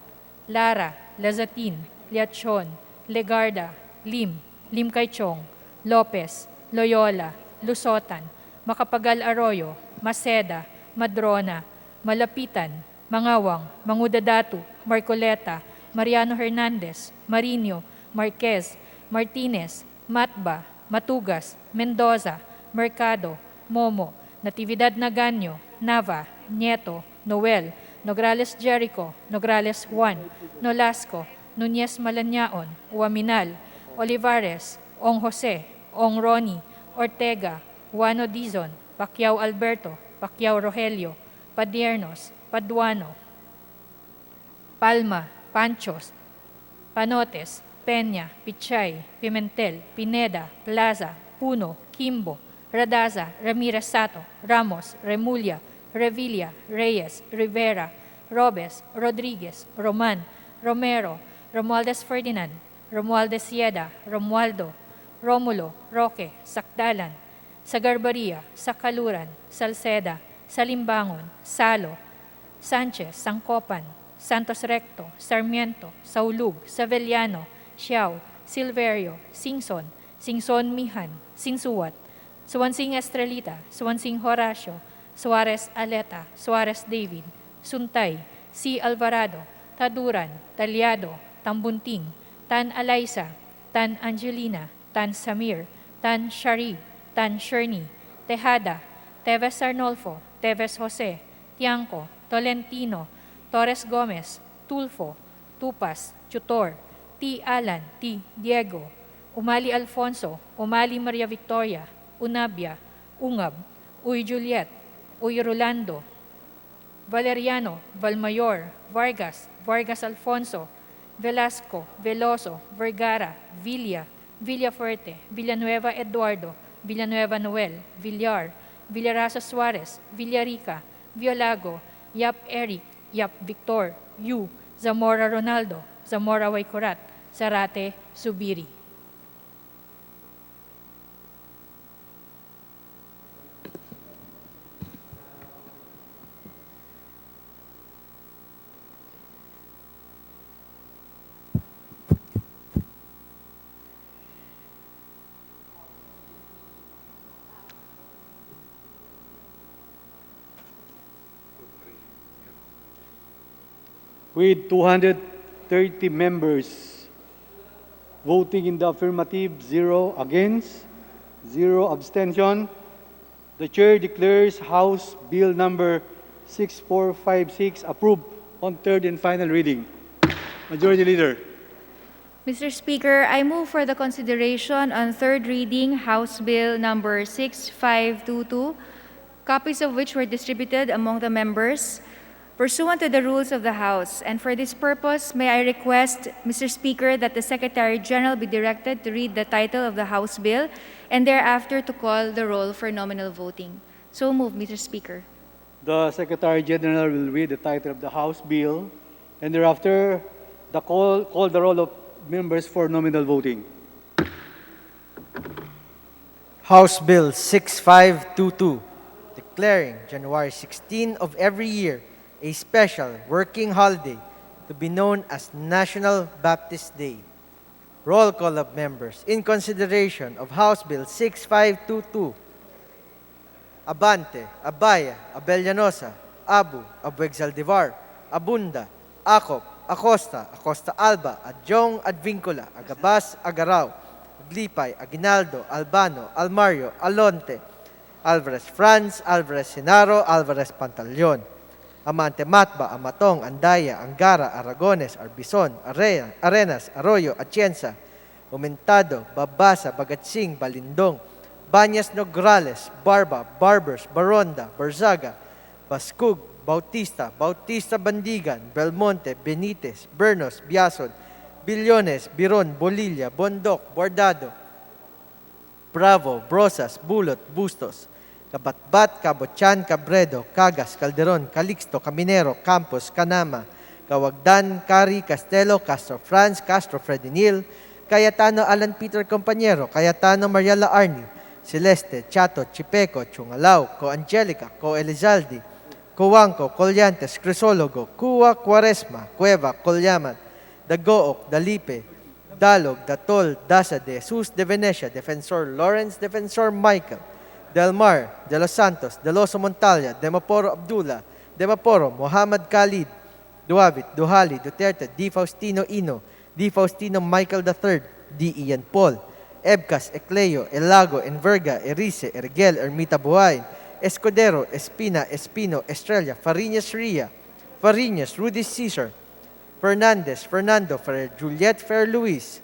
Lara, Lazatin, Liachon, Legarda, Lim, Lim Kaichong, Lopez, Loyola, Lusotan, Macapagal Arroyo, Maceda, Madrona, Malapitan, Mangawang, Mangudadatu, Marcoleta, Mariano Hernandez, Marino, Marquez, Martinez, Matba, Matugas, Mendoza, Mercado, Momo, Natividad Naganyo, Nava, Nieto, Noel, Nograles Jericho, Nograles Juan, Nolasco, Nunez Malanyaon, Uaminal, Olivares, Ong Jose, Ong Ronnie, Ortega, Juano Dizon, Pacquiao Alberto, Pacquiao Rogelio, Padiernos, Paduano, Palma, Panchos, Panotes, Peña, Pichay, Pimentel, Pineda, Plaza, Puno, Kimbo, Radaza, Ramirez Sato, Ramos, Remulla, Revilla, Reyes, Rivera, Robes, Rodriguez, Roman, Romero, Romualdez Ferdinand, Romualdez Sieda, Romualdo, Romulo, Roque, Sakdalan, Sagarbaria, Sakaluran, Salceda, Salimbangon, Salo, Sanchez, Sangcopan, Santos Recto, Sarmiento, Saulug, Savellano, Xiao, Silverio, Singson, Singson Mihan, Sinsuat, Suwansing Estrelita, Suwansing Horacio, Suarez Aleta, Suarez David, Suntay, C. Alvarado, Taduran, Talyado, Tambunting, Tan Alaysa, Tan Angelina, Tan Samir, Tan Sharif, Tan Sherny, Tejada, Teves Arnolfo, Teves Jose, Tiangco, Tolentino, Torres Gomez, Tulfo, Tupas, Tutor, T. Alan, T. Diego, Umali Alfonso, Umali Maria Victoria, Unabia, Ungab, Uy Juliet, Uy Rolando, Valeriano, Valmayor, Vargas, Vargas Alfonso, Velasco, Veloso, Vergara, Villa, Villafuerte, Villanueva Eduardo, Villanueva Noel, Villar, Villaraza Suarez, Villarica, Violago, Yap Eric, Yap Victor, Yu, Zamora Ronaldo, Zamora Waycorat, Zarate Subiri. With 230 members voting in the affirmative, 0 against, 0 abstention, the Chair declares House Bill number 6456 approved on third and final reading. Majority Leader. Mr. Speaker, I move for the consideration on third reading House Bill number 6522, copies of which were distributed among the members pursuant to the rules of the House. And for this purpose, may I request, Mr. Speaker, that the Secretary General be directed to read the title of the House bill and thereafter to call the roll for nominal voting. So moved, Mr. Speaker. The Secretary General will read the title of the House bill and thereafter call the roll of members for nominal voting. House Bill 6522, declaring January 16 of every year a special working holiday to be known as National Baptist Day. Roll call of members in consideration of House Bill 6522. Abante, Abaya, Abellanosa, Abu, Abueg-Zaldivar, Abunda, Acop, Acosta, Acosta Alba, Adjong, Advincula, Agabas, Agaraw, Aglipay, Aguinaldo, Albano, Almario, Alonte, Alvarez Franz, Alvarez Senaro, Alvarez Pantaleon, Amante Matba, Amatong, Andaya, Angara, Aragones, Arbizon, Arenas, Arroyo, Atienza, Umentado, Babasa, Bagatsing, Balindong, Banyas Nograles, Barba, Barbers, Baronda, Barzaga, Bascug, Bautista, Bautista Bandigan, Belmonte, Benitez, Bernos, Biason, Billones, Biron, Bolilla, Bondoc, Bordado, Bravo, Brosas, Bulot, Bustos, Kabatbat, Cabochan, Cabredo, Cagas, Calderon, Calixto, Caminero, Campos, Canama, Kawagdan, Cari, Castelo, Castro Franz, Castro Fredinil, Cayetano Alan Peter Compañero, Cayetano Mariela Arni, Celeste, Chato, Chipeco, Chungalao, Co Angelica, Co Elizaldi, Coanco, Colyantes, Crisologo, Cua, Quaresma, Cueva, Colyaman, Dagook, Dalipe, Dalog, Datol, Dasa de Jesus de Venecia, Defensor Lawrence, Defensor Michael, Del Mar, De Los Santos, Deloso Montalya, Demaporo Abdullah, Demaporo, Muhammad Khalid, Duavit, Duhali, Duterte, Di Faustino Ino, Di Faustino Michael III, Di Ian Paul, Ebcas, Ecleo, Elago, Enverga, Erice, Ergel, Ermita Buhain, Escudero, Espina, Espino, Estrella, Fariñas Ria, Fariñas, Rudy Cesar, Fernandez, Fernando, Fer Juliet, Fer Luis,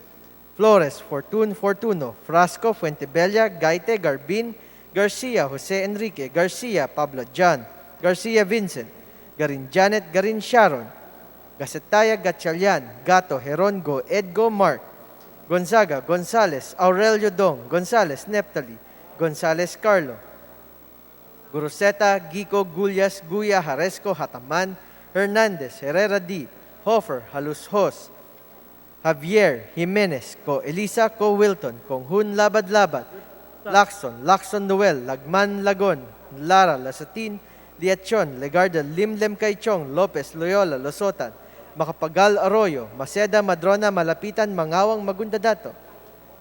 Flores, Fortun, Fortuno, Frasco, Fuentebella, Gaite, Garbin, Garcia, Jose Enrique, Garcia, Pablo John, Garcia Vincent, Garin Janet, Garin Sharon, Gacetaya, Gatchalian, Gato, Herongo, Edgo, Mark, Gonzaga, Gonzales, Aurelio Dong, Gonzales, Neptali, Gonzales, Carlo, Guruseta, Gico, Gullas, Guya, Haresco, Hataman, Hernandez, Herrera D, Hofer, Halushos, Javier, Jimenez, Ko Elisa, Ko Wilton, Konghun, Labad-Labad, Lacson, Lacson Noel, Lagman Lagon, Lara, Lasatin, Liachon, Legarda, Limlem Kaichong, Lopez, Loyola, Losotan, Macapagal Arroyo, Maceda, Madrona, Malapitan, Mangawang, Magundadato,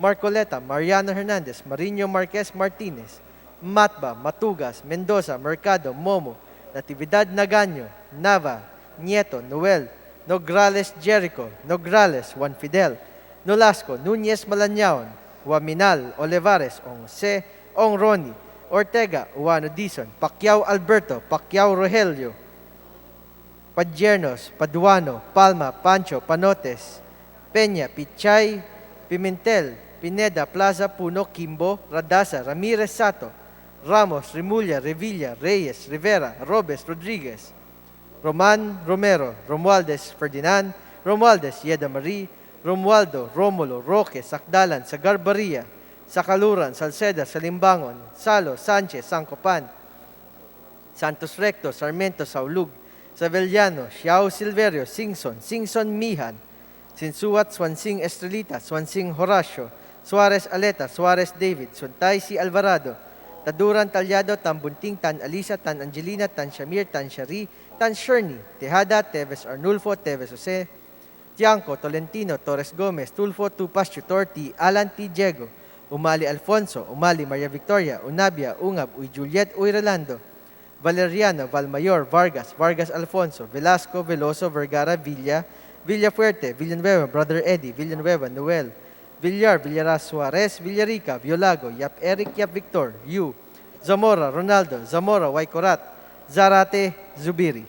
Marcoleta, Mariano Hernandez, Marino Marquez Martinez, Matba, Matugas, Mendoza, Mercado, Momo, Natividad Nagaño, Nava, Nieto, Noel, Nograles Jericho, Nograles, Juan Fidel, Nolasco, Núñez Malanyaon, Waminal, Olivares, Ong C, Ong Roni, Ortega, Uano Dizon, Pacquiao Alberto, Pacquiao Rogelio, Padjernos, Paduano, Palma, Pancho, Panotes, Peña, Pichay, Pimentel, Pineda, Plaza, Puno, Kimbo, Radasa, Ramirez Sato, Ramos, Remulla, Revilla, Reyes, Rivera, Robes, Rodriguez, Roman, Romero, Romualdez, Ferdinand, Romualdez, Yeda Marie, Romualdo, Romulo, Roque, Sakdalan, Sagarbaria, Sakaluran, Salceda, Salimbangon, Salo, Sanchez, Sancopan, Santos Recto, Sarmiento, Saulug, Savellano, Xiao Silverio, Singson, Singson Mihan, Sinsuat, Swansing Estrelita, Swansing Horacio, Suarez Aleta, Suarez David, Suntay C. Alvarado, Taduran Talyado, Tambunting, Tan Alisa, Tan Angelina, Tan Shamir, Tan Shari, Tan Sherny, Tejada, Teves Arnulfo, Teves Jose, Tiangco, Tolentino, Torres Gomez, Tulfo, Tupas, Chutorti, Alan T. Diego, Umali Alfonso, Umali Maria Victoria, Unabia, Ungab, Uy Juliet, Uy Rolando, Valeriano, Valmayor, Vargas, Vargas Alfonso, Velasco, Veloso, Vergara, Villa, Villafuerte, Villanueva, Brother Eddie, Villanueva, Noel, Villar, Villaras Suarez, Villarica, Violago, Yap Eric, Yap Victor, Yu, Zamora, Ronaldo, Zamora, Waikorat, Zarate, Zubiri.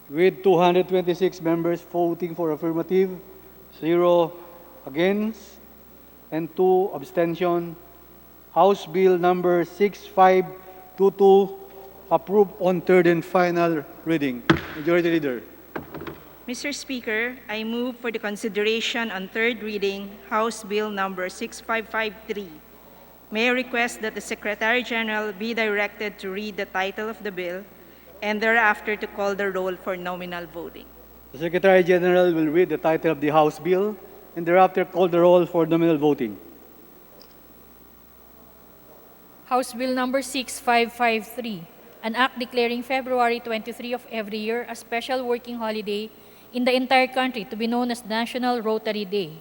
With 226 members voting for affirmative, 0 against, and 2 abstention, House Bill number 6522 approved on third and final reading. Majority Leader. Mr. Speaker, I move for the consideration on third reading House Bill number 6553. May I request that the Secretary General be directed to read the title of the bill and thereafter to call the roll for nominal voting. The Secretary General will read the title of the House Bill and thereafter call the roll for nominal voting. House Bill number 6553, an act declaring February 23 of every year a special working holiday in the entire country to be known as National Rotary Day.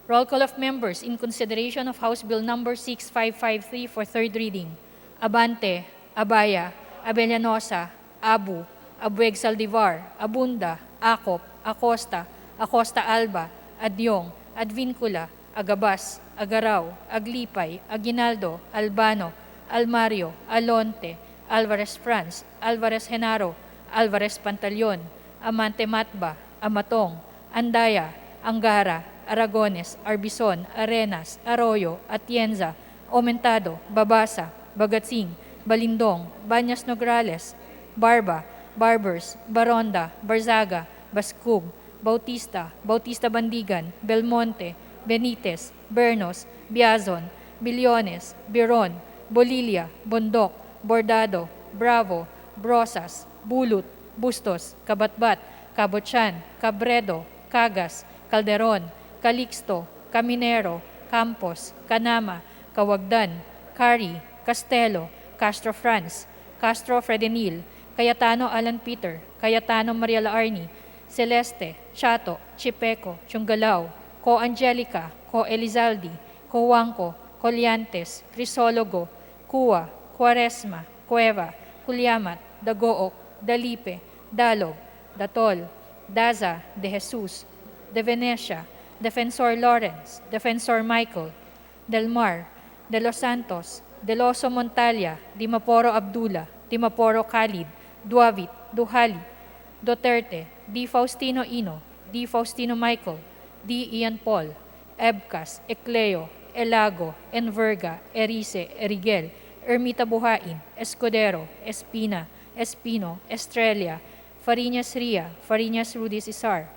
Roll call of members in consideration of House Bill number 6553 for third reading. Abante, Abaya, Abellanosa, Abu, Abueg Saldivar, Abunda, Acop, Acosta, Acosta Alba, Adyong, Advincula, Agabas, Agaraw, Aglipay, Aguinaldo, Albano, Almario, Alonte, Alvarez Franz, Alvarez Genaro, Alvarez Pantaleon, Amante Matba, Amatong, Andaya, Angara, Aragones, Arbison, Arenas, Arroyo, Atienza, Aumentado, Babasa, Bagatsing, Balindong, Banyas Nograles, Barba, Barbers, Baronda, Barzaga, Bascub, Bautista, Bautista Bandigan, Belmonte, Benitez, Bernos, Biazon, Billones, Biron, Bolilia, Bondok, Bordado, Bravo, Brosas, Bulut, Bustos, Kabatbat, Cabochan, Cabredo, Cagas, Calderon, Calixto, Caminero, Campos, Canama, Kawagdan, Cari, Castelo, Castro Franz, Castro Fredenil, Cayetano Alan Peter, Cayetano Maria Laarni, Celeste, Chato, Chipeco, Chungalao, Co Angelica, Co Elizaldi, Co Wangco, Coliantes, Crisologo, Cua, Quaresma, Cueva, Culiamat, Dagook, Dalipe, Dalog, Datol, Daza, De Jesus, De Venecia, Defensor Lawrence, Defensor Michael, Del Mar, De Los Santos, De Loso Montalia, Dimaporo Abdullah, Dimaporo Khalid, Duavit, Duhali, Duterte, D. Faustino Ino, D. Faustino Michael, D. Ian Paul, Ebcas, Ecleo, Elago, Enverga, Erice, Erigel, Ermita Buhain, Escudero, Espina, Espino, Estrella, Fariñas Ria, Fariñas Rudy Cesar,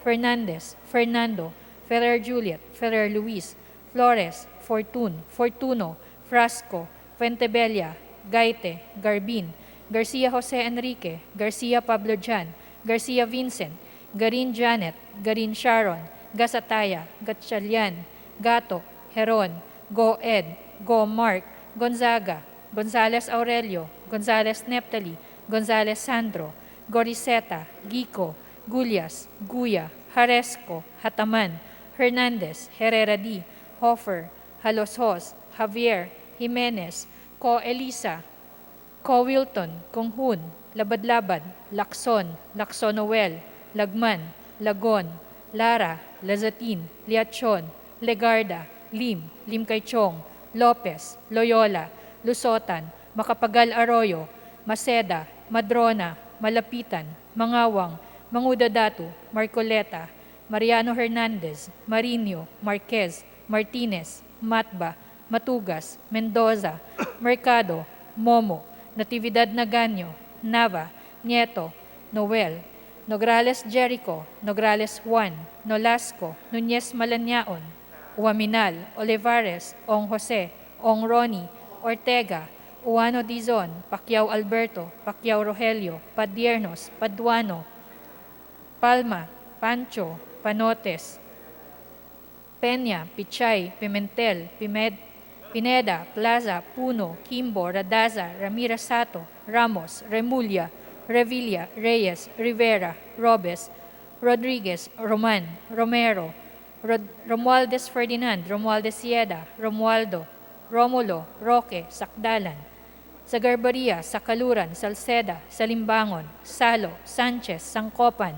Fernandez, Fernando, Ferrer Juliet, Ferrer Luis, Flores, Fortun, Fortuno, Frasco, Fuentebella, Gaite, Garbin, Garcia Jose Enrique, Garcia Pablo Jan, Garcia Vincent, Garin Janet, Garin Sharon, Gasataya, Gatchalian, Gato, Heron, Go Ed, Go Mark, Gonzaga, Gonzales Aurelio, Gonzales Neptali, Gonzales Sandro, Goriseta, Gico, Gulyas, Guya, Haresco, Hataman, Hernandez, Herrera D, Hofer, Haloshos, Javier, Jimenez, Co Elisa, Co Wilton, Konghun, Labad-Labad, Lacson, Lacson Noel, Lagman, Lagon, Lara, Lazatin, Liachon, Legarda, Lim, Lim Kaychong, Lopez, Loyola, Lusotan, Macapagal Arroyo, Maceda, Madrona, Malapitan, Mangawang, Mangudadatu, Marcoleta, Mariano Hernandez, Marinho, Marquez, Martinez, Matba, Matugas, Mendoza, Mercado, Momo, Natividad Naganyo, Nava, Nieto, Noel, Nograles Jericho, Nograles Juan, Nolasco, Nunez Malanyaon, Uaminal, Olivares, Ong Jose, Ong Ronnie, Ortega, Uano Dizon, Pacquiao Alberto, Pacquiao Rogelio, Padiernos, Paduano, Palma, Pancho, Panotes, Peña, Pichay, Pimentel, Pineda, Plaza, Puno, Kimbo, Radaza, Ramirez Sato, Ramos, Remulla, Revilla, Reyes, Rivera, Robes, Rodriguez, Roman, Romero, Romualdez Ferdinand, Romualdez Sieda, Romualdo, Romulo, Roque, Sakdalan, Sagarbaria, Sakaluran, Salceda, Salimbangon, Salo, Sanchez, Sangkopan,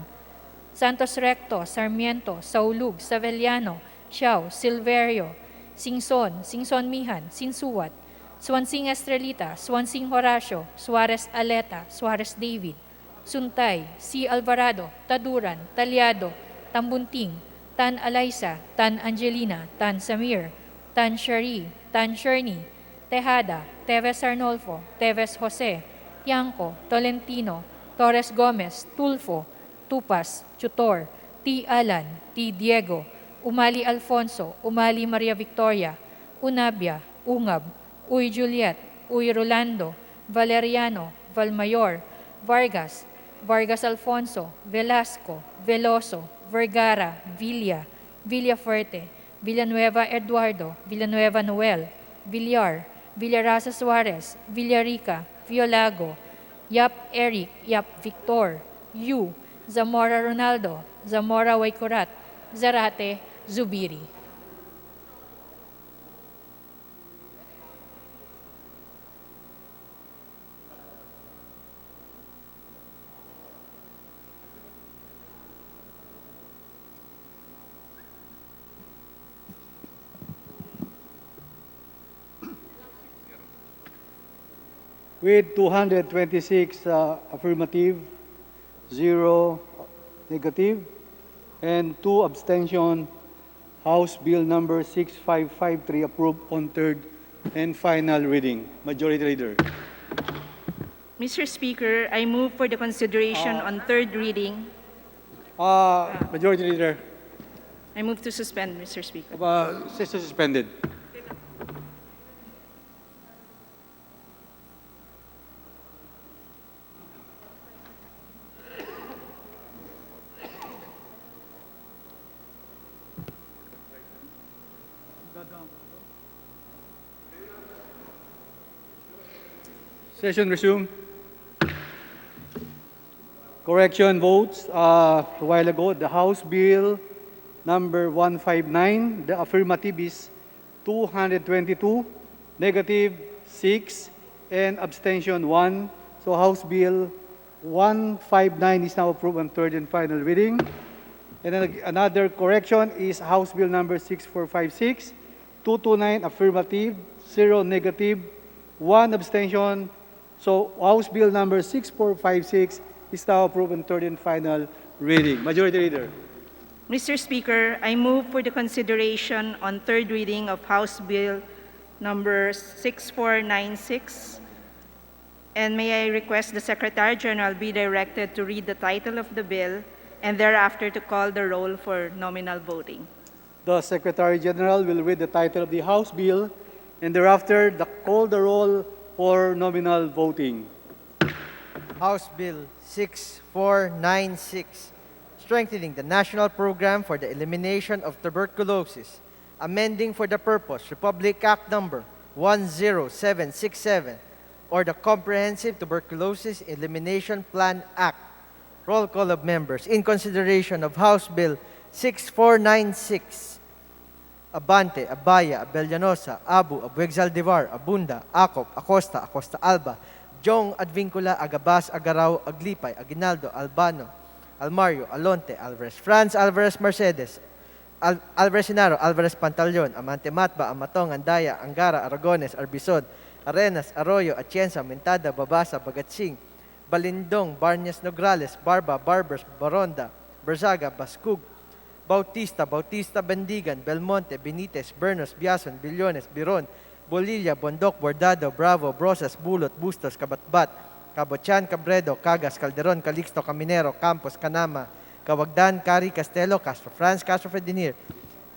Santos Recto, Sarmiento, Saulug, Savellano, Xiao, Silverio, Singson, Singson Mihan, Sinsuwat, Swansing Estrelita, Swansing Horacio, Suarez Aleta, Suarez David, Suntay, C. Alvarado, Taduran, Talyado, Tambunting, Tan Alaysa, Tan Angelina, Tan Samir, Tan Shari, Tan Sherny, Tejada, Teves Arnolfo, Teves Jose, Yanko, Tolentino, Torres Gomez, Tulfo, Tupas, Chutor, T. Alan, T. Diego, Umali Alfonso, Umali Maria Victoria, Unabia, Ungab, Uy Juliet, Uy Rolando, Valeriano, Valmayor, Vargas, Vargas Alfonso, Velasco, Veloso, Vergara, Villa, Villafuerte, Villanueva Eduardo, Villanueva Noel, Villar, Villarasa Suarez, Villarica, Violago, Yap Eric, Yap Victor, Yu, Zamora Ronaldo, Zamora Waikurat, Zarate, Zubiri. With 226 affirmative, 0 negative, and 2 abstention, House Bill number 6553 approved on third and final reading. Majority Leader. Mr. Speaker, I move for the consideration on third reading. Majority Leader. I move to suspend, Mr. Speaker. Session suspended. Session resumed. Correction votes a while ago. The House Bill number 159, the affirmative is 222, negative 6, and abstention 1. So House Bill 159 is now approved on third and final reading. And then another correction is House Bill number 6456, 229 affirmative, 0 negative, 1 abstention. So House Bill number 6456 is now approved on third and final reading. Majority Leader. Mr. Speaker, I move for the consideration on third reading of House Bill number 6496. And may I request the Secretary General be directed to read the title of the bill and thereafter to call the roll for nominal voting. The Secretary General will read the title of the House Bill and thereafter call the roll for nominal voting. House Bill 6496, strengthening the national program for the elimination of tuberculosis, amending for the purpose Republic Act number 10767, or the Comprehensive Tuberculosis Elimination Plan Act. Roll call of members in consideration of House Bill 6496. Abante, Abaya, Abellanosa, Abu, Abuexaldivar, Abunda, Acop, Acosta, Acosta Alba, Jong, Advincula, Agabas, Agaraw, Aglipay, Aguinaldo, Albano, Almario, Alonte, Alvarez, Franz, Alvarez, Mercedes, Alvarez Inaro, Alvarez Pantaleon, Amante Matba, Amatong, Andaya, Angara, Aragones, Arbizon, Arenas, Arroyo, Atienza, Mentada, Babasa, Bagatsing, Balindong, Barñas Nograles, Barba, Barbers, Baronda, Berzaga, Bascug, Bautista, Bautista, Bendigan, Belmonte, Benitez, Bernos, Biason, Billones, Biron, Bolilla, Bondok, Bordado, Bravo, Brosas, Bulot, Bustos, Kabatbat, Cabochan, Cabredo, Cagas, Calderon, Calixto, Caminero, Campos, Canama, Cawagdan, Cari, Castelo, Castro Franz, Castro Fredinir,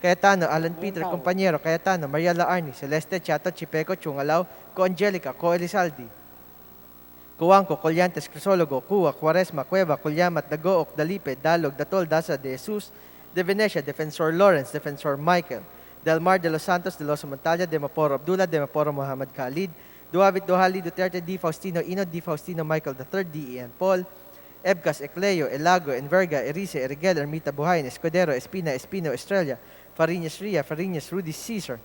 Cayetano, Alan Peter, Compañero, Cayetano, Mariela Arni, Celeste, Chato, Chipeco, Chungalaw, Co Angelica, Co Elizaldi, Cuangco, Colyantes, Crisologo, Cua, Quaresma, Cueva, Colyamat, Dagook, Dalipe, Dalog, Datol, Daza, De Jesus, De Venecia, Defensor Lawrence, Defensor Michael, Del Mar de los Santos, De los Montalia, De Maporo Abdullah, De Maporo Muhammad Khalid, Duavit Duhali, Duterte, D. Faustino Ino, D. Faustino Michael III, D. Ian Paul, Ebcas, Ecleo, Elago, Enverga, Erice, Erigel, Ermita Buhayin, Escudero, Espina, Espino, Estrella, Fariñas Ria, Fariñas, Rudy Caesar,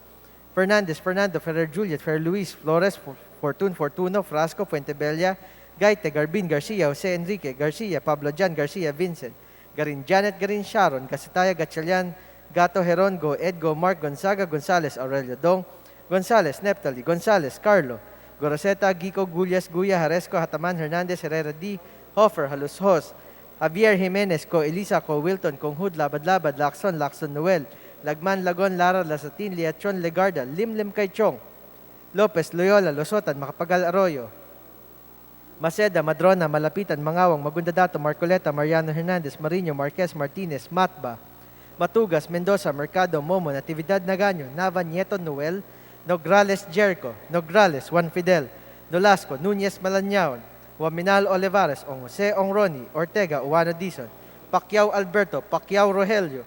Fernandez, Fernando, Ferrer Juliet, Ferrer Luis, Flores, Fortun, Fortuno, Frasco, Fuentebella, Gaite, Garbin, Garcia, Jose Enrique, Garcia, Pablo Jan, Garcia, Vincent, Garin Janet, Garin Sharon, Gasitaya, Gatchalian, Gato, Heron, Go, Edgo, Mark, Gonzaga, Gonzales, Aurelio, Dong, Gonzales, Neptali, Gonzales, Carlo, Goroseta, Gico, Gullas, Guya, Haresco, Hataman, Hernandez, Herrera D, Hofer, Halushos, Javier Jimenez, Ko, Elisa, Ko, Wilton, Konghud, Labad-Labad, Lacson, Noel, Lagman, Lagon, Lara, Lasatin, Liachon, Legarda, Limlim, Kaychong, Lopez, Loyola, Losotan, Macapagal, Arroyo, Maceda, Madrona, Malapitan, Mangawang, Magundadato, Marcoleta, Mariano Hernandez, Marino, Marquez, Martinez, Matba, Matugas, Mendoza, Mercado, Momo, Natividad Nagaño, Nava, Nieto, Noel, Nograles, Jericho, Nograles, Juan Fidel, Nolasco, Nunez, Malanyaon, Waminal, Olivares, Ong Jose, Ong Roni, Ortega, Uwano Dizon, Pacquiao, Alberto, Pacquiao, Rogelio,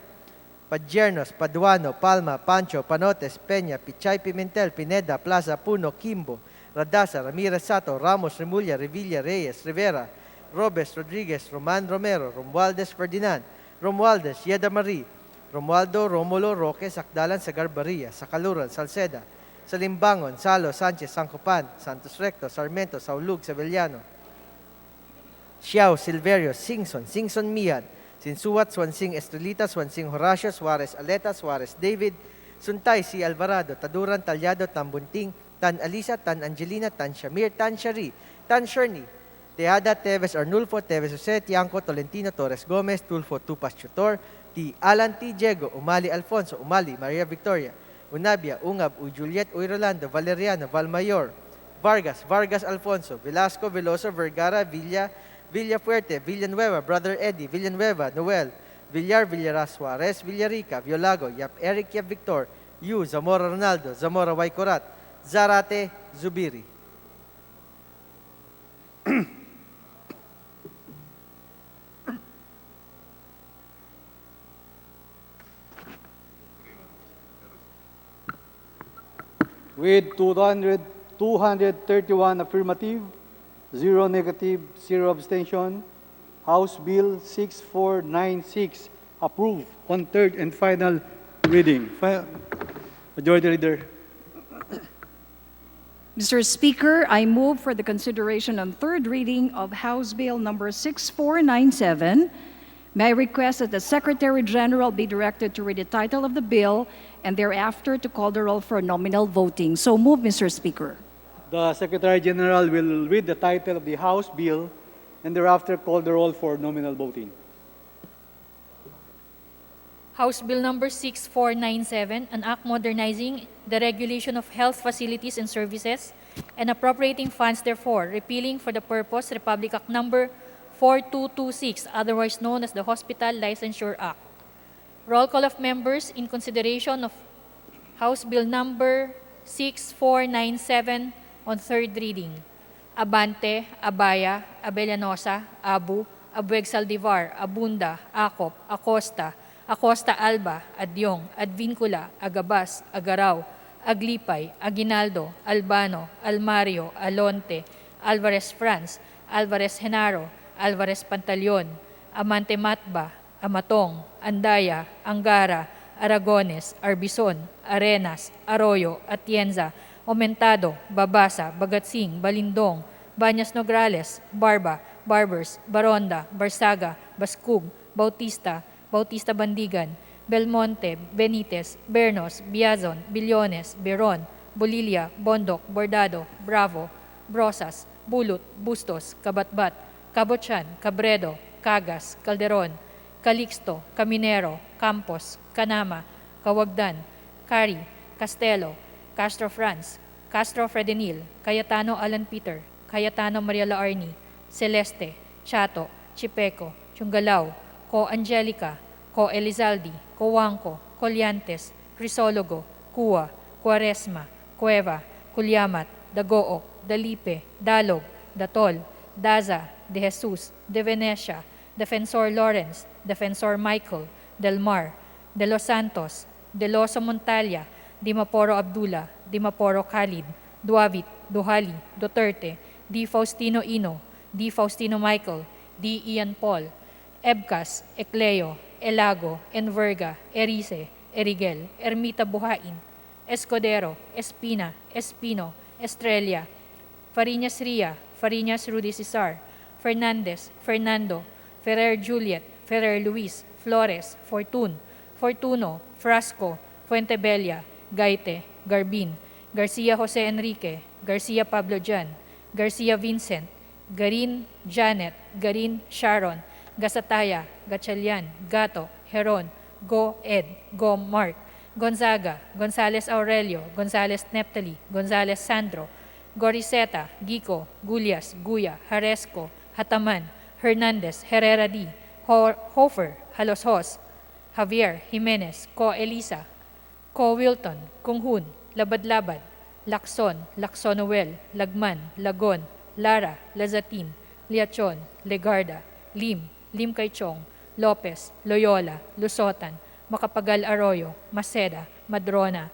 Padjernos, Paduano, Palma, Pancho, Panotes, Peña, Pichay, Pimentel, Pineda, Plaza, Puno, Kimbo, Radasa, Ramirez Sato, Ramos, Remulla, Revilla, Reyes, Rivera, Robes, Rodriguez, Roman Romero, Romualdez Ferdinand, Romualdez, Yeda Marie, Romualdo, Romulo, Roque, Sakdalan, Sagarbaria, Sakaluran, Salceda, Salimbangon, Salo, Sanchez, Sancopan, Santos Recto, Sarmiento, Saulug, Sevillano, Xiao, Silverio, Singson Mian, Sinsuat, Swansing Estrelita, Swansing Horacio, Suarez Aleta, Suarez David, Suntay, C. Alvarado, Taduran, Talyado, Tambunting, Tan Alisa, Tan Angelina, Tan Shamir, Tan Shari, Tan Sherny, Teada, Teves Arnulfo, Teves Jose, Tiangco, Tolentino, Torres Gomez, Tulfo, Tupas Chutor, T. Alan T. Diego, Umali Alfonso, Umali, Maria Victoria, Unabia, Ungab, U. Juliet, U. Rolando, Valeriano, Valmayor, Vargas Alfonso, Velasco, Veloso, Vergara, Villafuerte, Villanueva, Brother Eddie, Villanueva, Noel, Villar, Villaras Suarez, Villarica, Violago, Yap Eric, Yap Victor, Yu, Zamora Ronaldo, Zamora Waikorat, Zarate, Zubiri. With 231 affirmative, 0 negative, 0 abstention, House Bill 6496 approved on third and final reading. Majority Leader. Mr. Speaker, I move for the consideration on third reading of House Bill number 6497. May I request that the Secretary General be directed to read the title of the bill and thereafter to call the roll for nominal voting. So move, Mr. Speaker. The Secretary General will read the title of the House Bill and thereafter call the roll for nominal voting. House Bill number 6497, an act modernizing the regulation of health facilities and services and appropriating funds therefore, repealing for the purpose Republic Act number 4226, otherwise known as the Hospital Licensure Act. Roll call of members in consideration of House Bill number 6497 on third reading. Abante, Abaya, Abellanosa, Abu, Abueg Saldivar, Abunda, Acop, Acosta, Acosta Alba, Adyong, Advincula, Agabas, Agaraw, Aglipay, Aguinaldo, Albano, Almario, Alonte, Alvarez France, Alvarez Genaro, Alvarez Pantaleon, Amante Matba, Amatong, Andaya, Angara, Aragones, Arbison, Arenas, Arroyo, Atienza, Aumentado, Babasa, Bagatsing, Balindong, Banyas Nograles, Barba, Barbers, Baronda, Barsaga, Baskug, Bautista, Bautista Bandigan, Belmonte, Benitez, Bernos, Biazon, Billones, Beron, Bolilia, Bondok, Bordado, Bravo, Brosas, Bulut, Bustos, Kabatbat, Cabochan, Cabredo, Cagas, Calderon, Calixto, Caminero, Campos, Canama, Kawagdan, Cari, Castelo, Castro France, Castro Fredenil, Cayetano Alan Peter, Cayetano Maria Laarni, Celeste, Chato, Chipeco, Chungalao, Co Angelica, Co Elizaldi, Coanco, Colyantes, Crisologo, Cua, Cuaresma, Cueva, Culyamat, Dagook, Dalipe, Dalog, Datol, Daza, De Jesus, De Venecia, Defensor Lawrence, Defensor Michael, Del Mar, De Los Santos, De Loso Montalia, Dimaporo Abdullah, Dimaporo Khalid, Duavit, Duhali, Duterte, D. Faustino Ino, D. Faustino Michael, D. Ian Paul, Ebcas, Ecleo, Elago, Enverga, Erice, Erigel, Ermita Buhain, Escudero, Espina, Espino, Estrella, Fariñas Ria, Fariñas Rudy Cesar, Fernandez, Fernando, Ferrer Juliet, Ferrer Luis, Flores, Fortun, Fortuno, Frasco, Fuentebella, Gaite, Garbin, Garcia Jose Enrique, Garcia Pablo Jan, Garcia Vincent, Garin Janet, Garin Sharon, Gasataya, Gatchalian, Gato, Heron, Go Ed, Go Mark, Gonzaga, Gonzales Aurelio, Gonzales Neptali, Gonzales Sandro, Goriseta, Gico, Gulias, Guya, Haresco, Hataman, Hernandez, Herrera D, Hofer, Haloshos, Javier, Jimenez, Co Elisa, Co Wilton, Kunghun, Labad-Labad, Lacson, Lacsonoel, Lagman, Lagon, Lara, Lazatin, Liachon, Legarda, Lim, Lim Kaichong, Lopez, Loyola, Lusotan, Macapagal Arroyo, Maceda, Madrona,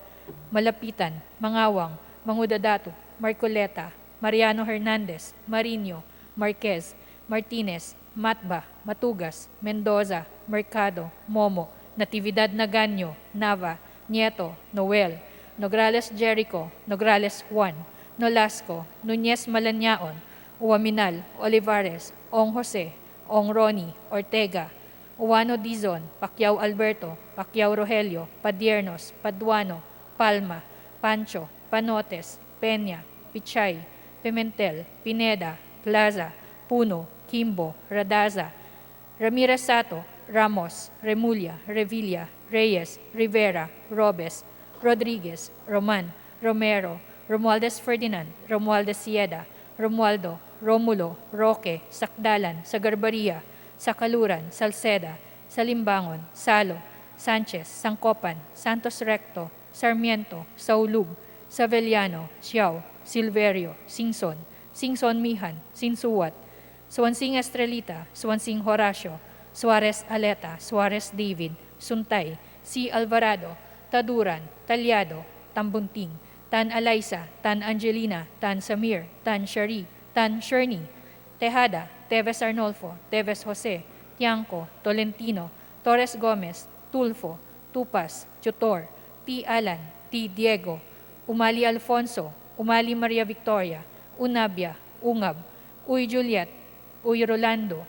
Malapitan, Mangawang, Mangudadato, Marcoleta, Mariano Hernandez, Marino, Marquez, Martinez, Matba, Matugas, Mendoza, Mercado, Momo, Natividad Naganyo, Nava, Nieto, Noel, Nograles Jericho, Nograles Juan, Nolasco, Nunez Malanyaon, Uwaminal, Olivares, Ong Jose, Ong Ronnie, Ortega, Uwano Dizon, Pacquiao Alberto, Pacquiao Rogelio, Padiernos, Paduano, Palma, Pancho, Panotes, Peña, Pichay, Pimentel, Pineda, Plaza, Puno, Kimbo, Radaza, Ramirez Sato, Ramos, Remulla, Revilla, Reyes, Rivera, Robes, Rodriguez, Roman, Romero, Romualdez Ferdinand, Romualdez Sieda, Romualdo, Romulo, Roque, Sakdalan, Sagarbaria, Sakaluran, Salceda, Salimbangon, Salo, Sanchez, Sangkopan, Santos Recto, Sarmiento, Saulug, Savellano, Xiao, Silverio, Singson, Singson Mihan, Sinsuwat, Swansing Estrelita, Swansing Horacio, Suarez Aleta, Suarez David, Suntay, C. Alvarado, Taduran, Talyado, Tambunting, Tan Alaysa, Tan Angelina, Tan Samir, Tan Shari, Tan Sherny, Tejada, Teves Arnolfo, Teves Jose, Tiangco, Tolentino, Torres Gomez, Tulfo, Tupas, Tutor, T. Alan, T. Diego, Umali Alfonso, Umali Maria Victoria, Unabia, Ungab, Uy Juliet, Uy Rolando,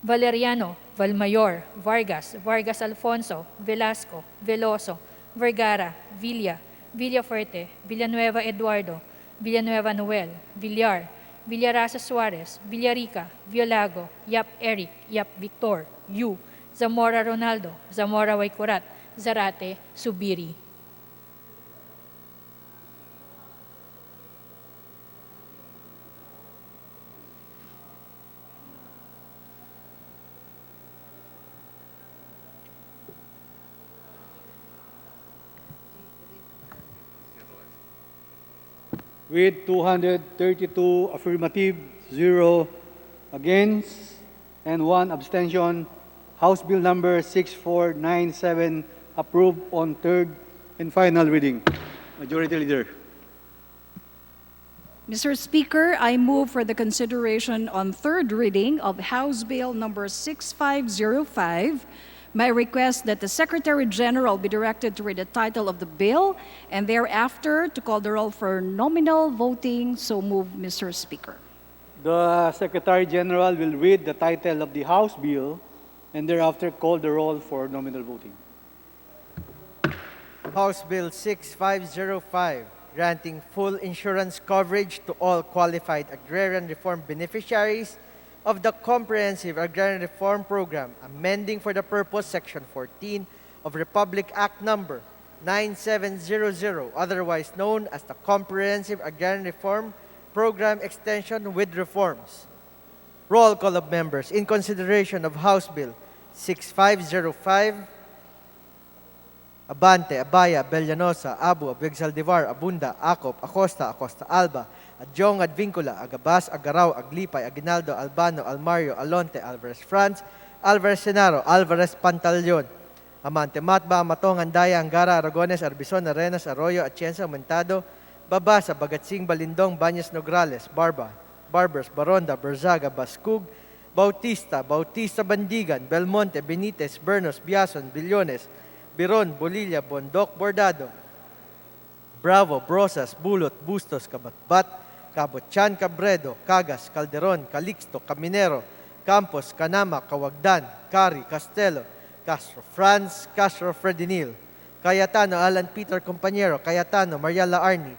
Valeriano, Valmayor, Vargas, Vargas Alfonso, Velasco, Veloso, Vergara, Villa, Villafuerte, Villanueva Eduardo, Villanueva Noel, Villar, Villarasa Suarez, Villarica, Violago, Yap Eric, Yap Victor, Yu, Zamora Ronaldo, Zamora Waikurat, Zarate, Subiri. With 232 affirmative, 0 against, and 1 abstention, House Bill number 6497 approved on third and final reading. Majority Leader. Mr. Speaker, I move for the consideration on third reading of House Bill number 6505. May I request that the Secretary General be directed to read the title of the bill and thereafter to call the roll for nominal voting. So move, Mr. Speaker. The Secretary General will read the title of the House Bill and thereafter call the roll for nominal voting. House Bill 6505, granting full insurance coverage to all qualified agrarian reform beneficiaries of the Comprehensive Agrarian Reform Program, amending for the purpose Section 14 of Republic Act Number 9700, otherwise known as the Comprehensive Agrarian Reform Program Extension with Reforms. Roll call of members in consideration of House Bill 6505. Abante, Abaya, Bellanosa, Abu, Abigsaldivar, Abunda, Acop, Acosta, Acosta Alba, Adjong, Advincula, Agabas, Agaraw, Aglipay, Aguinaldo, Albano, Almario, Alonte, Alvarez Franz, Alvarez Senaro, Alvarez Pantaleon, Amante, Matba, Matong, Andaya, Angara, Aragones, Arbizon, Arenas, Arroyo, Atienza, Aumentado, Babasa, Bagatsing, Balindong, Banyas, Nograles, Barba, Barbers, Baronda, Berzaga, Bascug, Bautista, Bautista Bandigan, Belmonte, Benitez, Bernos, Biason, Billones, Biron, Bolilla, Bondoc, Bordado, Bravo, Brosas, Bulot, Bustos, Kabatbat, Cabotchan, Cabredo, Cagas, Calderon, Calixto, Caminero, Campos, Canama, Kawagdan, Cari, Castelo, Castro Franz Castro Fredinil, Cayetano Alan Peter Compañero, Cayetano Mariela Arni,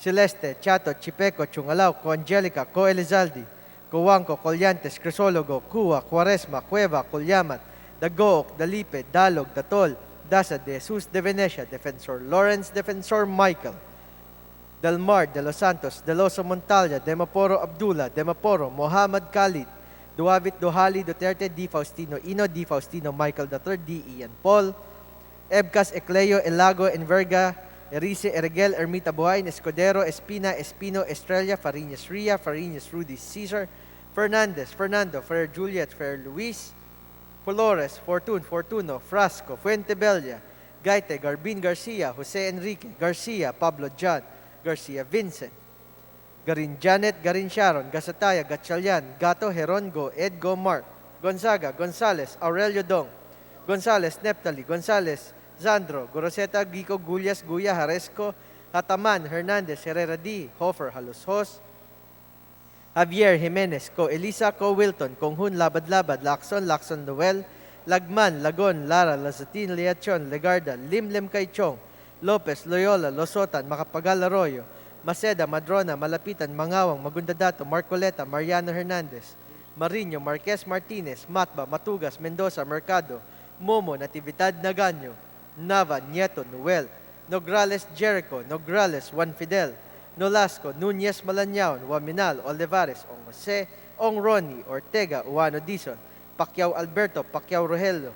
Celeste Chato Chipeco Chungalao, Co Angelica, Co Elizaldi, Coanco Colyantes, Crisologo, Cua, Quaresma, Cueva, Colyamat, Dagook, Dalipe, Dalog, Datol, Dasa, De Jesus de Venecia, Defensor Lawrence, Defensor Michael, Del Mar, De Los Santos, Deloso Montalya, Demaporo Abdullah, Demaporo, Mohammad Khalid, Duavit Dohali, Duterte, D. Faustino Ino, D. Faustino Michael III, D. Ian Paul, Ebcas Ecleo, Elago, Enverga, Erice, Erigel, Ermita Buhain, Escudero, Espina, Espino, Estrella, Fariñas Ria, Fariñas Rudy Cesar, Fernandez, Fernando, Fer Juliet, Fer Luis, Flores, Fortuno, Frasco, Fuentebella, Gaite, Garbin Garcia, Jose Enrique, Garcia, Pablo John, Garcia Vincent, Garin Janet, Garin Sharon, Gasataya, Gatchalian, Gato, Herongo, Edgo Mark, Gonzaga, Gonzales, Aurelio Dong, Gonzales, Neptali, Gonzales, Zandro, Goroseta, Gico, Gullas, Guya, Haresco, Hataman, Hernandez, Herrera D, Hofer, Halushos, Javier Jimenez, Ko Elisa, Ko Wilton, Konghun, Labad-Labad, Lacson Noel, Lagman, Lagon, Lara, Lazatin, Liachon, Legarda, Limlim Kaichong, Lopez, Loyola, Losotan, Macapagal Arroyo, Maceda, Madrona, Malapitan, Mangawang, Magundadato, Marcoleta, Mariano Hernandez, Marino, Marquez Martinez, Matba, Matugas, Mendoza, Mercado, Momo, Natividad Naganyo, Nava, Nieto, Noel, Nograles Jericho, Nograles Juan Fidel, Nolasco, Nunez Malanyaon, Waminal, Olivares, Ong Jose, Ong Ronnie, Ortega, Uano Dizon, Pacquiao Alberto, Pacquiao Rogelio,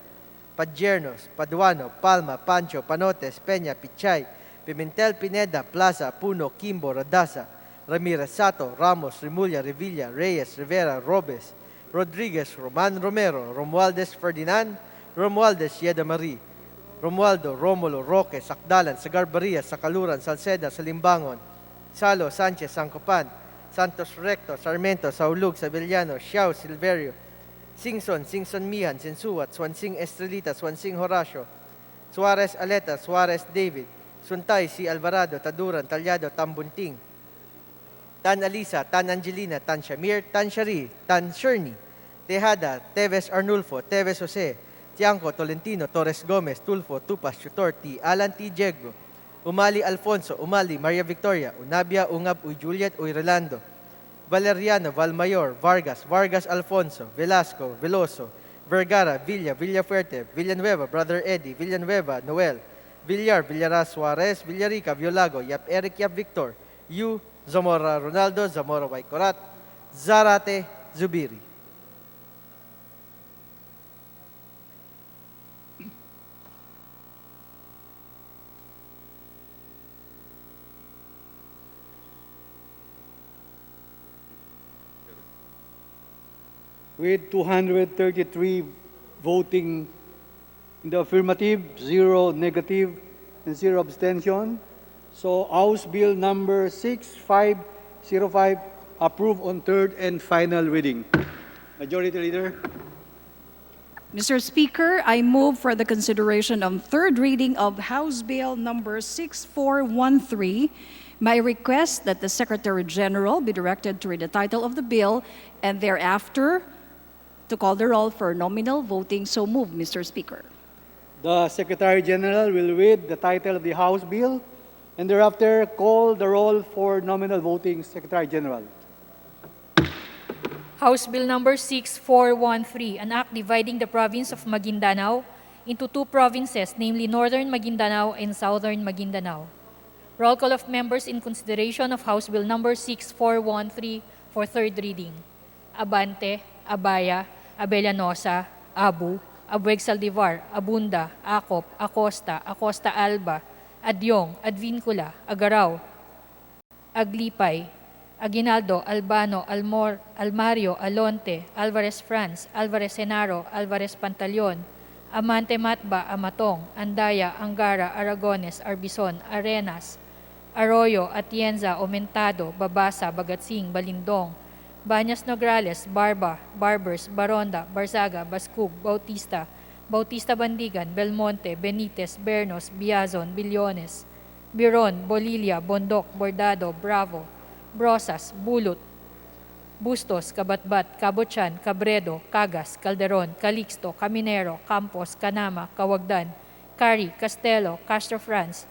Padjernos, Paduano, Palma, Pancho, Panotes, Peña, Pichay, Pimentel, Pineda, Plaza, Puno, Kimbo, Radasa, Ramirez Sato, Ramos, Rimulya, Revilla, Reyes, Rivera, Robes, Rodriguez, Roman Romero, Romualdez Ferdinand, Romualdez Yeda Marie, Romualdo, Romulo, Roque, Sakdalan, Sagarbaria, Sakaluran, Salceda, Salimbangon, Salo, Sanchez, Sancopan, Santos Recto, Sarmiento, Saulug, Sabellano, Xiao, Silverio, Singson Mihan, Sensuat, Swansing Estrelita, Swansing Horacio, Suarez Aleta, Suarez David, Suntay, Si Alvarado, Taduran, Talyado, Tambunting, Tan Alisa, Tan Angelina, Tan Shamir, Tan Shari, Tan Sherney, Tejada, Teves Arnulfo, Teves Jose, Tiangco, Tolentino, Torres Gomez, Tulfo, Tupas, Chutor, T. Alan T. Diego, Umali Alfonso, Umali, Maria Victoria, Unabia, Ungab, Uy Juliet, Uy Rolando, Valeriano, Valmayor, Vargas, Vargas Alfonso, Velasco, Veloso, Vergara, Villa, Villafuerte, Villanueva, Brother Eddie, Villanueva, Noel, Villar, Villaras Suarez, Villarica, Violago, Yap Eric, Yap Victor, Yu, Zamora Ronaldo, Zamora Waikorat, Zarate, Zubiri. With 233 voting in the affirmative, 0 negative, and 0 abstention. So House Bill number 6505 approved on third and final reading. Majority Leader. Mr. Speaker, I move for the consideration on third reading of House Bill number 6413. My request that the Secretary General be directed to read the title of the bill and thereafter to call the roll for nominal voting. So moved, Mr. Speaker. The Secretary General will read the title of the House Bill and thereafter call the roll for nominal voting. Secretary General. House Bill number 6413, an act dividing the province of Maguindanao into two provinces, namely Northern Maguindanao and Southern Maguindanao. Roll call of members in consideration of House Bill number 6413 for third reading. Abante, Abaya, Abellanosa, Abu, Abueg Saldivar, Abunda, Acop, Acosta, Acosta Alba, Adyong, Advincula, Agaraw, Aglipay, Aguinaldo, Albano, Almario, Alonte, Alvarez Franz, Alvarez Senaro, Alvarez Pantaleon, Amante Matba, Amatong, Andaya, Angara, Aragones, Arbison, Arenas, Arroyo, Atienza, Aumentado, Babasa, Bagatsing, Balindong, Banyas Nograles, Barba, Barbers, Baronda, Barzaga, Bascug, Bautista, Bautista Bandigan, Belmonte, Benitez, Bernos, Biazon, Billones, Biron, Bolilia, Bondok, Bordado, Bravo, Brosas, Bulut, Bustos, Kabatbat, Cabochan, Cabredo, Cagas, Calderon, Calixto, Caminero, Campos, Canama, Cawagdan, Cari, Castelo, Castro France,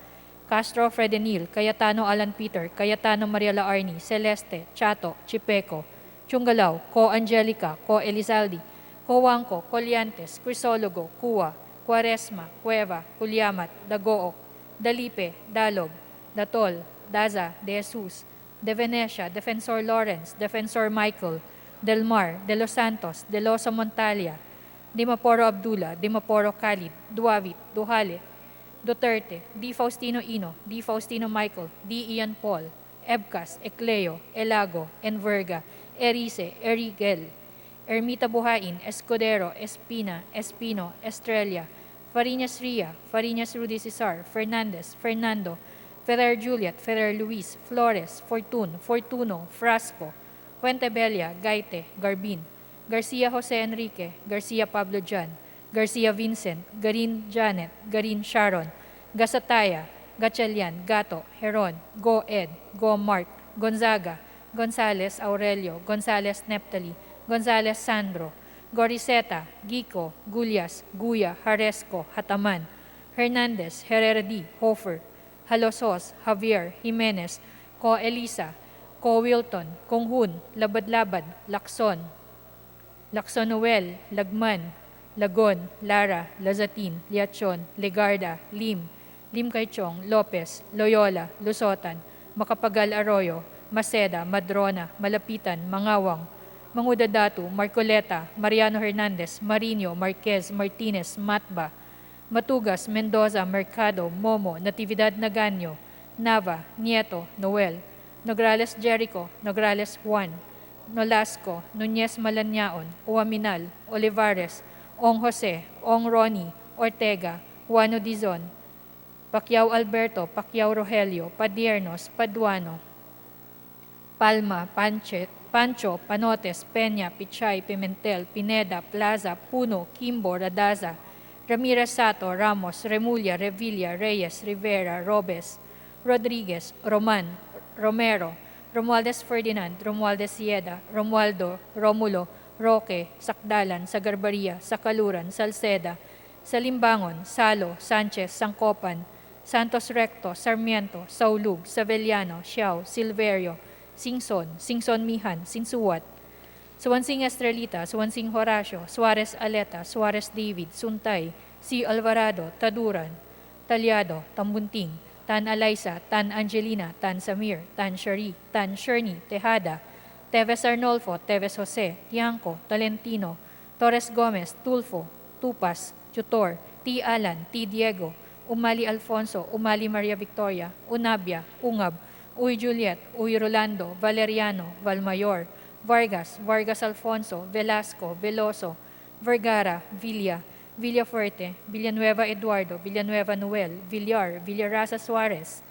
Castro Fredenil, Cayetano Alan Peter, Cayetano Mariela Arni, Celeste, Chato, Chipeco, Chungalao, Co Angelica, Co Elizaldi, Co Wangco, Coliantes, Crisologo, Cua, Quaresma, Cueva, Culiamat, Dagook, Dalipe, Dalog, Datol, Daza, De Jesus, De Venecia, Defensor Lawrence, Defensor Michael, Del Mar, De Los Santos, De Losa Montalia, Dimaporo Abdullah, Dimaporo Khalid, Duavit, Duhale, Duterte, D. Faustino Ino, D. Faustino Michael, D. Ian Paul, Ebcas, Ecleo, Elago, Enverga, Erice, Erigel, Ermita Buhain, Escudero, Espina, Espino, Estrella, Fariñas Ria, Fariñas Rudy Cesar, Fernandez, Fernando, Ferrer Juliet, Ferrer Luis, Flores, Fortun, Fortuno, Frasco, Fuentebella, Gaite, Garbin, Garcia Jose Enrique, Garcia Pablo Jan, Garcia Vincent, Garin Janet, Garin Sharon, Gasataya, Gatchalian, Gato, Heron, Go Ed, Go Mark, Gonzaga, Gonzales Aurelio, Gonzales Neptali, Gonzales Sandro, Goriseta, Gico, Gulyas, Guya, Haresco, Hataman, Hernandez, Herrera Hofer, Halosos, Javier, Jimenez, Co Elisa, Co Wilton, Konghun, Labad-Labad, Lacson, Lacson Noel, Lagman, Lagon, Lara, Lazatin, Liachon, Legarda, Lim, Lim Kaichong, Lopez, Loyola, Lusotan, Macapagal Arroyo, Maceda, Madrona, Malapitan, Mangawang, Mangudadatu, Marcoleta, Mariano Hernandez, Marino, Marquez, Martinez, Matba, Matugas, Mendoza, Mercado, Momo, Natividad Naganyo, Nava, Nieto, Noel, Nograles Jericho, Nograles Juan, Nolasco, Nunez Malanyaon, Uaminal, Olivares, Ong Jose, Ong Ronnie, Ortega, Juano Dizon, Pacquiao Alberto, Pacquiao Rogelio, Padiernos, Paduano, Palma, Pancho, Panotes, Peña, Pichay, Pimentel, Pineda, Plaza, Puno, Kimbo, Radaza, Ramirez Sato, Ramos, Remulla, Revilla, Reyes, Rivera, Robes, Rodriguez, Roman, Romero, Romualdez Ferdinand, Romualdez Sieda, Romualdo, Romulo, Roque, Sakdalan, Sagarbaria, Sakaluran, Salceda, Salimbangon, Salo, Sanchez, Sangkopan, Santos Recto, Sarmiento, Saulug, Savellano, Xiao, Silverio, Singson, Singson Mihan, Sinsuwat, Suwansing Estrelita, Suwansing Horacio, Suarez Aleta, Suarez David, Suntay, C. Alvarado, Taduran, Talyado, Tambunting, Tan Alaysa, Tan Angelina, Tan Samir, Tan Shari, Tan Sherni, Tejada, Teves Arnolfo, Teves Jose, Tiangco, Talentino, Torres Gomez, Tulfo, Tupas, Tutor, T. Alan, T. Diego, Umali Alfonso, Umali Maria Victoria, Unabia, Ungab, Uy Juliet, Uy Rolando, Valeriano, Valmayor, Vargas, Vargas Alfonso, Velasco, Veloso, Vergara, Villa, Villafuerte, Villanueva Eduardo, Villanueva Noel, Villar, Villarasa Suarez,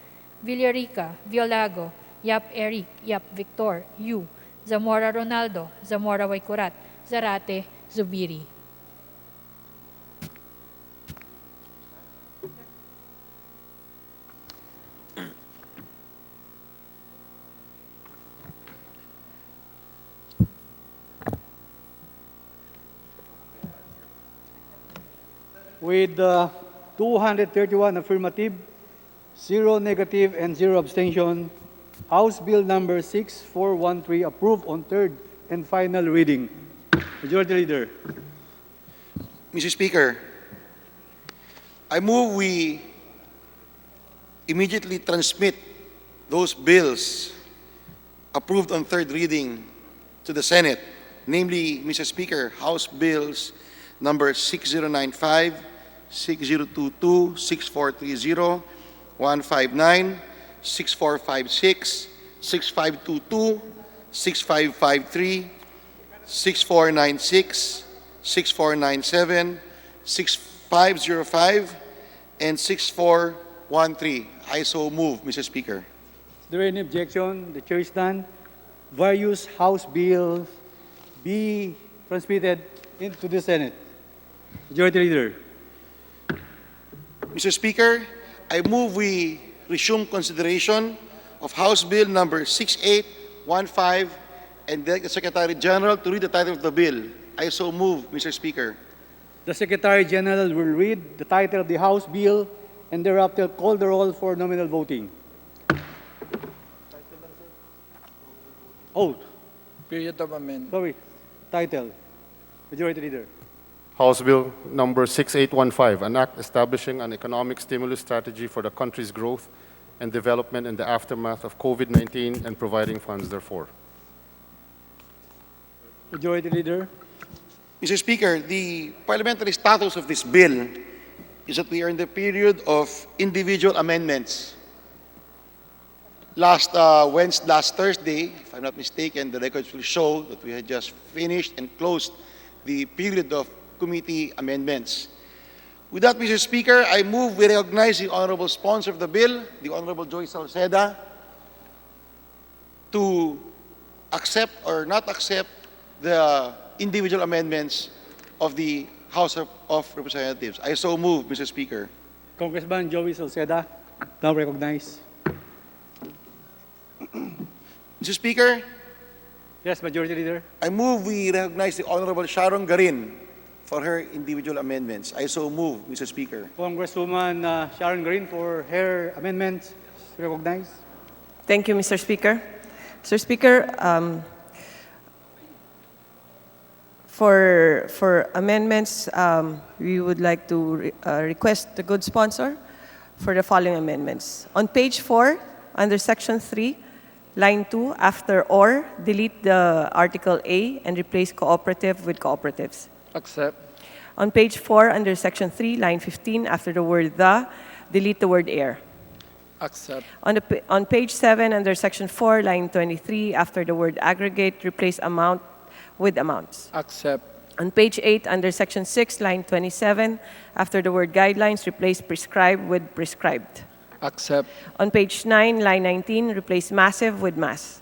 Villarica, Violago, Yap Eric, Yap Victor, Yu, Zamora Ronaldo, Zamora Waycurat, Zarate, Zubiri. With 231 affirmative, 0 negative, and 0 abstention, House Bill number 6413 approved on third and final reading. Majority Leader. Mr. Speaker, I move we immediately transmit those bills approved on third reading to the Senate, namely, Mr. Speaker, House Bills number 6095, 6022, 6430, 159, 6456, 6522, 6553, 6496, 6497, 6505, and 6413. I so move, Mr. Speaker. Is there any objection? The chair is done. Various House bills be transmitted into the Senate. Majority Leader. Mr. Speaker, I move we resume consideration of House Bill number 6815, and direct the Secretary General to read the title of the bill. I so move, Mr. Speaker. The Secretary General will read the title of the House bill and thereafter call the roll for nominal voting. Oh, Period of amendment. sorry. Title. Majority Leader. House Bill number 6815, an act establishing an economic stimulus strategy for the country's growth and development in the aftermath of COVID-19 and providing funds therefor. Majority Leader. Mr. Speaker, the parliamentary status of this bill is that we are in the period of individual amendments. Last Thursday, if I'm not mistaken, the records will show that we had just finished and closed the period of committee amendments. With that, Mr. Speaker, I move we recognize the honorable sponsor of the bill, the Honorable Joy Salceda, to accept or not accept the individual amendments of the House of Representatives. I so move, Mr. Speaker. Congressman Joey Salceda, now recognized. Mr. Speaker, Yes, Majority Leader. I move we recognize the Honorable Sharon Garin for her individual amendments. I so move, Mr. Speaker. Congresswoman Sharon Green for her amendments. Recognized. Thank you, Mr. Speaker. Mr. Speaker, for amendments, we would like to request the good sponsor for the following amendments. On page 4, under section 3, line 2, after or, delete the article A and replace cooperative with cooperatives. Accept. On page 4, under section 3, line 15, after the word the, delete the word air. Accept. On page 7, under section 4, line 23, after the word aggregate, replace amount with amounts. Accept. On page 8, under section 6, line 27, after the word guidelines, replace prescribe with prescribed. Accept. On page 9, line 19, replace massive with mass.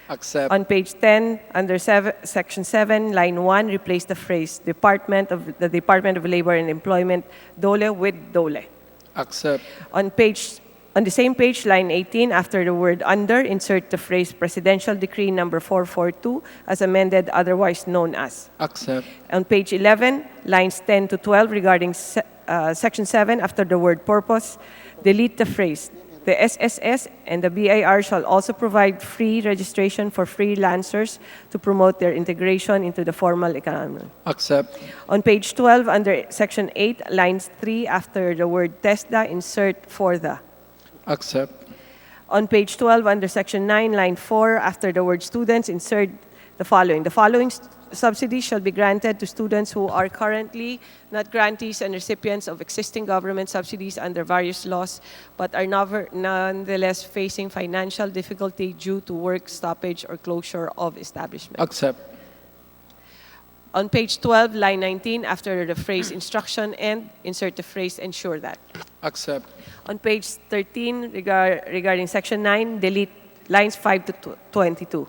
Accept. On page 10, under section 7, line 1, replace the phrase Department of Labor and Employment, DOLE with DOLE. Accept. On the same page, line 18, after the word under, insert the phrase Presidential Decree number 442 as amended, otherwise known as. Accept. On page 11, lines 10 to 12 regarding section 7, after the word purpose, delete the phrase the SSS and the BIR shall also provide free registration for freelancers to promote their integration into the formal economy. Accept. On page 12, under section 8, lines 3, after the word TESDA, insert for the. Accept. On page 12, under section 9, line 4, after the word students, insert the following. The following subsidies shall be granted to students who are currently not grantees and recipients of existing government subsidies under various laws, but are nonetheless facing financial difficulty due to work stoppage or closure of establishment. Accept. On page 12, line 19, after the phrase instruction and, insert the phrase ensure that. Accept. On page 13, regarding section 9, delete lines 5 to 22.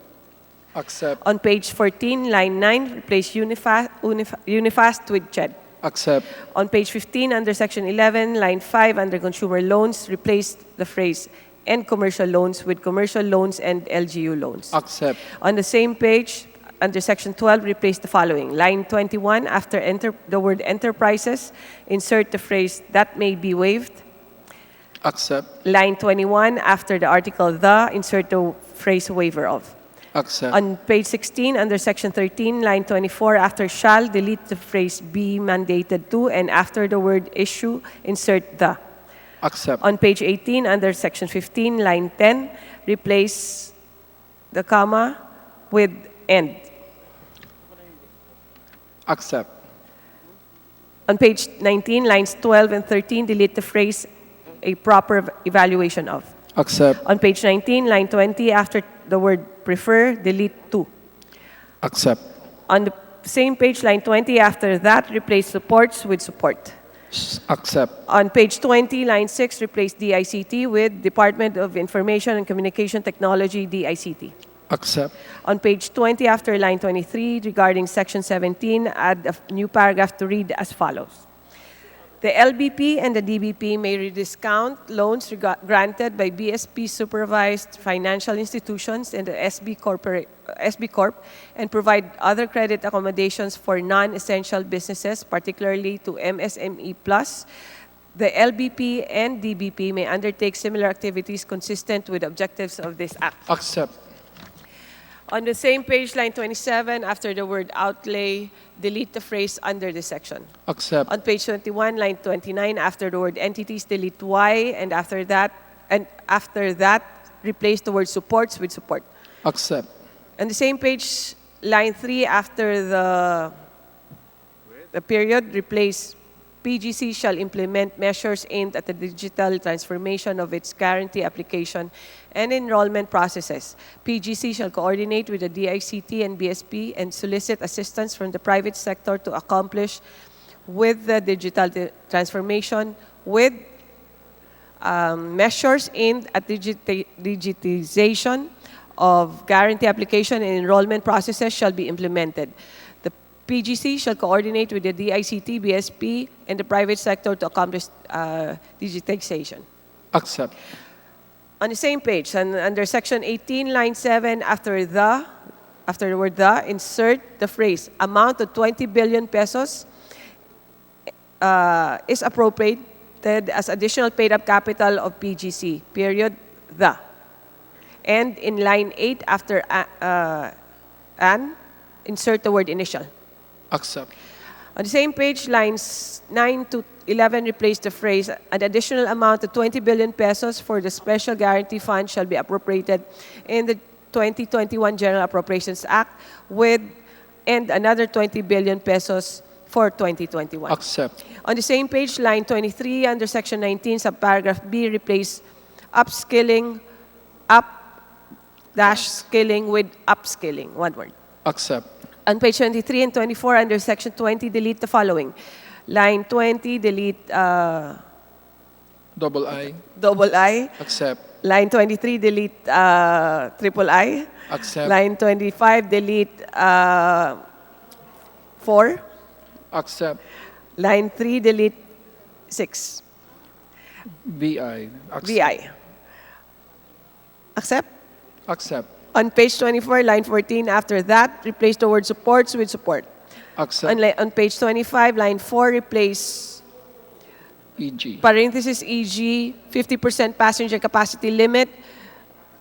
Accept. On page 14, line 9, replace Unifast with CHED. Accept. On page 15, under section 11, line 5, under consumer loans, replace the phrase and commercial loans with commercial loans and LGU loans. Accept. On the same page, under section 12, replace the following. Line 21, after the word enterprises, insert the phrase that may be waived. Accept. Line 21, after the article the, insert the phrase waiver of. Accept. On page 16, under section 13, line 24, after shall, delete the phrase be mandated to, and after the word issue, insert the. Accept. On page 18, under section 15, line 10, replace the comma with end. Accept. On page 19, lines 12 and 13, delete the phrase a proper evaluation of. Accept. On page 19, line 20, after the word prefer, delete to. Accept. On the same page, line 20, after that, replace supports with support. Accept. On page 20, line 6, replace DICT with Department of Information and Communication Technology, DICT. Accept. On page 20, after line 23, regarding section 17, add a new paragraph to read as follows. The LBP and the DBP may rediscount loans granted by BSP-supervised financial institutions and the SB Corp and provide other credit accommodations for non-essential businesses, particularly to MSME+. The LBP and DBP may undertake similar activities consistent with the objectives of this Act. Accept. On the same page, line 27, after the word outlay, delete the phrase under this section. Accept. On page 21, line 29, after the word entities, delete Y, and after that, replace the word supports with support. Accept. On the same page, line 3, after the period, replace PGC shall implement measures aimed at the digital transformation of its guarantee application and enrollment processes. PGC shall coordinate with the DICT and BSP and solicit assistance from the private sector to accomplish with the digital transformation with measures aimed at digitization of guarantee application and enrollment processes shall be implemented. The PGC shall coordinate with the DICT, BSP, and the private sector to accomplish digitization. Accept. On the same page, and under section 18, line 7, after the word the, insert the phrase, amount of 20 billion pesos is appropriated as additional paid-up capital of PGC, period, the. And in line 8, after an, insert the word initial. Accept. On the same page, lines 9 to 11 replace the phrase, an additional amount of 20 billion pesos for the Special Guarantee Fund shall be appropriated in the 2021 General Appropriations Act and another 20 billion pesos for 2021. Accept. On the same page, line 23, under section 19, subparagraph B, replace upskilling, up-skilling with upskilling, one word. Accept. On page 23 and 24, under section 20, delete the following. Line 20, delete Double I. double I. Accept. Line 23, delete triple I. Accept. Line 25, delete 4. Accept. Line 3, delete 6. VI. Accept. VI. Accept? Accept. On page 24, line 14, after that, replace the word supports with support. Accept. On page 25, line 4, replace EG. parenthesis EG, 50% passenger capacity limit,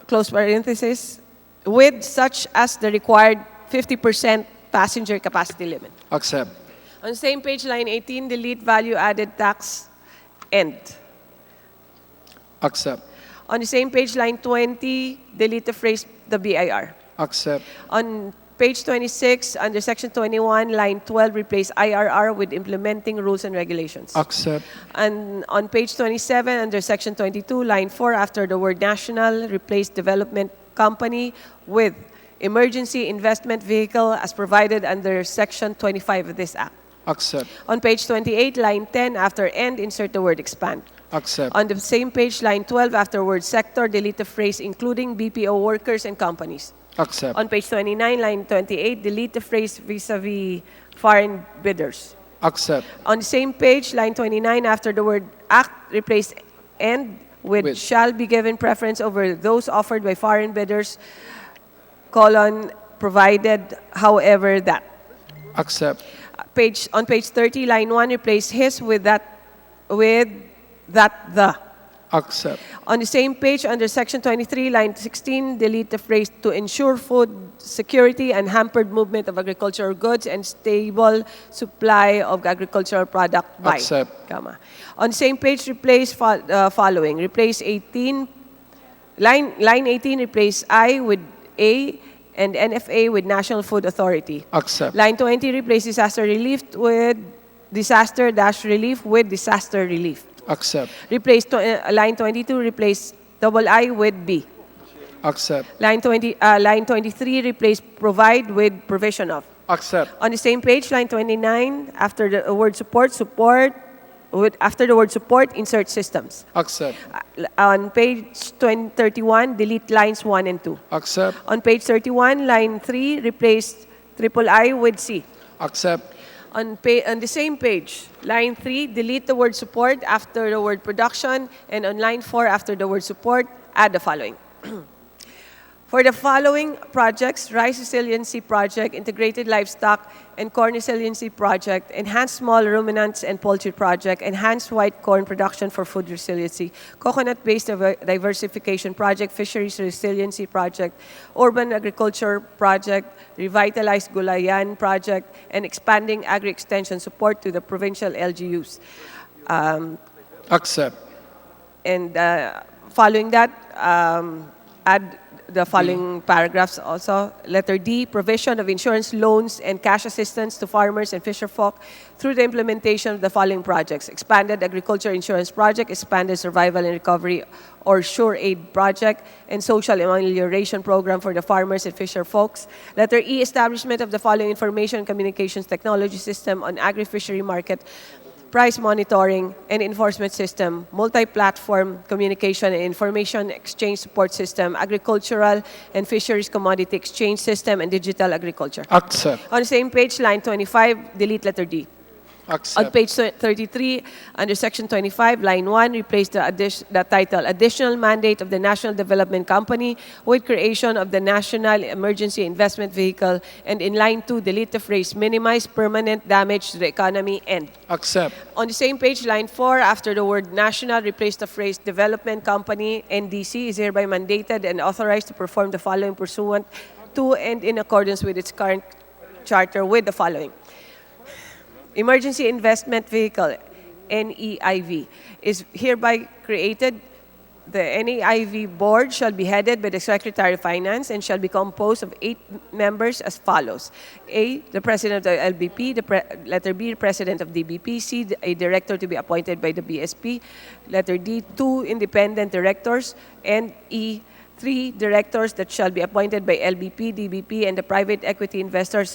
close parenthesis, with such as the required 50% passenger capacity limit. Accept. On the same page, line 18, delete value-added tax end. Accept. On the same page, line 20, delete the phrase the BIR. Accept. On page 26, under section 21, line 12, replace IRR with implementing rules and regulations. Accept. And on page 27, under section 22, line 4, after the word national, replace development company with emergency investment vehicle as provided under section 25 of this Act. Accept. On page 28, line 10, after end, insert the word expand. Accept. On the same page, line 12, after word sector, delete the phrase including BPO workers and companies. Accept. On page 29, line 28, delete the phrase vis-a-vis foreign bidders. Accept. On the same page, line 29, after the word act, replace end with shall be given preference over those offered by foreign bidders, provided, however, that. Accept. On page 30, line 1, replace his with that, the. Accept. On the same page, under section 23, line 16, delete the phrase to ensure food security and hampered movement of agricultural goods and stable supply of agricultural product by. Accept. Comma. On the same page, replace following. Replace 18, line 18, replace I with A and NFA with National Food Authority. Accept. Line 20, replace disaster relief with disaster-relief with disaster relief. Accept. Replace line 22, replace double I with B. Accept. Line 23, replace provide with provision of. Accept. On the same page, line 29, after the word after the word support, insert systems. Accept. On page 31, delete lines 1 and 2. Accept. On page 31, line 3, replace triple I with C. Accept. On the same page, line 3, delete the word support after the word production, and on line 4, after the word support, add the following. For the following projects, Rice Resiliency Project, Integrated Livestock and Corn Resiliency Project, Enhanced Small Ruminants and Poultry Project, Enhanced White Corn Production for Food Resiliency, Coconut-Based Diversification Project, Fisheries Resiliency Project, Urban Agriculture Project, Revitalized Gulayan Project, and Expanding Agri-Extension Support to the Provincial LGUs. Accept. And following that, add the following paragraphs also. Letter D, provision of insurance loans and cash assistance to farmers and fisherfolk through the implementation of the following projects. Expanded Agriculture Insurance Project, Expanded Survival and Recovery or Sure Aid Project, and Social Amelioration Program for the farmers and fisherfolks. Letter E, establishment of the following information and communications technology system on agri-fishery market, price monitoring and enforcement system, multi-platform communication and information exchange support system, agricultural and fisheries commodity exchange system, and digital agriculture. Accept. On the same page, line 25, delete letter D. Accept. On page 33, under section 25, line 1, replace the title Additional Mandate of the National Development Company with creation of the National Emergency Investment Vehicle, and in line 2, delete the phrase minimize permanent damage to the economy and. Accept. On the same page, line 4, after the word national, replace the phrase Development Company, NDC, is hereby mandated and authorized to perform the following pursuant to and in accordance with its current charter with the following. Emergency Investment Vehicle, NEIV, is hereby created. The NEIV board shall be headed by the Secretary of Finance and shall be composed of 8 members as follows. A, the President of the LBP, letter B, President of DBP, C, a director to be appointed by the BSP, letter D, 2 independent directors, and E, 3 directors that shall be appointed by LBP, DBP, and the private equity investor,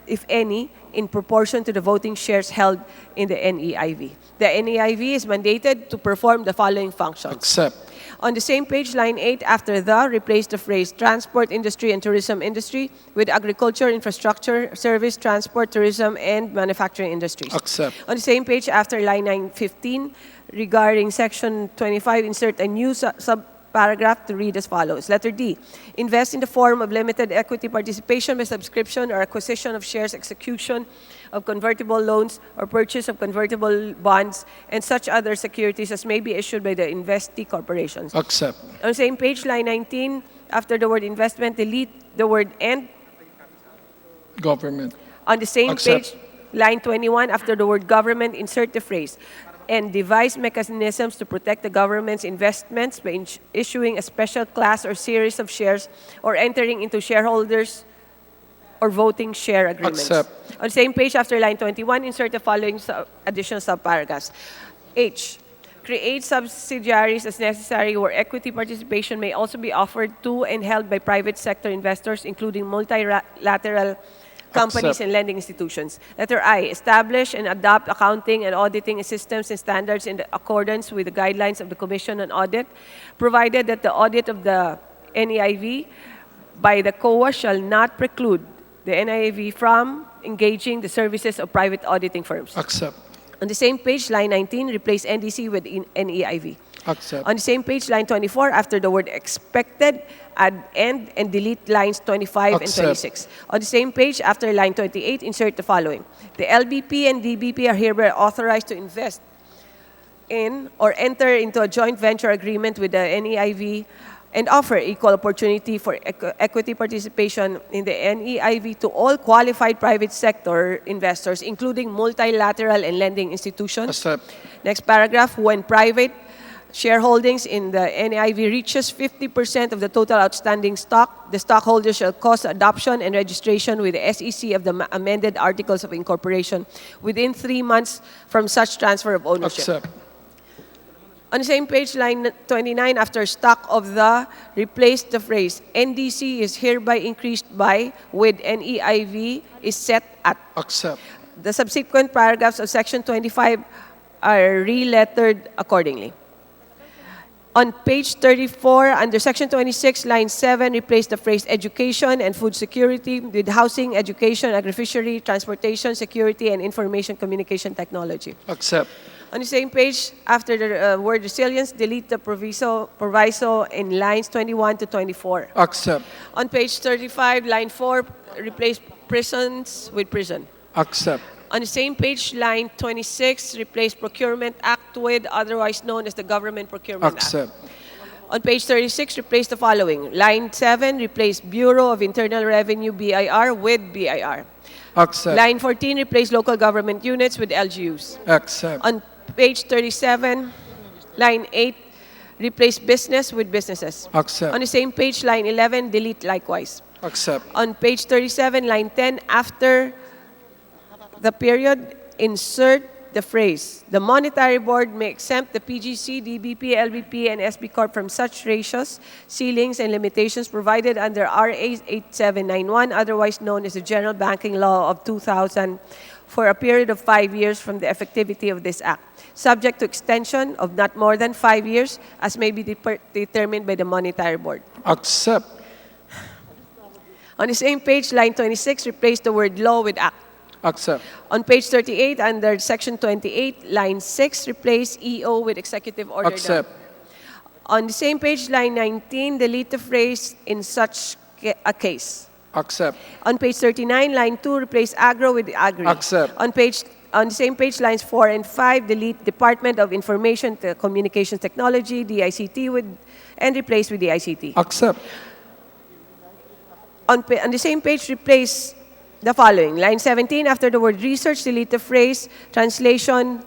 if any, in proportion to the voting shares held in the NEIV. The NEIV is mandated to perform the following functions. Accept. On the same page, line 8, after the, replace the phrase transport industry and tourism industry with agriculture, infrastructure, service, transport, tourism, and manufacturing industries. Accept. On the same page, after line 915, regarding section 25, insert a new subparagraph to read as follows. Letter D, invest in the form of limited equity participation by subscription or acquisition of shares, execution of convertible loans, or purchase of convertible bonds, and such other securities as may be issued by the investee corporations. Accept. On the same page, line 19, after the word investment, delete the word and. Government. On the same Accept. page, line 21, after the word government, insert the phrase, and devise mechanisms to protect the government's investments by issuing a special class or series of shares or entering into shareholders or voting share agreements. Accept. On the same page, after line 21, insert the following additional subparagraphs. H, create subsidiaries as necessary where equity participation may also be offered to and held by private sector investors, including multilateral companies Accept. and lending institutions. Letter I, establish and adopt accounting and auditing systems and standards in accordance with the guidelines of the Commission on Audit, provided that the audit of the NEIV by the COA shall not preclude the NIV from engaging the services of private auditing firms. Accept. On the same page, line 19, replace NDC with NEIV. Accept. On the same page, line 24, after the word expected, add end and delete lines 25 and Accept. 26. On the same page, after line 28, insert the following. The LBP and DBP are hereby authorized to invest in or enter into a joint venture agreement with the NEIV and offer equal opportunity for equity participation in the NEIV to all qualified private sector investors, including multilateral and lending institutions. Accept. Next paragraph, when private shareholdings in the NIV reaches 50% of the total outstanding stock, the stockholders shall cause adoption and registration with the SEC of the amended Articles of Incorporation within 3 months from such transfer of ownership. Accept. On the same page, line 29, after stock of the, replace the phrase NDC is hereby increased by with NEIV is set at. Accept. The subsequent paragraphs of section 25 are re-lettered accordingly. On page 34, under section 26, line 7, replace the phrase education and food security with housing, education, agri-fishery, transportation, security, and information communication technology. Accept. On the same page, after the word resilience, delete the proviso in lines 21 to 24. Accept. On page 35, line 4, replace prisons with prison. Accept. On the same page, line 26, replace Procurement Act with otherwise known as the Government Procurement Accept. Act. On page 36, replace the following. Line 7, replace Bureau of Internal Revenue, BIR, with BIR. Accept. Line 14, replace local government units with LGUs. Accept. On page 37, line 8, replace business with businesses. Accept. On the same page, line 11, delete likewise. Accept. On page 37, line 10, after the period, insert the phrase, the Monetary Board may exempt the PGC, DBP, LBP, and SB Corp from such ratios, ceilings, and limitations provided under RA 8791, otherwise known as the General Banking Law of 2000, for a period of 5 years from the effectivity of this act, subject to extension of not more than 5 years, as may be determined by the Monetary Board. Accept. On the same page, line 26, replace the word law with act. Accept. On page 38, under section 28, line 6, replace EO with executive order. Accept. On the same page, line 19, delete the phrase in such a case. Accept. On page 39, line 2, replace agro with agri. Accept. On the same page, lines 4 and 5, delete Department of Information Communications Technology, DICT, and replace with DICT. Accept. On the same page, replace the following. Line 17, after the word research, delete the phrase translation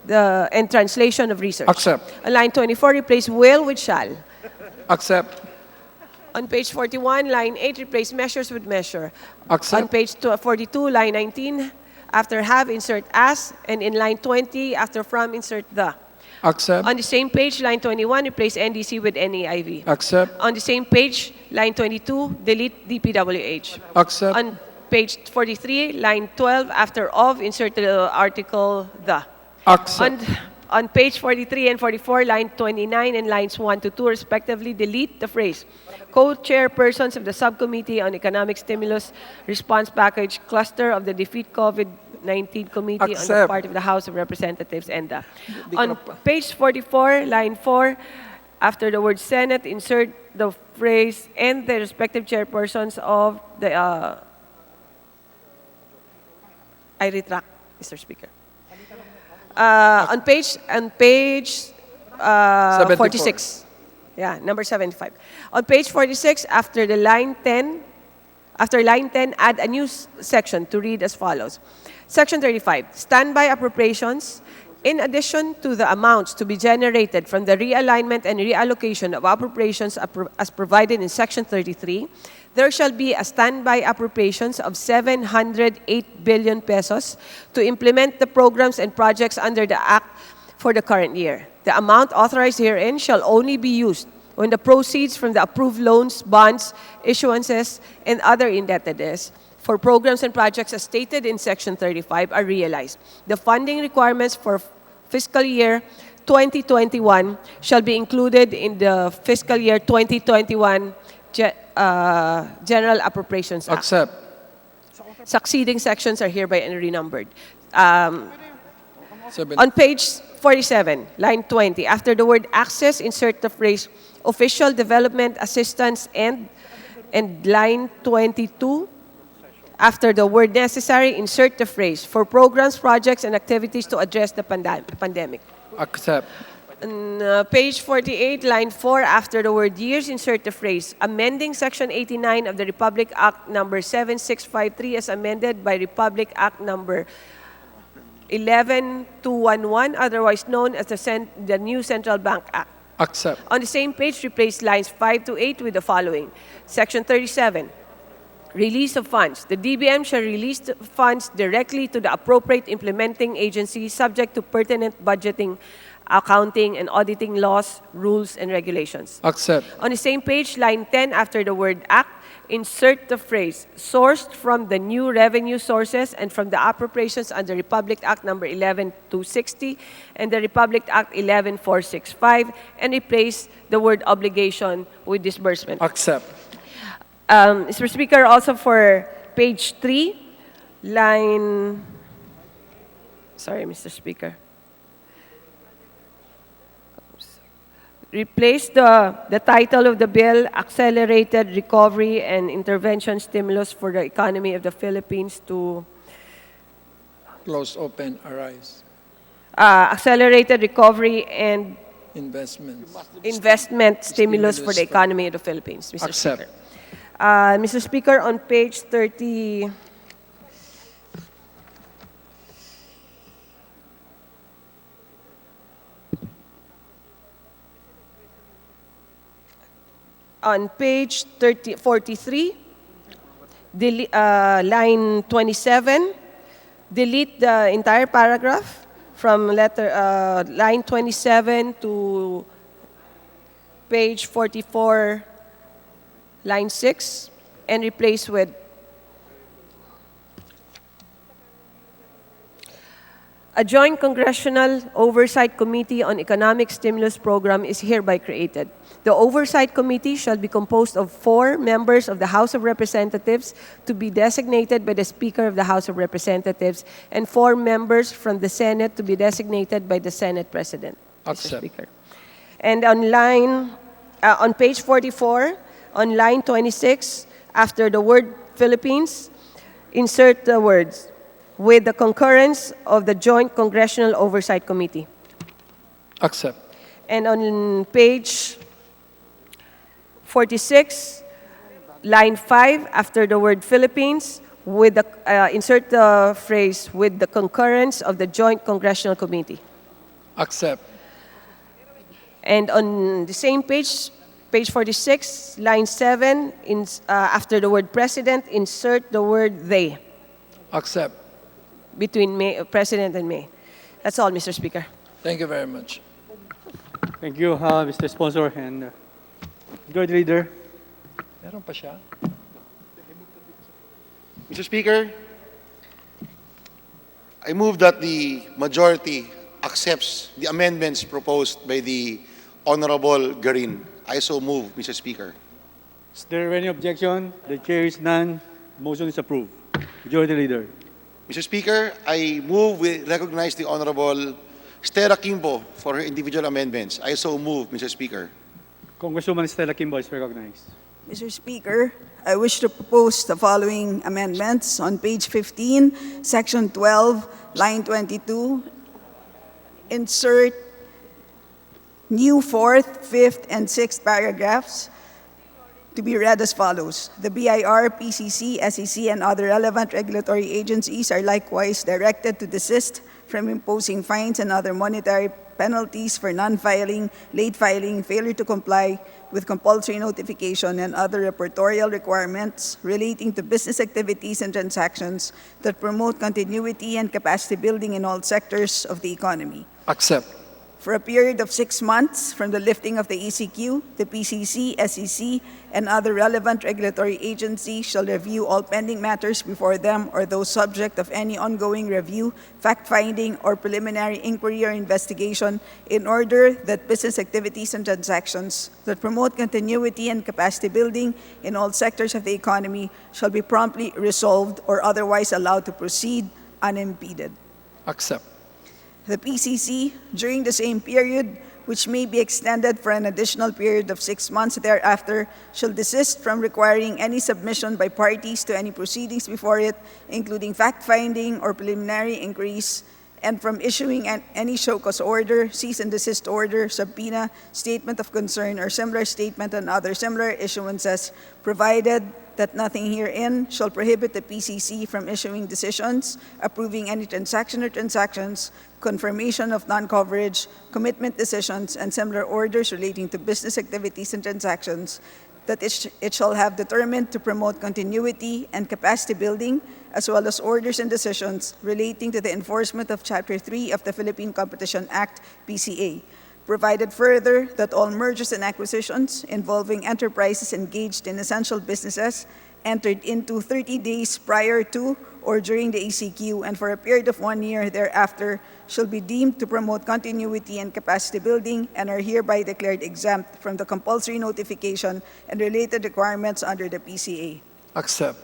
and translation of research. Accept. On line 24, replace will with shall. Accept. On page 41, line 8, replace measures with measure. Accept. On page 42, line 19, after have, insert as, and in line 20, after from, insert the. Accept. On the same page, line 21, replace NDC with NAIV. Accept. On the same page, line 22, delete DPWH. Accept. On page 43, line 12, after of, insert the article the. Accept. On page 43 and 44, line 29 and lines 1 to 2, respectively, delete the phrase co-chairpersons of the Subcommittee on Economic Stimulus Response Package Cluster of the Defeat COVID-19 Committee on the part of the House of Representatives and the. On page 44, line 4, after the word Senate, insert the phrase and the respective chairpersons of the I retract, Mr. Speaker. On page 46. Yeah, number 75. On page 46, after line 10, add a new section to read as follows. Section 35, standby appropriations. In addition to the amounts to be generated from the realignment and reallocation of appropriations as provided in Section 33, there shall be a standby appropriations of 708 billion pesos to implement the programs and projects under the Act for the current year. The amount authorized herein shall only be used when the proceeds from the approved loans, bonds, issuances, and other indebtedness for programs and projects as stated in Section 35 are realized. The funding requirements for fiscal year 2021 shall be included in the fiscal year 2021 General Appropriations Act. Accept. Succeeding sections are hereby renumbered. On page 47, line 20, after the word access, insert the phrase official development assistance and line 22, after the word necessary, insert the phrase for programs, projects, and activities to address the pandemic. Accept. On page 48, line 4, after the word years, insert the phrase amending Section 89 of the Republic Act number 7653 as amended by Republic Act number 11211, otherwise known as the new Central Bank Act. Accept. On the same page, replace lines 5 to 8 with the following. Section 37, release of funds. The DBM shall release the funds directly to the appropriate implementing agency subject to pertinent budgeting accounting and auditing laws, rules, and regulations. Accept. On the same page, line 10, after the word act, insert the phrase sourced from the new revenue sources and from the appropriations under Republic Act number 11260 and the Republic Act 11465, and replace the word obligation with disbursement. Accept. Mr. Speaker, also for page 3, line... Sorry, Mr. Speaker. Replace the title of the bill, Accelerated Recovery and Intervention Stimulus for the Economy of the Philippines, to Close, open, arise. Accelerated Recovery and Investments. Investment Stimulus for the Economy of the Philippines, Mr. Accept. Speaker. Mr. Speaker, on page 30, on page 43, line 27, delete the entire paragraph from line 27 to page 44, line 6, and replace with a joint congressional oversight committee on economic stimulus program is hereby created. The oversight committee shall be composed of 4 members of the House of Representatives to be designated by the Speaker of the House of Representatives and 4 members from the Senate to be designated by the Senate President. Accept. Mr. Speaker. And on page 44, on line 26, after the word Philippines, insert the words, with the concurrence of the Joint Congressional Oversight Committee. Accept. And on page 46, line 5, after the word Philippines, with the, insert the phrase, with the concurrence of the Joint Congressional Committee. Accept. And on the same page, page 46, line 7, after the word President, insert the word they. Accept. Between President and May. That's all, Mr. Speaker. Thank you very much. Thank you, Mr. Sponsor and Majority Leader. Meron pa siya? Mr. Speaker, I move that the majority accepts the amendments proposed by the Honorable Garin. I so move, Mr. Speaker. Is there any objection? The chair is none. Motion is approved. Majority Leader. Mr. Speaker, I move we recognize the Honorable Stella Kimbo for her individual amendments. I so move, Mr. Speaker. Congresswoman Stella Kimbo is recognized. Mr. Speaker, I wish to propose the following amendments on page 15, section 12, line 22. Insert new 4th, 5th, and 6th paragraphs to be read as follows. The BIR, PCC, SEC, and other relevant regulatory agencies are likewise directed to desist from imposing fines and other monetary penalties for non-filing, late filing, failure to comply with compulsory notification, and other reportorial requirements relating to business activities and transactions that promote continuity and capacity building in all sectors of the economy. Accept. For a period of 6 months from the lifting of the ECQ, the PCC, SEC, and other relevant regulatory agencies shall review all pending matters before them or those subject of any ongoing review, fact-finding, or preliminary inquiry or investigation in order that business activities and transactions that promote continuity and capacity building in all sectors of the economy shall be promptly resolved or otherwise allowed to proceed unimpeded. Accept. The PCC, during the same period, which may be extended for an additional period of 6 months thereafter, shall desist from requiring any submission by parties to any proceedings before it, including fact-finding or preliminary inquiries, and from issuing any show cause order, cease and desist order, subpoena, statement of concern, or similar statement and other similar issuances, provided that nothing herein shall prohibit the PCC from issuing decisions, approving any transaction or transactions, confirmation of non-coverage, commitment decisions, and similar orders relating to business activities and transactions that it shall have determined to promote continuity and capacity building as well as orders and decisions relating to the enforcement of Chapter 3 of the Philippine Competition Act, PCA. Provided further that all mergers and acquisitions involving enterprises engaged in essential businesses entered into 30 days prior to or during the ACQ and for a period of 1 year thereafter shall be deemed to promote continuity and capacity building and are hereby declared exempt from the compulsory notification and related requirements under the PCA. Accept.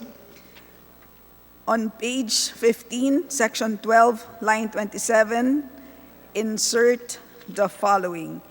On page 15, section 12, line 27, insert the following.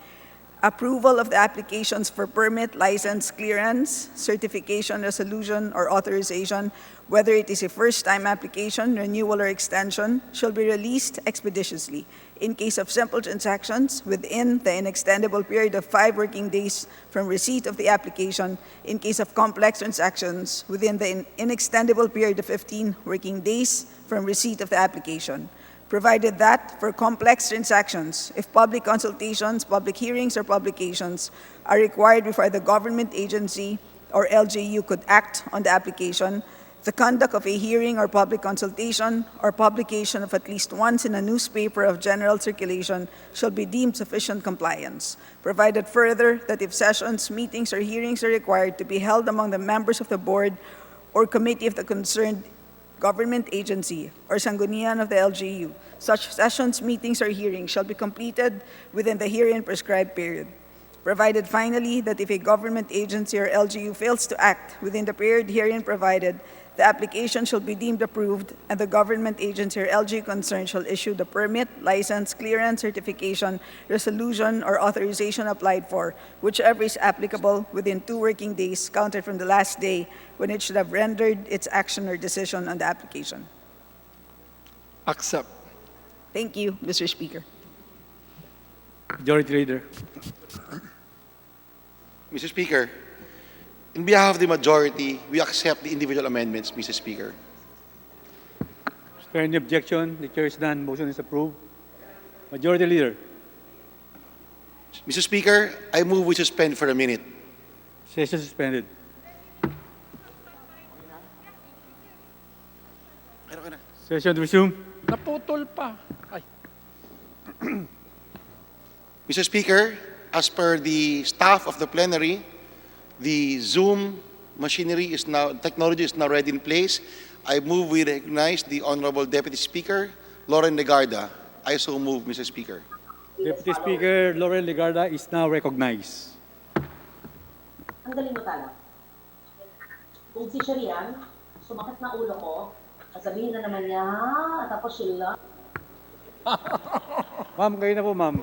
Approval of the applications for permit, license, clearance, certification, resolution, or authorization, whether it is a first-time application, renewal, or extension, shall be released expeditiously. In case of simple transactions, within the inextendable period of 5 working days from receipt of the application. In case of complex transactions, within the inextendable period of 15 working days from receipt of the application. Provided that for complex transactions, if public consultations, public hearings, or publications are required before the government agency or LGU could act on the application, the conduct of a hearing or public consultation or publication of at least once in a newspaper of general circulation shall be deemed sufficient compliance. Provided further that if sessions, meetings, or hearings are required to be held among the members of the board or committee of the concerned government agency or sanggunian of the LGU, such sessions, meetings, or hearings shall be completed within the herein prescribed period. Provided finally that if a government agency or LGU fails to act within the period herein provided, the application shall be deemed approved and the government agency or LGU concerned shall issue the permit, license, clearance, certification, resolution, or authorization applied for, whichever is applicable within 2 working days counted from the last day when it should have rendered its action or decision on the application. Accept. Thank you, Mr. Speaker. Majority Leader. Mr. Speaker, in behalf of the majority, we accept the individual amendments, Mr. Speaker. Is there any objection? The chair is done. Motion is approved. Majority Leader. Mr. Speaker, I move we suspend for a minute. Session suspended. Session resume. Naputol pa. Ay. Mr. Speaker, as per the staff of the plenary, the Zoom machinery is now, technology is now ready in place. I move we recognize the Honorable Deputy Speaker, Lauren Legarda. I so move, Mr. Speaker. Deputy Speaker Lauren Legarda is now recognized. Ang galing mo tala. Kung si Sharian, sumakit na ulo ko, sabihin na naman niya, tapos sila. Ma'am, kayo na po, ma'am.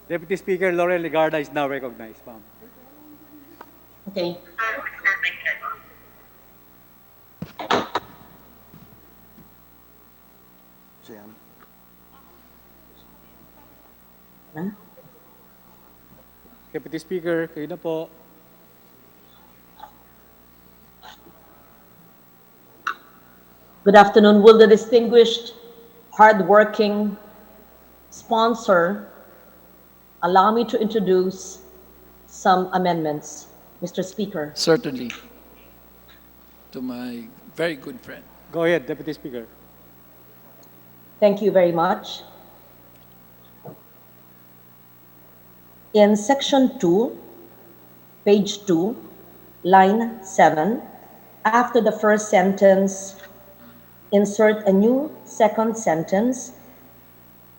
Deputy Speaker Lauren Legarda is now recognized, ma'am. Okay. Deputy Speaker, kayo na po. Good afternoon. Will the distinguished, hardworking sponsor allow me to introduce some amendments, Mr. Speaker? Certainly. To my very good friend. Go ahead, Deputy Speaker. Thank you very much. In section 2, page 2, line 7, after the first sentence, insert a new second sentence.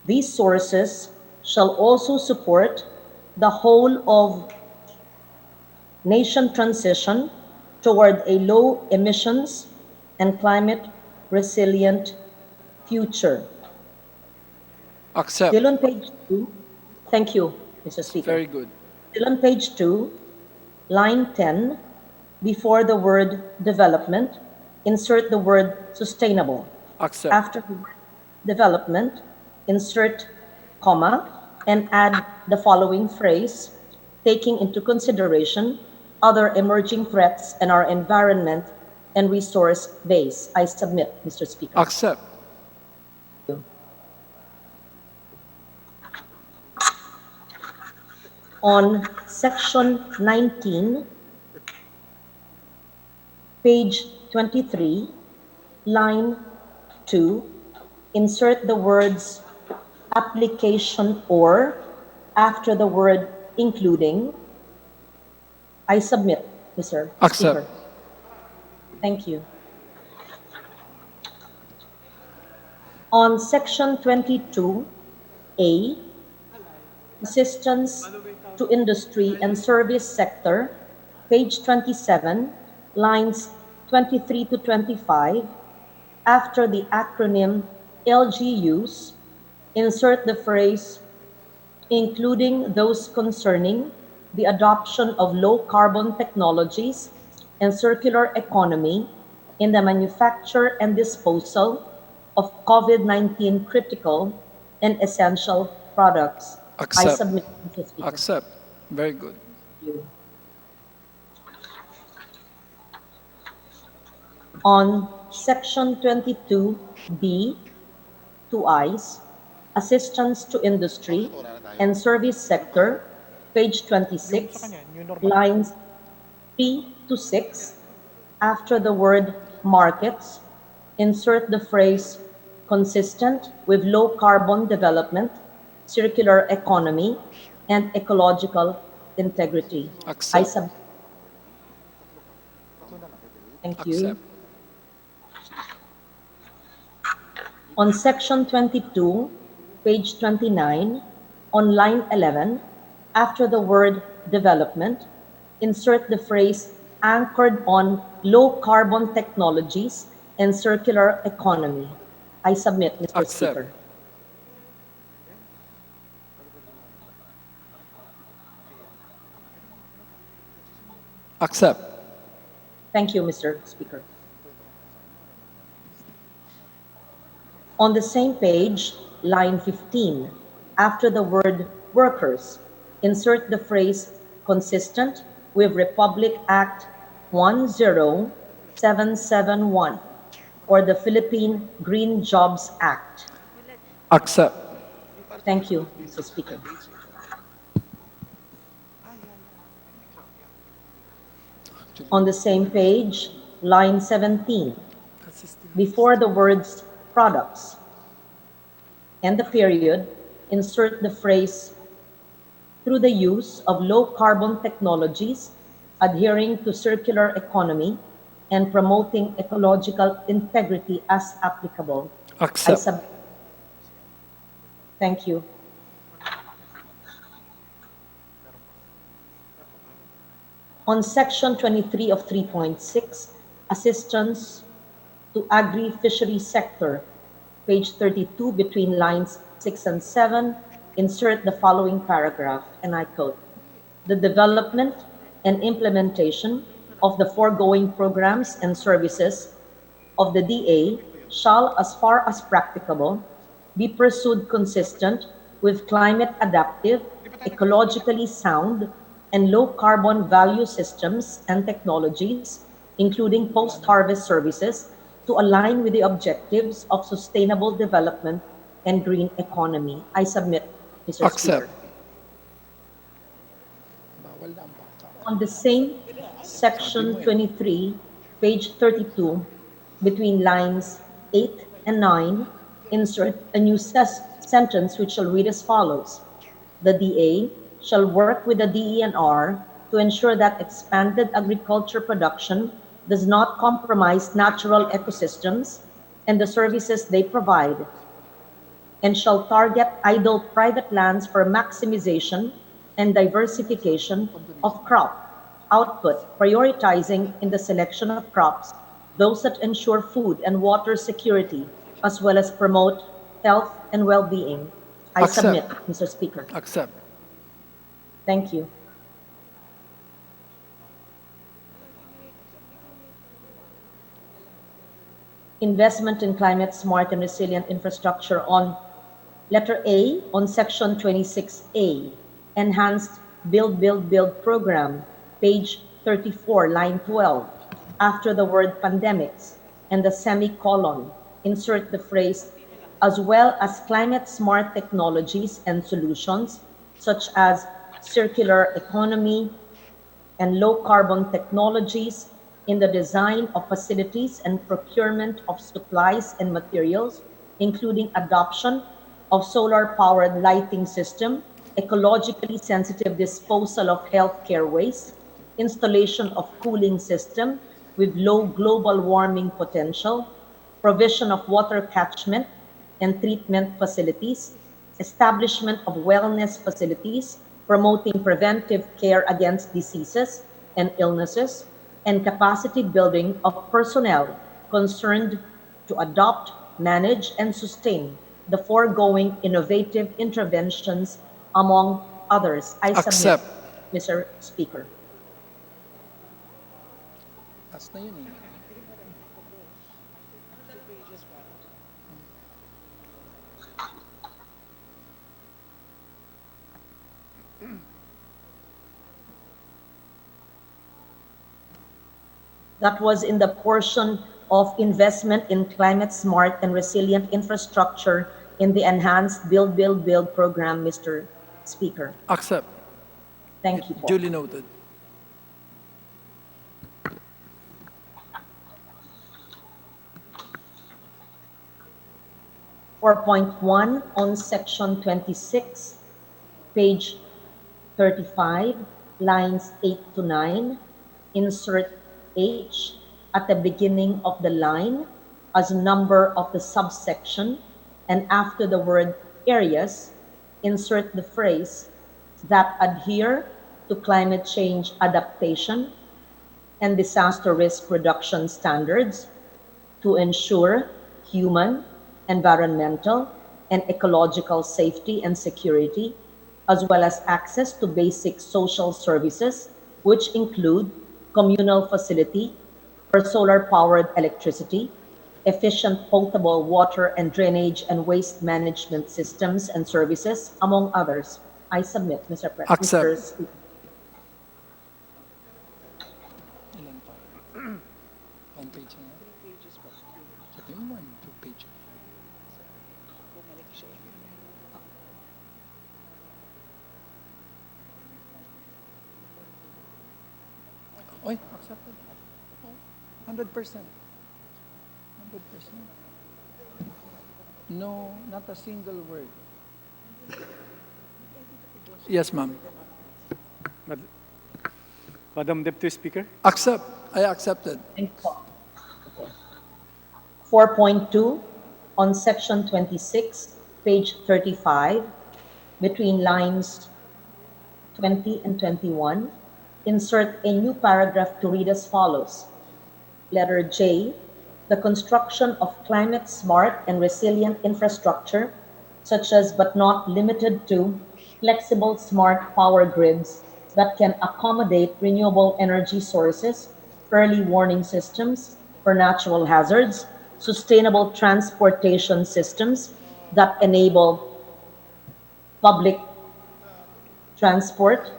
These sources shall also support the whole of nation transition toward a low emissions and climate resilient future. Accept. Still on page 2. Thank you, Mr. Speaker. Very good. Still on page 2, line 10, before the word development, insert the word sustainable. Accept. After the word development, insert comma and add the following phrase, taking into consideration other emerging threats in our environment and resource base. I submit, Mr. Speaker. Accept. On section 19, page 23, line 2, insert the words application or after the word including. I submit, Mr. Accept. Speaker. Thank you. On section 22A, assistance to industry and service sector, page 27, lines 23 to 25, after the acronym LGUs, insert the phrase including those concerning the adoption of low-carbon technologies and circular economy in the manufacture and disposal of COVID-19 critical and essential products. Accept. I submit, Mr. Speaker. Accept. Very good. Thank you. On section 22B, 2 I's, assistance to industry and service sector, page 26, lines 3 to 6, after the word markets, insert the phrase consistent with low carbon development, circular economy, and ecological integrity. Accept. Thank you. Accept. On section 22, page 29, on line 11, after the word development, insert the phrase anchored on low carbon technologies and circular economy. I submit, Mr. Accept. Speaker. Accept. Thank you, Mr. Speaker. On the same page, line 15, after the word workers, insert the phrase consistent with Republic Act 10771 or the Philippine Green Jobs Act. Accept. Thank you, Mr. Speaker. On the same page, line 17, before the words products and the period, insert the phrase through the use of low carbon technologies, adhering to circular economy, and promoting ecological integrity as applicable. Accept. Thank you. On section 23 of 3.6, assistance to agri-fishery sector, page 32, between lines 6 and 7, insert the following paragraph, and I quote, "The development and implementation of the foregoing programs and services of the DA shall, as far as practicable, be pursued consistent with climate adaptive, ecologically sound, and low carbon value systems and technologies, including post-harvest services, to align with the objectives of sustainable development and green economy." I submit, Mr. Accept. Speaker. On the same section 23, page 32, between lines 8 and 9, insert a new sentence which shall read as follows. "The DA shall work with the DENR to ensure that expanded agriculture production does not compromise natural ecosystems and the services they provide, and shall target idle private lands for maximization and diversification of crop output, prioritizing in the selection of crops those that ensure food and water security, as well as promote health and well-being." I Accept. submit, Mr. Speaker. Accept. Thank you. Investment in climate smart and resilient infrastructure on letter A on section 26A, enhanced Build program, page 34, line 12, after the word pandemics and the semicolon, insert the phrase as well as climate smart technologies and solutions such as circular economy and low carbon technologies, in the design of facilities and procurement of supplies and materials, including adoption of solar-powered lighting system, ecologically sensitive disposal of healthcare waste, installation of cooling system with low global warming potential, provision of water catchment and treatment facilities, establishment of wellness facilities, promoting preventive care against diseases and illnesses, and capacity building of personnel concerned to adopt, manage, and sustain the foregoing innovative interventions, among others. I submit, Accept. Mr. Speaker. That's na yun eh. That was in the portion of investment in climate smart and resilient infrastructure in the enhanced Build program, Mr. Speaker. Accept. Thank you po. Duly noted. For point 1 on section 26, page 35, lines 8 to 9, insert H at the beginning of the line as number of the subsection, and after the word areas, insert the phrase that adhere to climate change adaptation and disaster risk reduction standards to ensure human, environmental, and ecological safety and security, as well as access to basic social services, which include communal facility for solar-powered electricity, efficient potable water and drainage and waste management systems and services, among others. I submit, Mr. President. Accept. Ilan pa? One page na. Sabihin mo, 2 pages. Oy, accepted. 100%. 100%. No, not a single word. Yes, ma'am. Madam Deputy Speaker. Accept. I accepted. Thank you. 4.2 on section 26, page 35, between lines 20 and 21, insert a new paragraph to read as follows. Letter J, the construction of climate smart and resilient infrastructure, such as but not limited to flexible smart power grids that can accommodate renewable energy sources, early warning systems for natural hazards, sustainable transportation systems that enable public transport,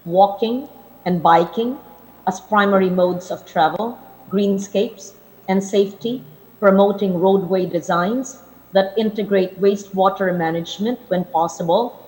walking and biking as primary modes of travel, greenscapes, and safety, promoting roadway designs that integrate wastewater management when possible,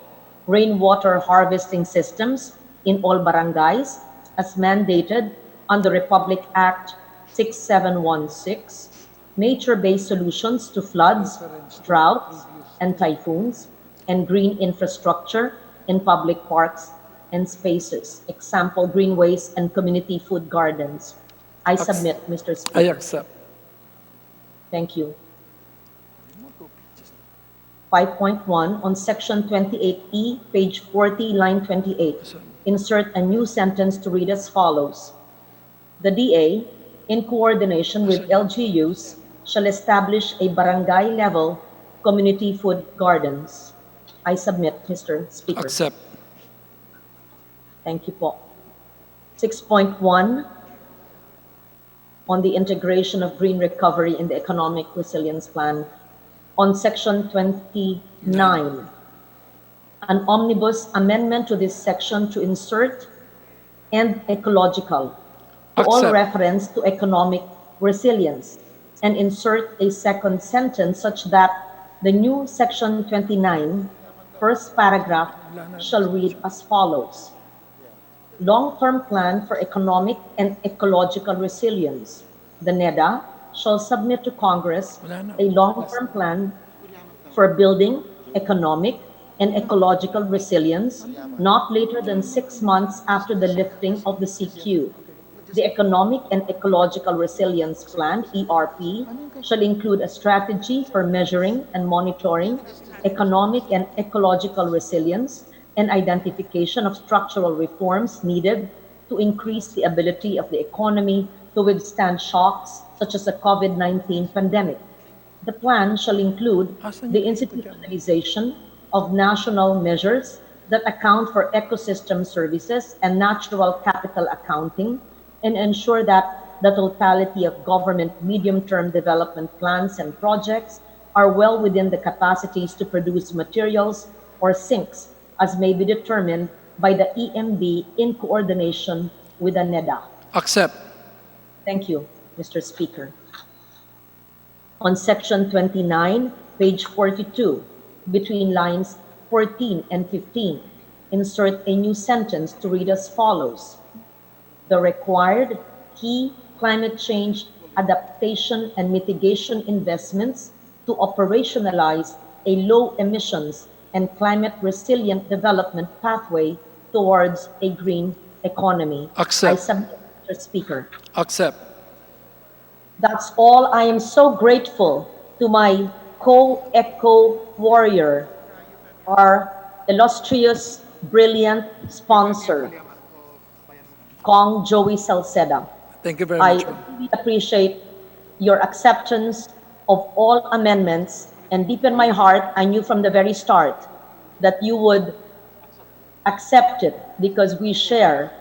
rainwater harvesting systems in all barangays as mandated under Republic Act 6716, nature-based solutions to floods, droughts, and typhoons, and green infrastructure in public parks and spaces, example, greenways and community food gardens. I submit, Mr. Speaker. I accept. Thank you. 5.1 on section 28E, page 40, line 28. Insert a new sentence to read as follows. The DA, in coordination with LGUs, shall establish a barangay-level community food gardens. I submit, Mr. Speaker. Accept. Thank you po. 6.1 on the integration of green recovery in the economic resilience plan. On section 29, an omnibus amendment to this section to insert and ecological to all Accept. reference to economic resilience, and insert a second sentence such that the new section 29, first paragraph, shall read as follows. long-term plan for economic and ecological resilience. The NEDA shall submit to Congress a long-term plan for building economic and ecological resilience not later than 6 months after the lifting of the CQ. The Economic and Ecological Resilience Plan, ERP, shall include a strategy for measuring and monitoring economic and ecological resilience and identification of structural reforms needed to increase the ability of the economy to withstand shocks such as the COVID-19 pandemic. The plan shall include the institutionalization of national measures that account for ecosystem services and natural capital accounting, and ensure that the totality of government medium-term development plans and projects are well within the capacities to produce materials or sinks as may be determined by the EMB in coordination with the NEDA. Accept. Thank you, Mr. Speaker. On Section 29, page 42, between lines 14 and 15, insert a new sentence to read as follows. The required key climate change adaptation and mitigation investments to operationalize a low emissions and climate resilient development pathway towards a green economy. Accept. I submit, Mr. Speaker. Accept. That's all. I am so grateful to my co-eco warrior, our illustrious, brilliant sponsor, Kong Joey Salceda. Thank you very I much. really appreciate your acceptance of all amendments, and deep in my heart, I knew from the very start that you would accept it because we share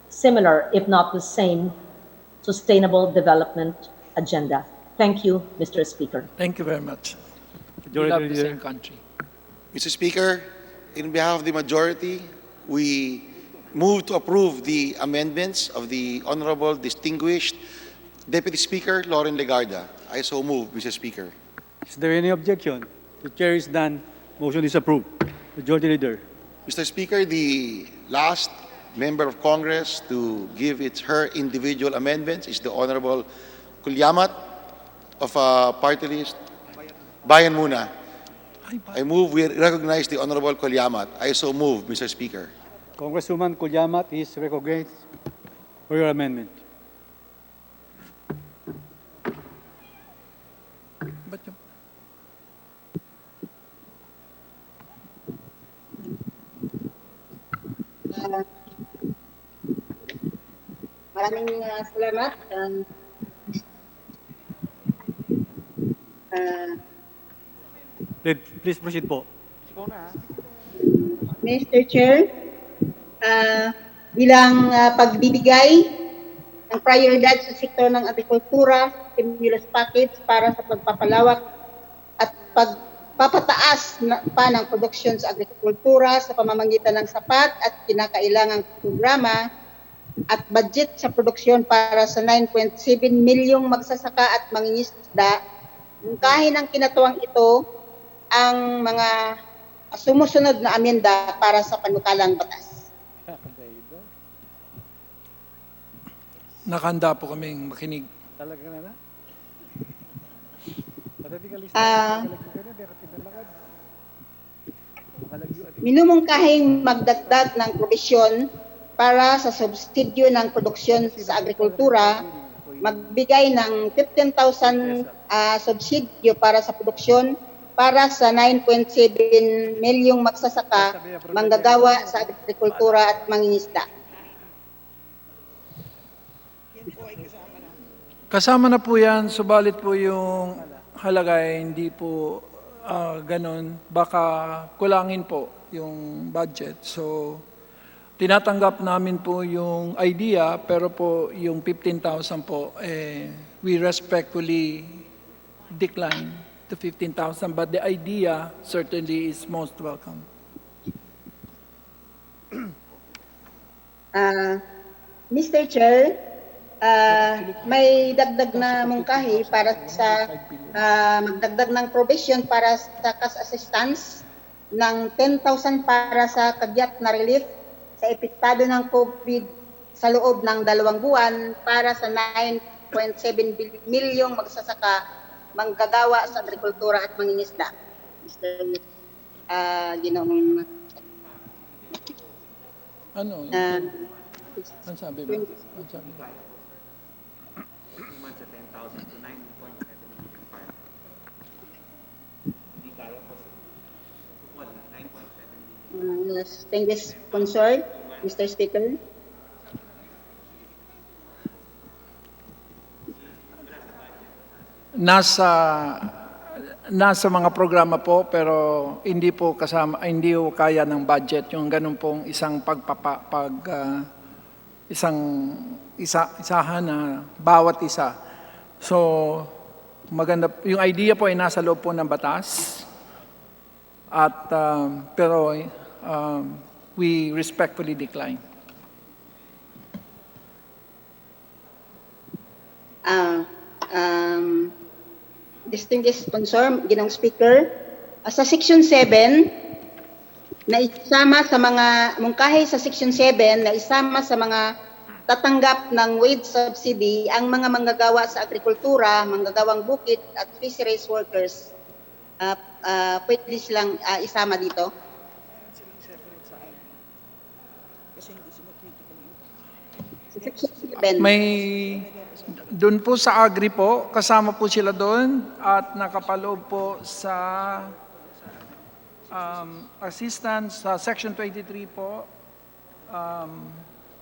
similar, if not the same, sustainable development agenda. Thank you, Mr. Speaker. Thank you very much. We Majority love the Leader. same country. Mr. Speaker, in behalf of the majority, we move to approve the amendments of the Honorable Distinguished Deputy Speaker Lauren Legarda. I so move, Mr. Speaker. Is there any objection? The chair is done. Motion is approved. Majority Leader. Mr. Speaker, the last member of Congress to give her individual amendments is the Honorable Kulyamat of party list Bayan Muna. I move we recognize the Honorable Kulyamat. I so move, Mr. Speaker. Congresswoman Kulyamat is recognized for your amendment. Ba't yung- Maraming salamat. Please proceed po. Mr. Chair, bilang pagbibigay ng prioridad sa sektor ng agrikultura, stimulus package para sa pagpapalawak at pagpapataas pa ng produksyon sa agrikultura sa pamamagitan ng sapat at kinakailangang programa at budget sa produksyon para sa 9.7 milyong magsasaka at mangingisda, mungkahi ng kinatuwang ito ang mga sumusunod na amenda para sa panukalang batas. Nakahanda po kaming makinig. Minumungkahing magdagdag ng probisyon para sa subsidyo ng produksyon sa agrikultura, magbigay ng 15,000 subsidyo para sa produksyon para sa 9.7 milyong magsasaka, manggagawa sa agrikultura at mangingisda. Kasama na po yan, subalit po yung halaga ay hindi po ganon. Baka kulangin po yung budget. So, tinatanggap namin po yung idea, pero po yung 15,000 po, we respectfully decline to 15,000, but the idea certainly is most welcome. Mr. Chair, may dagdag na mungkahi para sa magdagdag ng provision para sa cash assistance ng 10,000 para sa kagyat na relief sa epektado ng COVID sa loob ng 2 buwan para sa 9.7 milyong magsasaka, manggagawa sa agrikultura at mangingisda. Mr. Ginoong Ano? Ano sabi mo? Ano sabi mo? distinguished sponsor, Mr. Speaker. Nasa mga programa po, pero hindi po kasama, hindi po kaya ng budget yung ganun pong isang isahan na bawat isa. So maganda yung idea po ay nasa loob po ng batas. At pero we respectfully decline. Distinguished sponsor, Ginoong Speaker, sa Section 7, na isama sa mga, mungkahi sa Section 7, na isama sa mga tatanggap ng wage subsidy ang mga manggagawa sa agrikultura, manggagawang bukid at fisheries workers. Pwede silang isama dito. Sa Section 7. May doon po sa Agri po, kasama po sila doon at nakapaloob po sa assistance sa Section 23 po.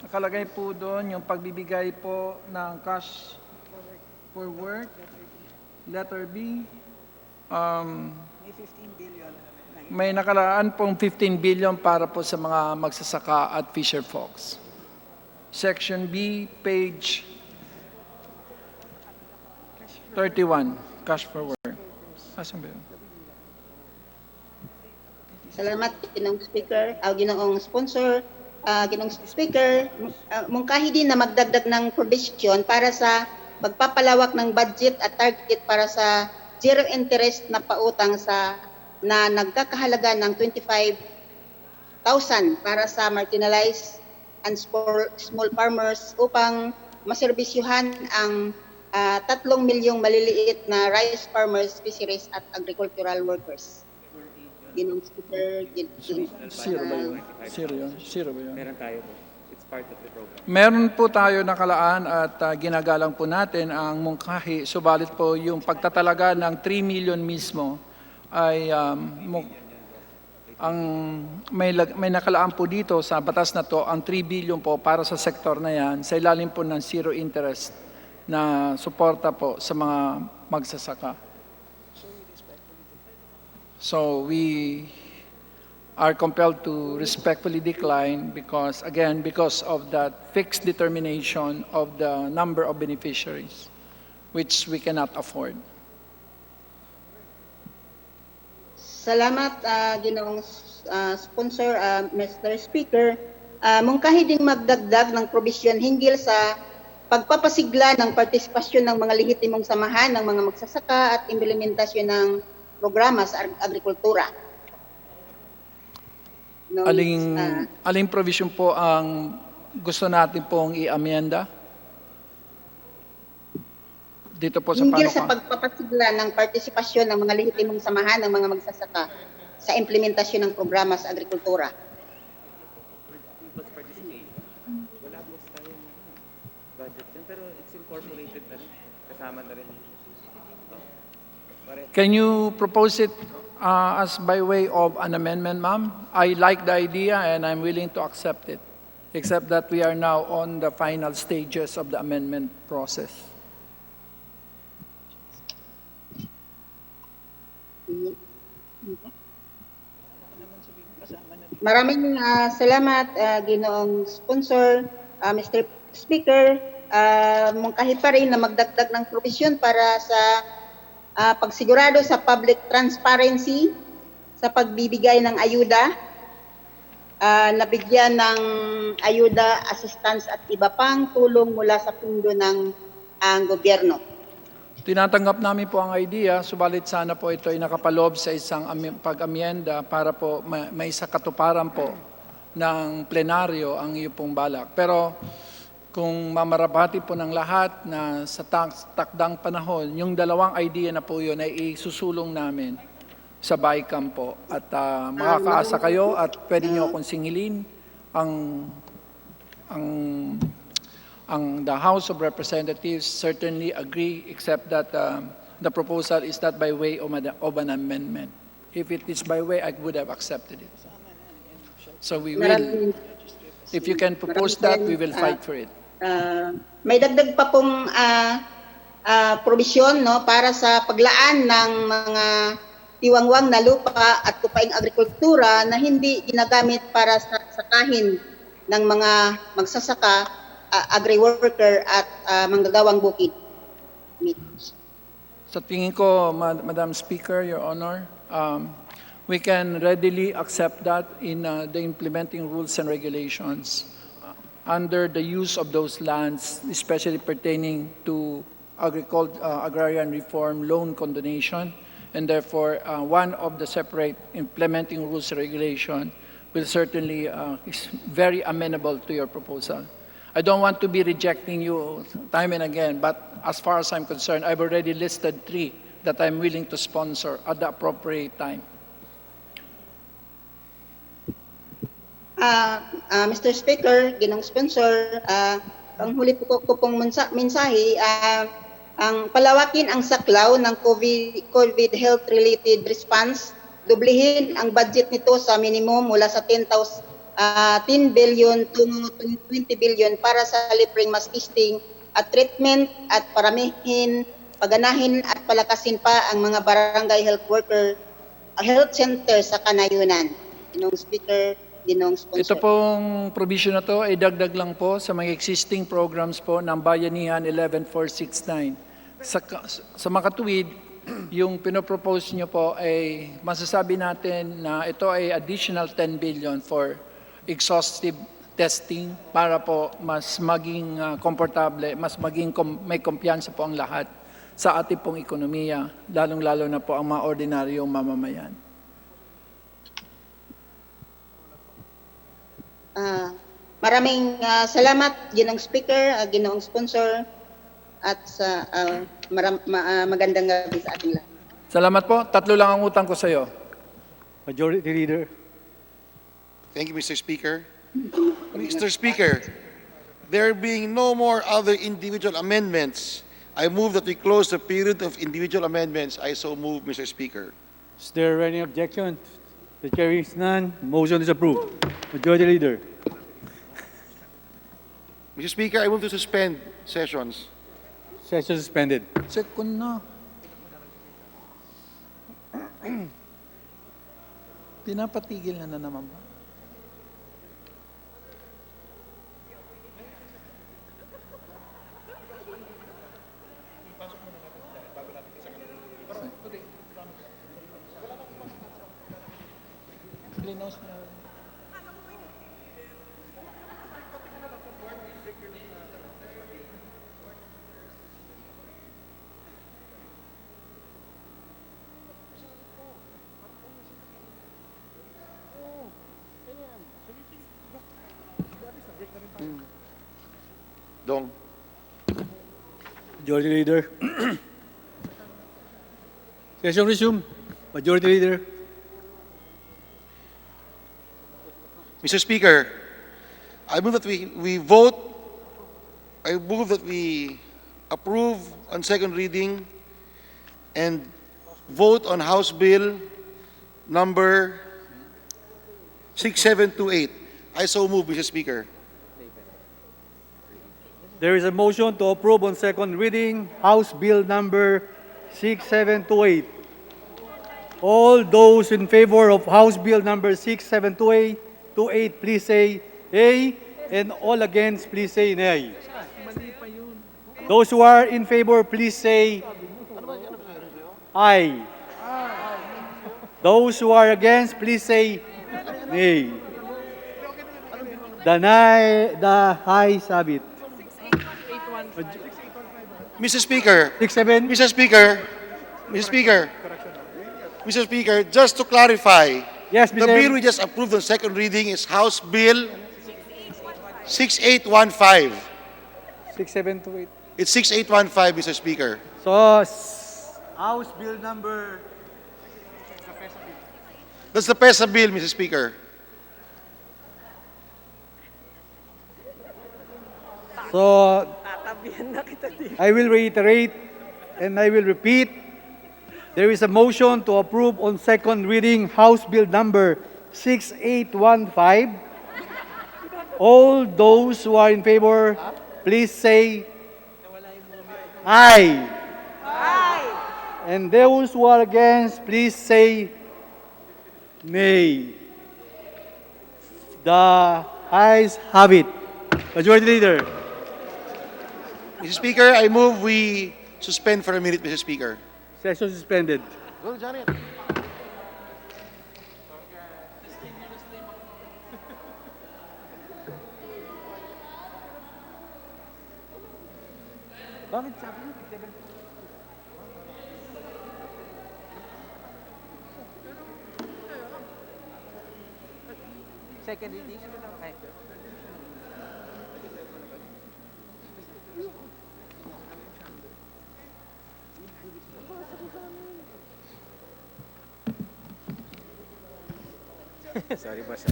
Nakalagay po doon yung pagbibigay po ng cash for work, letter B. May 15 billion. May nakalaan pong 15 billion para po sa mga magsasaka at fisher folks. Section B, page 31, cash for work. Asan ba yun? Salamat, Ginoong Speaker, Ginoong Sponsor, Ginoong Speaker. Mungkahi din na magdagdag ng provision para sa pagpapalawak ng budget at target para sa zero interest na pautang na nagkakahalaga ng 25,000 para sa marginalized and small farmers upang maserbisyuhan ang 3 milyong maliliit na rice farmers, fisheries at agricultural workers. Ginoong Speaker, Zero ba yun? Zero ba yun? Meron tayo po. It's part of the program. Meron po tayo nakalaan at ginagalang po natin ang mungkahi. Subalit po yung pagtatalaga ng 3 million mismo ay may nakalaan po dito sa batas na to ang 3 billion po para sa sektor na yan sa ilalim po ng zero interest na suporta po sa mga magsasaka. So we are compelled to respectfully decline because, again, because of that fixed determination of the number of beneficiaries, which we cannot afford. Salamat, Ginoong Sponsor, Mr. Speaker. Mungkahi ding magdagdag ng provision hinggil sa pagpapasigla ng partisipasyon ng mga lehitimong samahan ng mga magsasaka at implementasyon ng programa sa agrikultura. Aling provision po ang gusto natin pong i-amenda? Dito po sa hinggil panuka. sa pagpapasigla ng partisipasyon ng mga lehitimong samahan ng mga magsasaka sa implementasyon ng programa sa agrikultura. Wala po tayong budget yun, pero it's incorporated na rin. Kasama na rin. Can you propose it as by way of an amendment, ma'am? I like the idea and I'm willing to accept it, except that we are now on the final stages of the amendment process. Maraming salamat, Ginoong Sponsor, Mr. Speaker. Mungkahi pa rin na magdagdag ng provision para sa pagsigurado sa public transparency sa pagbibigay ng ayuda, nabigyan ng ayuda, assistance at iba pang tulong mula sa pundo ng gobyerno. Tinatanggap namin po ang idea, subalit sana po ito ay nakapaloob sa isang pag-amyenda para po may isa katuparan po ng plenaryo ang iyo pong balak. Pero kung mamarabati po ng lahat na sa takdang panahon, yung dalawang idea na po yun ay isusulong namin sa BICAM po. At makakaasa kayo at pwede nyo akong singilin the House of Representatives certainly agree, except that the proposal is not by way of an amendment. If it is by way, I would have accepted it. So we will, if you can propose that, we will fight for it. May dagdag pa pong probisyon, no, para sa paglaan ng mga tiwangwang na lupa at lupaing agrikultura na hindi ginagamit para sa sakahin ng mga magsasaka, agri-worker at manggagawang bukid. Sa tingin ko, Madam Speaker, Your Honor, we can readily accept that in the implementing rules and regulations under the use of those lands, especially pertaining to agrarian reform loan condonation, and therefore one of the separate implementing rules and regulation will certainly is very amenable to your proposal. I don't want to be rejecting you time and again, but as far as I'm concerned, I've already listed 3 that I'm willing to sponsor at the appropriate time. Mr. Speaker, Ginong Sponsor, ang huli po ko pong mensahe, ang palawakin ang saklaw ng COVID health-related response, dublihin ang budget nito sa minimum mula sa 10 billion to 20 billion para sa libreng mass testing at treatment at paramihin, paganahin at palakasin pa ang mga barangay health center sa kanayunan. Ginong Speaker, Ginong Sponsor. Ito pong provision na to ay dagdag lang po sa mga existing programs po ng Bayanihan 11469. Sa makatuwid, yung pinopropose nyo po ay masasabi natin na ito ay additional 10 billion for exhaustive testing para po mas maging komportable, mas maging may kumpiyansa po ang lahat sa ating pong ekonomiya, lalong-lalo na po ang mga ordinaryong mamamayan. Maraming salamat, Ginong Speaker, Ginong Sponsor, at sa magandang gabi sa ating lahat. Salamat po. 3 lang ang utang ko sa iyo. Majority Leader. Thank you, Mr. Speaker. Mr. Speaker, there being no more other individual amendments, I move that we close the period of individual amendments. I so move, Mr. Speaker. Is there any objection? The chair is none. Motion is approved. Majority Leader. Mr. Speaker, I move to suspend sessions. Session suspended. Second na. Pinapatigil na naman ba? Dong. Majority Leader. Session resume. Majority Leader. Mr. Speaker, I move that we approve on second reading and vote on House Bill number 6728. I so move, Mr. Speaker. There is a motion to approve on second reading House Bill number 6728. All those in favor of House Bill number 6728, please say aye, and all against, please say nay. Those who are in favor, please say aye. Those who are against, please say nay. The ayes have it. Mr. Speaker, Mr. Speaker, just to clarify, Yes, The Mr. bill we just approved on second reading is House Bill 6815. 6728. It's 6815, Mr. Speaker. So, House Bill number... That's the PESA bill, Mr. Speaker. So, I will reiterate and I will repeat. There is a motion to approve on second reading House Bill number 6815. All those who are in favor, please say aye. Aye. And those who are against, please say nay. The ayes have it. Majority Leader. Mr. Speaker, I move we suspend for a minute, Mr. Speaker. Session suspended. Go, Janet. Bakit sabi mo? Second reading? Okay. Sorry, boss.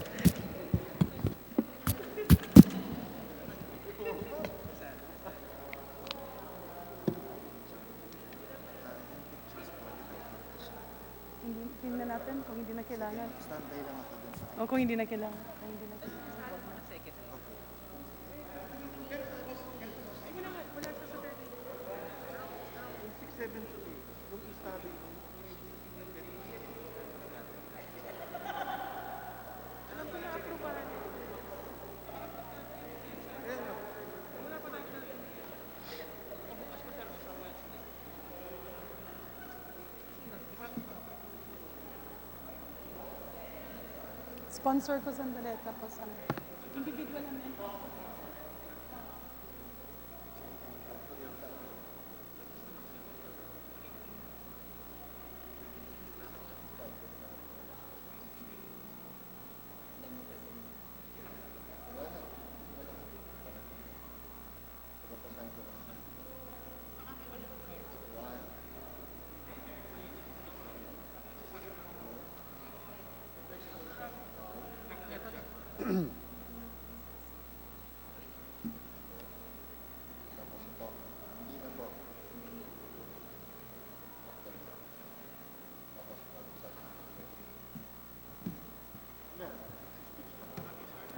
Tingnan natin kung hindi na kailangan. O kung hindi na kailangan. Kung hindi na kailangan. Sponsor ko sandali, tapos ano, individual naman.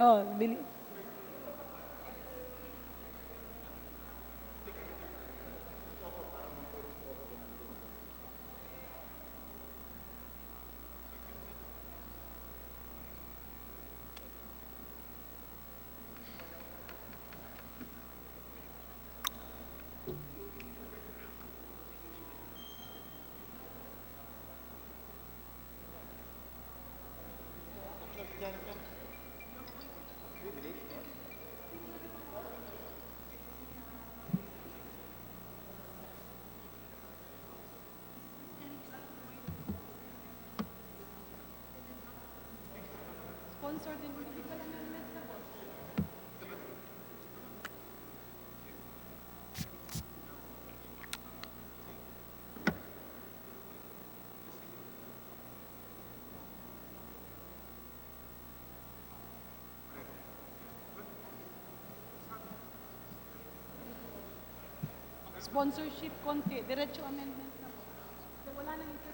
Oh, bili. Sponsor din individual amendment na po. Sponsorship konti, diretso amendment na po. So, wala nang interest.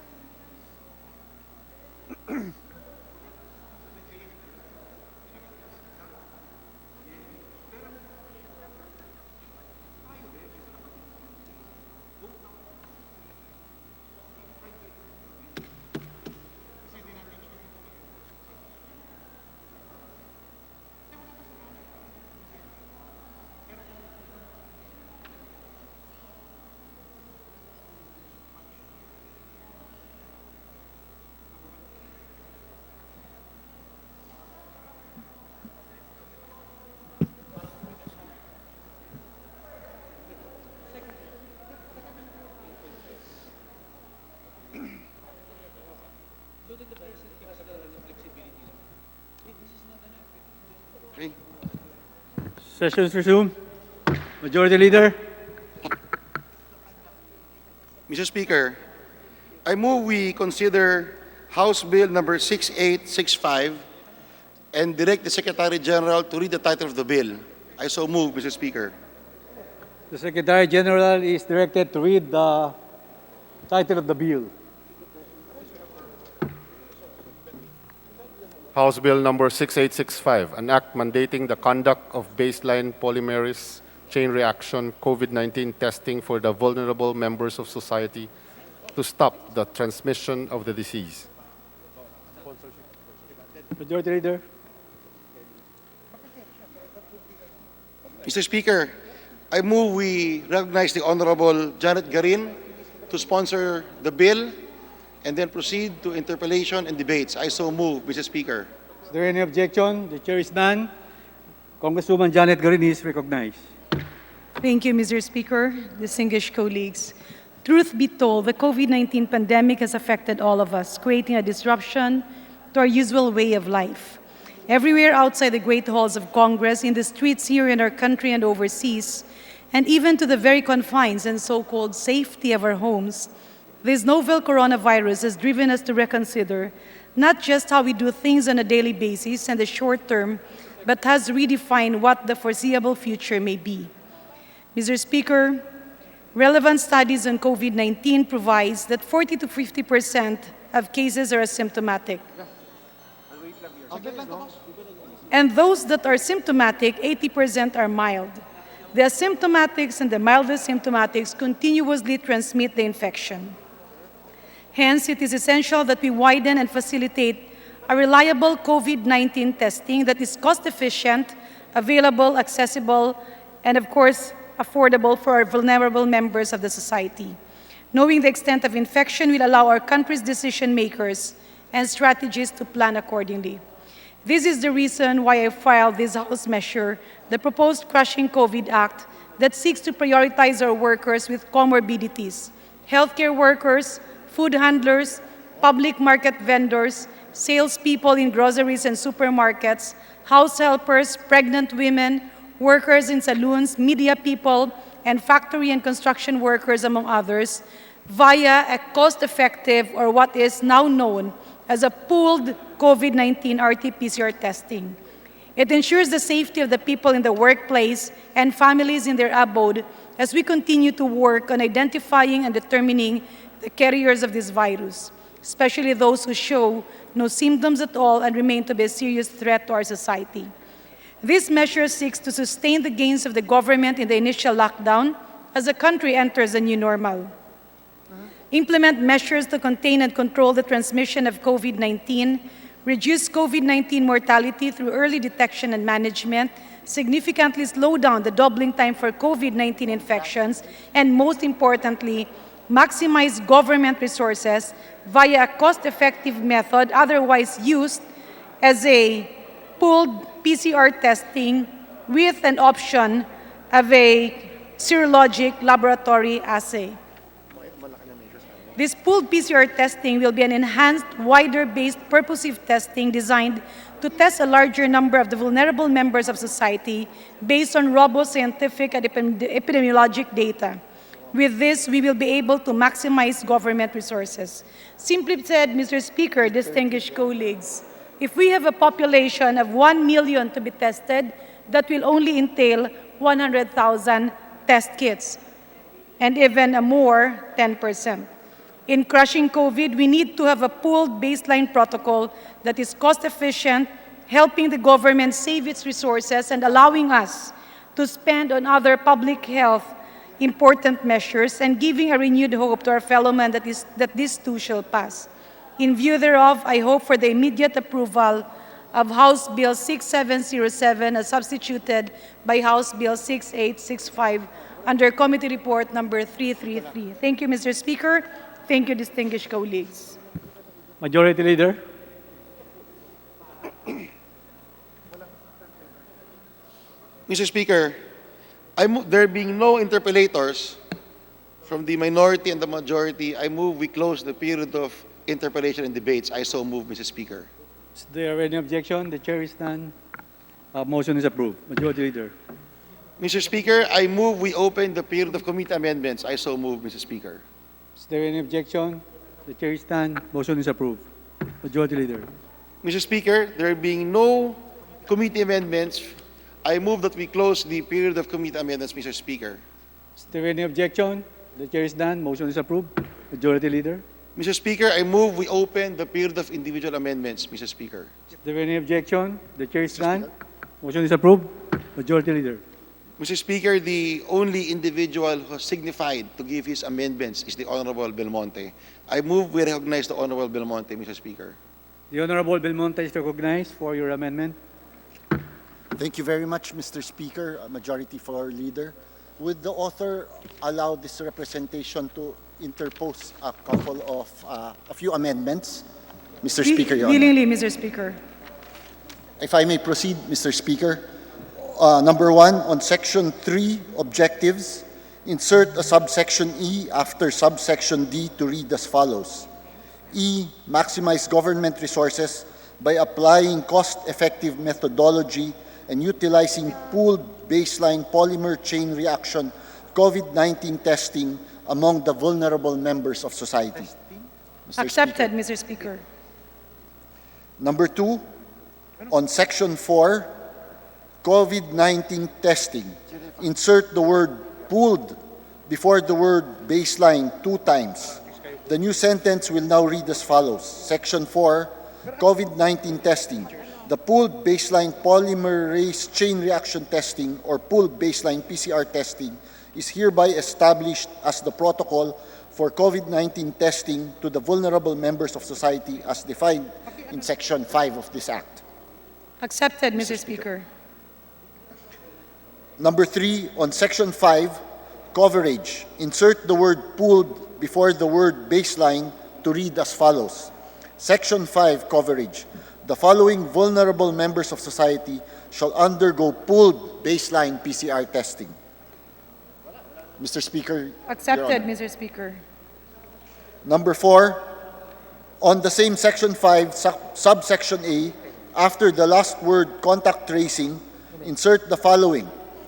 Okay. Session is resumed. Majority Leader. Mr. Speaker, I move we consider House Bill number 6865 and direct the Secretary General to read the title of the bill. I so move, Mr. Speaker. The Secretary General is directed to read the title of the bill. House Bill number 6865, an act mandating the conduct of baseline polymerase chain reaction COVID-19 testing for the vulnerable members of society to stop the transmission of the disease. Majority Leader. Mr. Speaker, I move we recognize the Honorable Janet Garin to sponsor the bill and then proceed to interpellation and debates. I so move, Mr. Speaker. Is there any objection? The chair is none. Congresswoman Janet Garin is recognized. Thank you, Mr. Speaker. Distinguished colleagues, truth be told, the COVID-19 pandemic has affected all of us, creating a disruption to our usual way of life. Everywhere outside the great halls of Congress, in the streets here in our country and overseas, and even to the very confines and so-called safety of our homes, this novel coronavirus has driven us to reconsider not just how we do things on a daily basis and the short term, but has redefined what the foreseeable future may be. Mr. Speaker, relevant studies on COVID-19 provides that 40 to 50% of cases are asymptomatic. And those that are symptomatic, 80% are mild. The asymptomatics and the mildest symptomatics continuously transmit the infection. Hence, it is essential that we widen and facilitate a reliable COVID-19 testing that is cost-efficient, available, accessible, and of course, affordable for our vulnerable members of the society. Knowing the extent of infection will allow our country's decision makers and strategists to plan accordingly. This is the reason why I filed this House measure, the proposed Crushing COVID Act, that seeks to prioritize our workers with comorbidities, healthcare workers, food handlers, public market vendors, salespeople in groceries and supermarkets, house helpers, pregnant women, workers in saloons, media people, and factory and construction workers, among others, via a cost-effective, or what is now known as a pooled COVID-19 RT-PCR testing. It ensures the safety of the people in the workplace and families in their abode as we continue to work on identifying and determining the carriers of this virus, especially those who show no symptoms at all and remain to be a serious threat to our society. This measure seeks to sustain the gains of the government in the initial lockdown as the country enters a new normal. Implement measures to contain and control the transmission of COVID-19, reduce COVID-19 mortality through early detection and management, significantly slow down the doubling time for COVID-19 infections, and most importantly, maximize government resources via a cost-effective method otherwise used as a pooled PCR testing with an option of a serologic laboratory assay. This pooled PCR testing will be an enhanced, wider-based, purposive testing designed to test a larger number of the vulnerable members of society based on robust scientific and epidemiologic data. With this, we will be able to maximize government resources. Simply said, Mr. Speaker, distinguished colleagues, if we have a population of 1 million to be tested, that will only entail 100,000 test kits, and even a more, 10%. In crushing COVID, we need to have a pooled baseline protocol that is cost-efficient, helping the government save its resources and allowing us to spend on other public health important measures and giving a renewed hope to our fellow men that this too shall pass. In view thereof, I hope for the immediate approval of House Bill 6707 as substituted by House Bill 6865 under Committee Report number 333. Thank you, Mr. Speaker. Thank you, distinguished colleagues. Majority Leader. Mr. Speaker, there being no interpellators from the minority and the majority, I move we close the period of interpellation and debates. I so move, Mr. Speaker. Is there any objection? The chair is none. Motion is approved. Majority Leader. Mr. Speaker, I move we open the period of committee amendments. I so move, Mr. Speaker. Is there any objection? The chair is done. Motion is approved. Majority Leader. Mr. Speaker, there being no committee amendments, I move that we close the period of committee amendments, Mr. Speaker. Is there any objection? The chair is done. Motion is approved. Majority Leader. Mr. Speaker, I move we open the period of individual amendments, Mr. Speaker. Is there any objection? The chair is done. Motion is approved. Majority Leader. Mr. Speaker, the only individual who has signified to give his amendments is the Honorable Belmonte. I move we recognize the Honorable Belmonte, Mr. Speaker. The Honorable Belmonte is recognized for your amendment. Thank you very much, Mr. Speaker, Majority Floor Leader. Would the author allow this representation to interpose a few amendments? Mr. Speaker, Your Honor. Willingly, Mr. Speaker. If I may proceed, Mr. Speaker. Number one, on Section 3, Objectives, insert a subsection E after subsection D to read as follows. E, maximize government resources by applying cost-effective methodology and utilizing pooled baseline polymer chain reaction COVID-19 testing among the vulnerable members of society. Mr. Accepted, Speaker. Mr. Speaker. Number two, on Section 4, COVID-19 testing, insert the word pooled before the word baseline 2 times. The new sentence will now read as follows. Section 4, COVID-19 testing. The pooled baseline polymerase chain reaction testing or pooled baseline PCR testing is hereby established as the protocol for COVID-19 testing to the vulnerable members of society as defined in Section 5 of this Act. Accepted, Mr. Speaker. Number 3, on Section 5, coverage. Insert the word pooled before the word baseline to read as follows. Section 5, coverage. The following vulnerable members of society shall undergo pooled baseline PCR testing. Mr. Speaker, Accepted, Mr. Speaker. Number 4, on the same Section 5, subsection A, after the last word contact tracing, insert the following.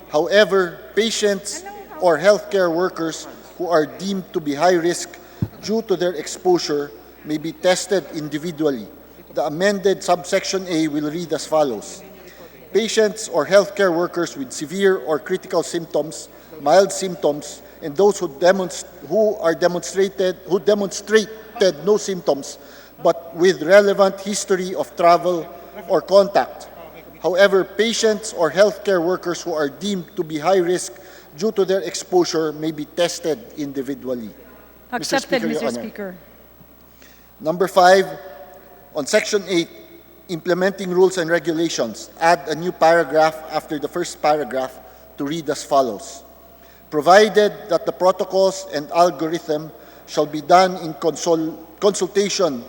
However, patients or healthcare workers who are deemed to be high risk due to their exposure may be tested individually. The amended subsection A will read as follows. Patients or healthcare workers with severe or critical symptoms, mild symptoms, and those who demonstrated no symptoms but with relevant history of travel or contact. However, patients or healthcare workers who are deemed to be high risk due to their exposure may be tested individually. Accepted, Your Mr. Honor. Speaker. Number 5, on Section 8, implementing rules and regulations, add a new paragraph after the first paragraph to read as follows. Provided that the protocols and algorithm shall be done in consultation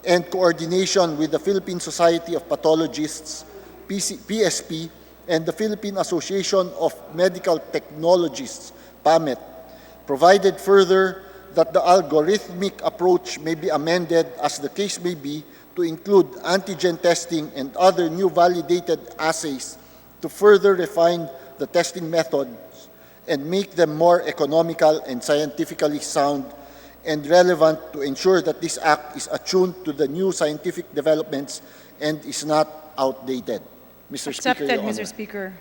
and coordination with the Philippine Society of Pathologists, PSP, and the Philippine Association of Medical Technologists, PAMET. Provided further that the algorithmic approach may be amended as the case may be to include antigen testing and other new validated assays to further refine the testing methods and make them more economical and scientifically sound and relevant to ensure that this act is attuned to the new scientific developments and is not outdated. Mr. Accepted, Speaker, Your Mr. Honor. Speaker.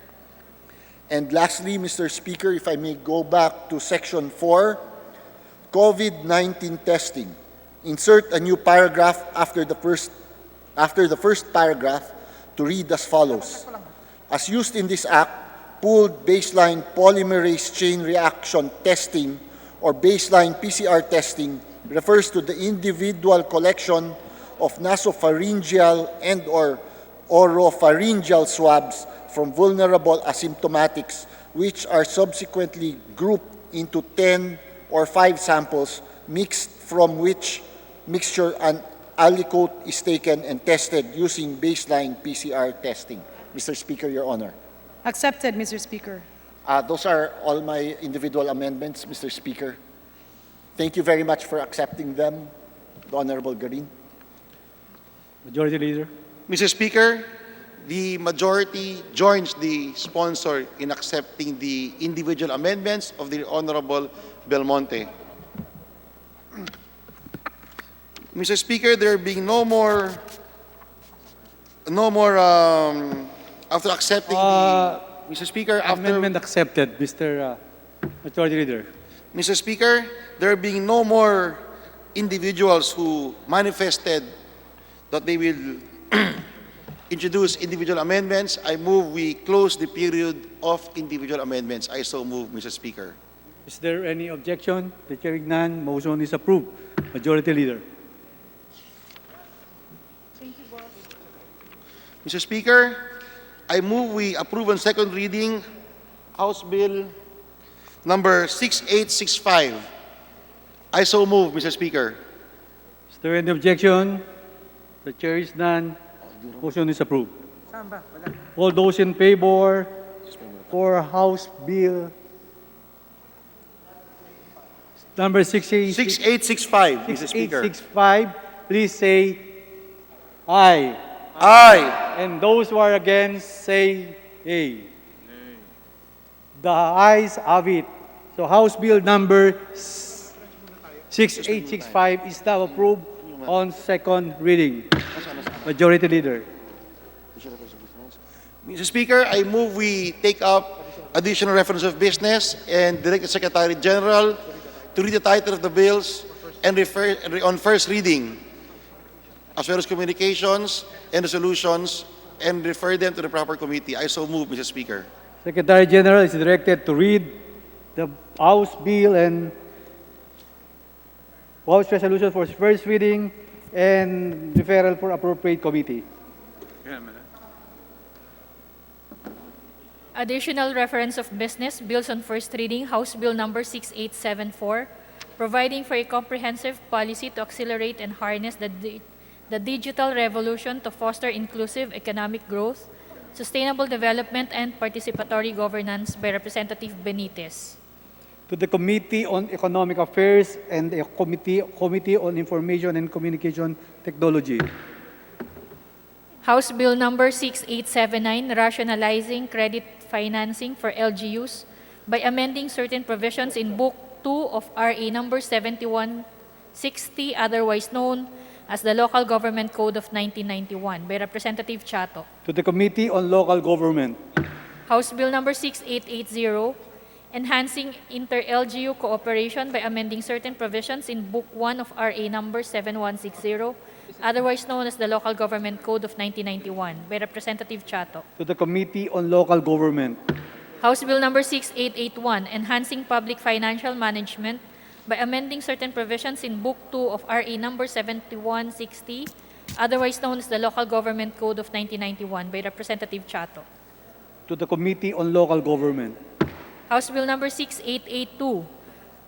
And lastly, Mr. Speaker, if I may go back to Section 4, COVID-19 testing. Insert a new paragraph after the first paragraph to read as follows. As used in this Act, pooled baseline polymerase chain reaction testing or baseline PCR testing refers to the individual collection of nasopharyngeal and or oropharyngeal swabs from vulnerable asymptomatics, which are subsequently grouped into 10 or 5 samples, mixed from which mixture and aliquot is taken and tested using baseline PCR testing. Mr. Speaker, Your Honor. Accepted, Mr. Speaker. Those are all my individual amendments, Mr. Speaker. Thank you very much for accepting them, the Honorable Garin. Majority Leader. Mr. Speaker, the majority joins the sponsor in accepting the individual amendments of the Honorable Belmonte. Mr. Speaker, there being no more, after accepting Mr. Speaker, Amendment accepted, Mr. Majority Leader. Mr. Speaker, there being no more individuals who manifested that they will introduce individual amendments, I move we close the period of individual amendments. I so move, Mr. Speaker. Is there any objection? The hearing none, motion is approved. Majority Leader. Mr. Speaker, I move we approve on second reading House Bill number 6865. I so move, Mr. Speaker. Is there any objection? The chair is none. Motion is approved. All those in favor for House Bill number 6865, Mr. Speaker. 6865, please say aye. Aye. And those who are against, say nay. The ayes have it. So House Bill number 6865 is now approved on second reading. Majority Leader. Mr. Speaker, I move we take up additional reference of business and direct the Secretary General to read the title of the bills and refer on first reading, as well as communications and resolutions, and refer them to the proper committee. I so move, Mr. Speaker. Secretary General is directed to read the House Bill and House Resolution for first reading and referral for appropriate committee. Additional reference of business, bills on first reading, House Bill number 6874, providing for a comprehensive policy to accelerate and harness the digital revolution to foster inclusive economic growth, sustainable development, and participatory governance by Representative Benitez. To the Committee on Economic Affairs and the Committee on Information and Communication Technology. House Bill number 6879, rationalizing credit financing for LGUs by amending certain provisions in Book 2 of RA number 7160, otherwise known as the Local Government Code of 1991, by Representative Chato. To the Committee on Local Government. House Bill number 6880, enhancing inter-LGU cooperation by amending certain provisions in Book 1 of RA number 7160, otherwise known as the Local Government Code of 1991, by Representative Chato. To the Committee on Local Government. House Bill number 6881, enhancing public financial management by amending certain provisions in Book 2 of RA number 7160, otherwise known as the Local Government Code of 1991, by Representative Chato. To the Committee on Local Government. House Bill number 6882,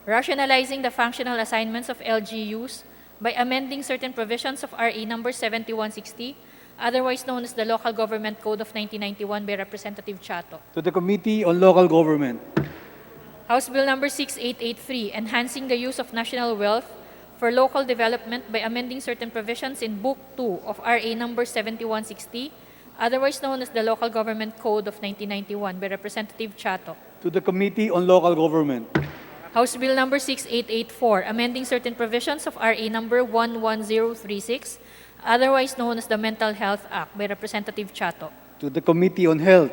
rationalizing the functional assignments of LGUs by amending certain provisions of RA number 7160, otherwise known as the Local Government Code of 1991, by Representative Chato. To the Committee on Local Government. House Bill number 6883, enhancing the use of national wealth for local development by amending certain provisions in Book 2 of RA number 7160, otherwise known as the Local Government Code of 1991, by Representative Chato. To the Committee on Local Government. House Bill number 6884, amending certain provisions of RA number 11036, otherwise known as the Mental Health Act, by Representative Chato. To the Committee on Health.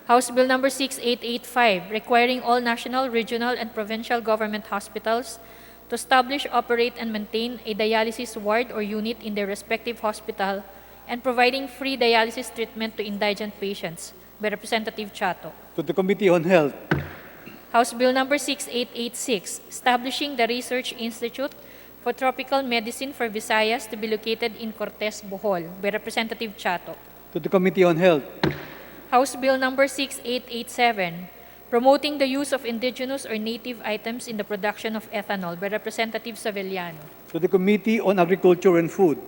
House Bill number 6885, requiring all national, regional, and provincial government hospitals to establish, operate, and maintain a dialysis ward or unit in their respective hospital and providing free dialysis treatment to indigent patients, by Representative Chato. To the Committee on Health. House Bill number 6886, establishing the Research Institute for Tropical Medicine for Visayas to be located in Cortes, Bohol, by Representative Chato. To the Committee on Health. House Bill number 6887, promoting the use of indigenous or native items in the production of ethanol, by Representative Savellano. To the Committee on Agriculture and Food.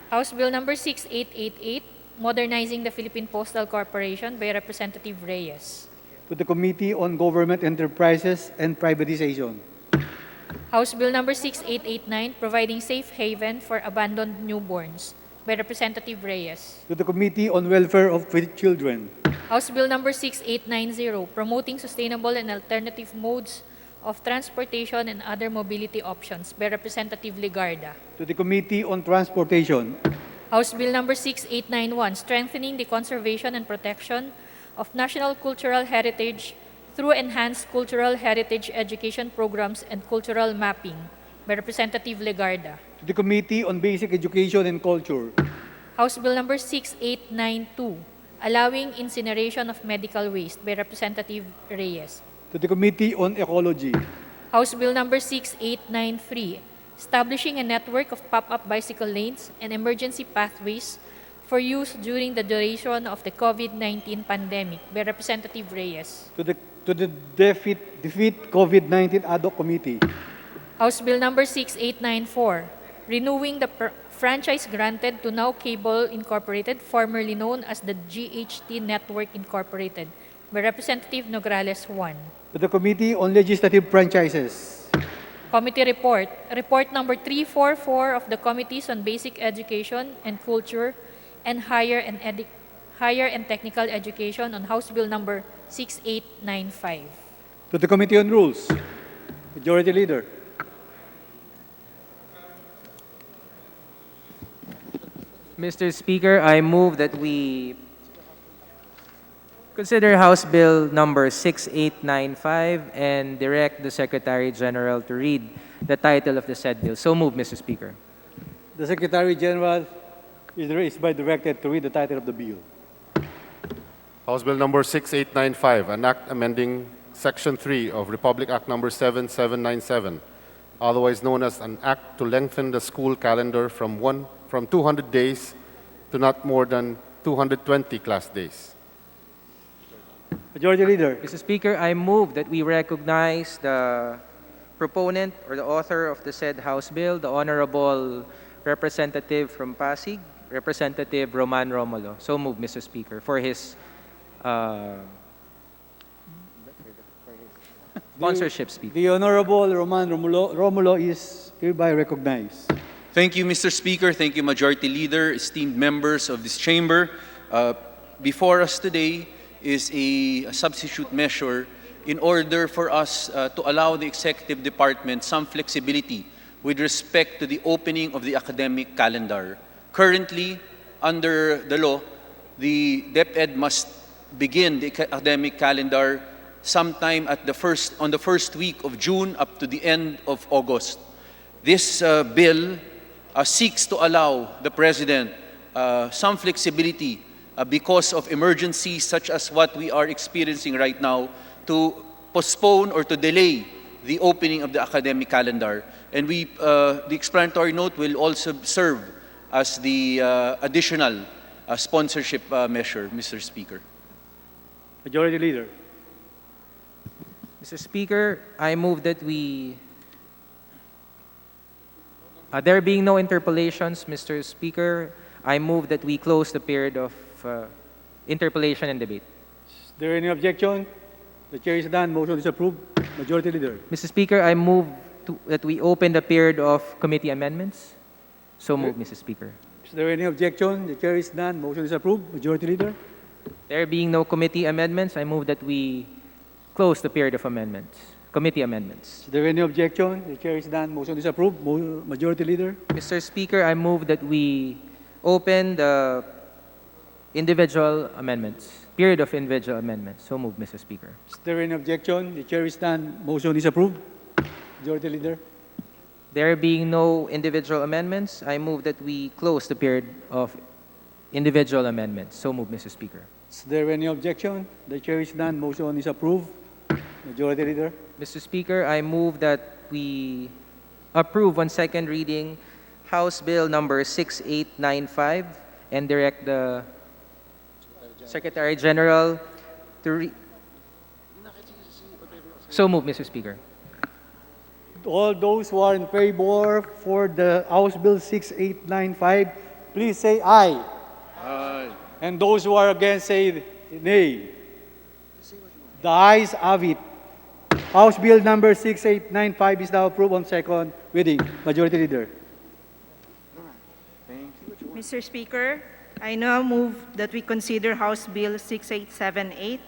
House Bill number 6888, modernizing the Philippine Postal Corporation, by Representative Reyes. To the Committee on Government Enterprises and Privatization. House Bill number 6889, providing safe haven for abandoned newborns, by Representative Reyes. to the Committee on Welfare of Children, House Bill number 6890, promoting sustainable and alternative modes of transportation and other mobility options by Representative Legarda. to the Committee on Transportation, House Bill number 6891, strengthening the conservation and protection of national cultural heritage through enhanced cultural heritage education programs and cultural mapping by Representative Legarda. to the Committee on Basic Education and Culture, House Bill number 6892, allowing incineration of medical waste by Representative Reyes. to the Committee on Ecology, House Bill number 6893, establishing a network of pop-up bicycle lanes and emergency pathways for use during the duration of the COVID-19 pandemic by Representative Reyes. to the Defeat COVID-19 Ad hoc Committee, House Bill number 6894, renewing the franchise granted to Now Cable Incorporated, formerly known as the GHT Network Incorporated, by Representative Nograles 1. to the Committee on Legislative Franchises, Committee report. Report number 344 of the Committees on Basic Education and Culture and Higher and Technical Education on House Bill number 6895. to the Committee on Rules, Majority Leader, Mr. Speaker, I move that we consider House Bill number 6895 and direct the Secretary General to read the title of the said bill. So move, Mr. Speaker. the Secretary General is hereby directed to read the title of the bill. House Bill number 6895, an act amending Section 3 of Republic Act number 7797, otherwise known as an act to lengthen the school calendar from 200 days to not more than 220 class days. Majority Leader, Mr. Speaker, I move that we recognize the proponent or the author of the said House Bill, the Honorable Representative from Pasig, Representative Roman Romulo. So move, Mr. Speaker, for his sponsorship speech. the Honorable Roman Romulo is hereby recognized. Thank you, Mr. Speaker. Thank you, Majority Leader, esteemed members of this chamber. Before us today is a substitute measure in order for us to allow the executive department some flexibility with respect to the opening of the academic calendar. Currently, under the law, the DepEd must begin the academic calendar sometime on the first week of June up to the end of August. This bill seeks to allow the President some flexibility because of emergencies such as what we are experiencing right now to postpone or to delay the opening of the academic calendar. And the explanatory note will also serve as the additional sponsorship measure, Mr. Speaker. Majority Leader, Mr. Speaker, I move that we... there being no interpellations, Mr. Speaker, I move that we close the period of interpellation and debate. is there any objection? The chair is done. Motion is approved. Majority Leader, Mr. Speaker, I move that we open the period of committee amendments. So move, Mr. Speaker. is there any objection? The chair is done. Motion is approved. Majority Leader, There being no committee amendments, I move that we close the period of amendments, committee amendments. is there any objection? The chair is done. Motion is approved. Majority Leader, Mr. Speaker, I move that we open the individual amendments, period of individual amendments. So move, Mr. Speaker. is there any objection? The chair is done. Motion is approved. Majority Leader, There being no individual amendments, I move that we close the period of individual amendments. So move, Mr. Speaker. is there any objection? The chair is done. Motion is approved. Majority Leader, Mr. Speaker, I move that we approve on second reading House Bill number 6895 and direct the Secretary General to So move, Mr. Speaker. all those who are in favor for the House Bill 6895, please say aye. Aye. And those who are against say nay. The ayes have it. House Bill number 6895 is now approved on second reading. Majority Leader. Mr. Speaker, I now move that we consider House Bill 6878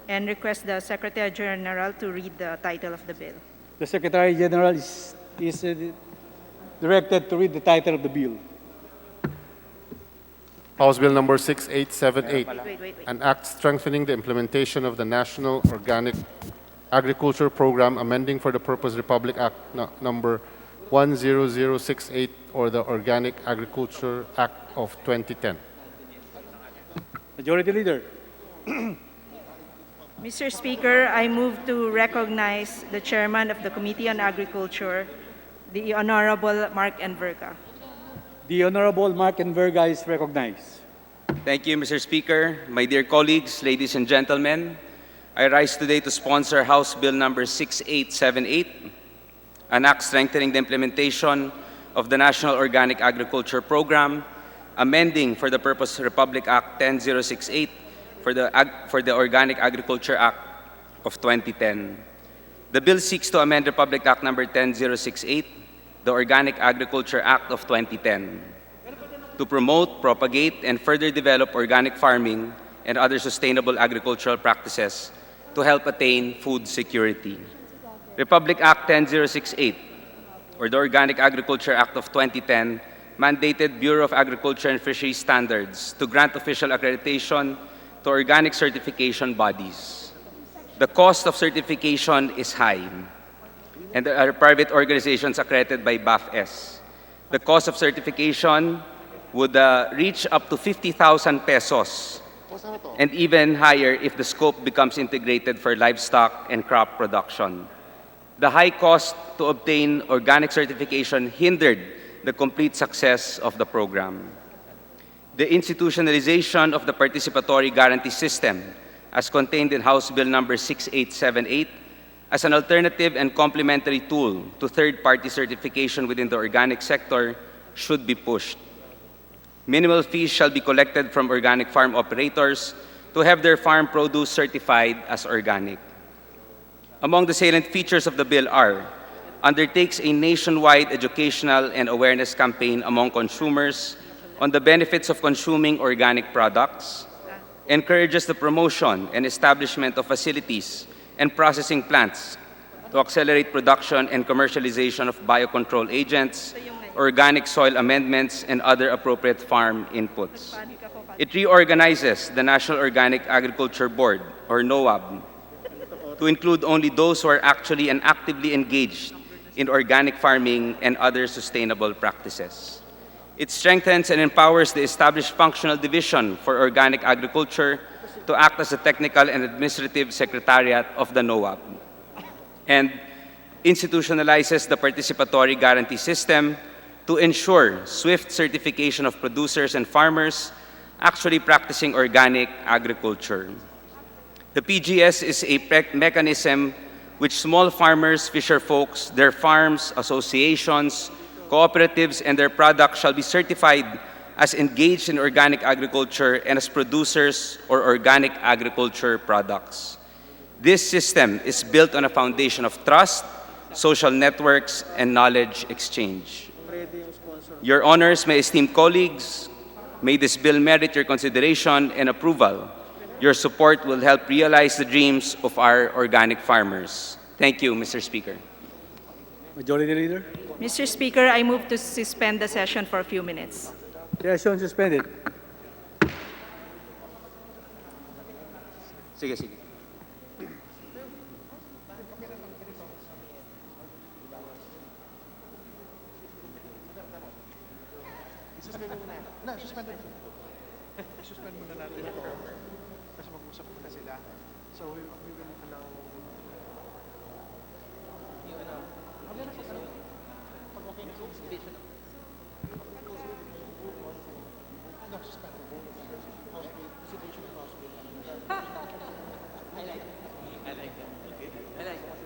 and request the Secretary General to read the title of the bill. The Secretary General is directed to read the title of the bill. House Bill number 6878, Wait. an act strengthening the implementation of the National Organic Agriculture Program, amending for the purpose Republic Act number 10068 or the Organic Agriculture Act of 2010. Majority Leader. Mr. Speaker, I move to recognize the Chairman of the Committee on Agriculture, the Honorable Mark Enverga. The Honorable Mark Enverga is recognized. Thank you, Mr. Speaker. My dear colleagues, ladies and gentlemen, I rise today to sponsor House Bill number 6878, an act strengthening the implementation of the National Organic Agriculture Program, amending for the purpose Republic Act 10068 for the Organic Agriculture Act of 2010. The bill seeks to amend Republic Act number 10068, the Organic Agriculture Act of 2010, to promote, propagate, and further develop organic farming and other sustainable agricultural practices to help attain food security. Republic Act 10068, or the Organic Agriculture Act of 2010, mandated Bureau of Agriculture and Fisheries Standards to grant official accreditation to organic certification bodies. The cost of certification is high, and there are private organizations accredited by BAFS. The cost of certification would reach up to 50,000 pesos, and even higher if the scope becomes integrated for livestock and crop production. The high cost to obtain organic certification hindered the complete success of the program. The institutionalization of the participatory guarantee system, as contained in House Bill number 6878, as an alternative and complementary tool to third-party certification within the organic sector, should be pushed. Minimal fees shall be collected from organic farm operators to have their farm produce certified as organic. Among the salient features of the bill are: undertakes a nationwide educational and awareness campaign among consumers on the benefits of consuming organic products, encourages the promotion and establishment of facilities and processing plants to accelerate production and commercialization of biocontrol agents, organic soil amendments, and other appropriate farm inputs. It reorganizes the National Organic Agriculture Board, or NOAB, to include only those who are actually and actively engaged in organic farming and other sustainable practices. It strengthens and empowers the established functional division for organic agriculture to act as a technical and administrative secretariat of the NOAB, and institutionalizes the participatory guarantee system to ensure swift certification of producers and farmers actually practicing organic agriculture. The PGS is a mechanism which small farmers, fisher folks, their farms, associations, cooperatives, and their products shall be certified as engaged in organic agriculture and as producers or organic agriculture products. This system is built on a foundation of trust, social networks, and knowledge exchange. Your honors, my esteemed colleagues, may this bill merit your consideration and approval. Your support will help realize the dreams of our organic farmers. Thank you, Mr. Speaker. Majority Leader. Mr. Speaker, I move to suspend the session for a few minutes. Session suspended. Sige, sige. Suspend muna natin ito. Kasi mag-usap muna sila. So we will allow... Pag okay na sila. No, suspend. House bill. Situation of House bill. I like it. I like it. I like it.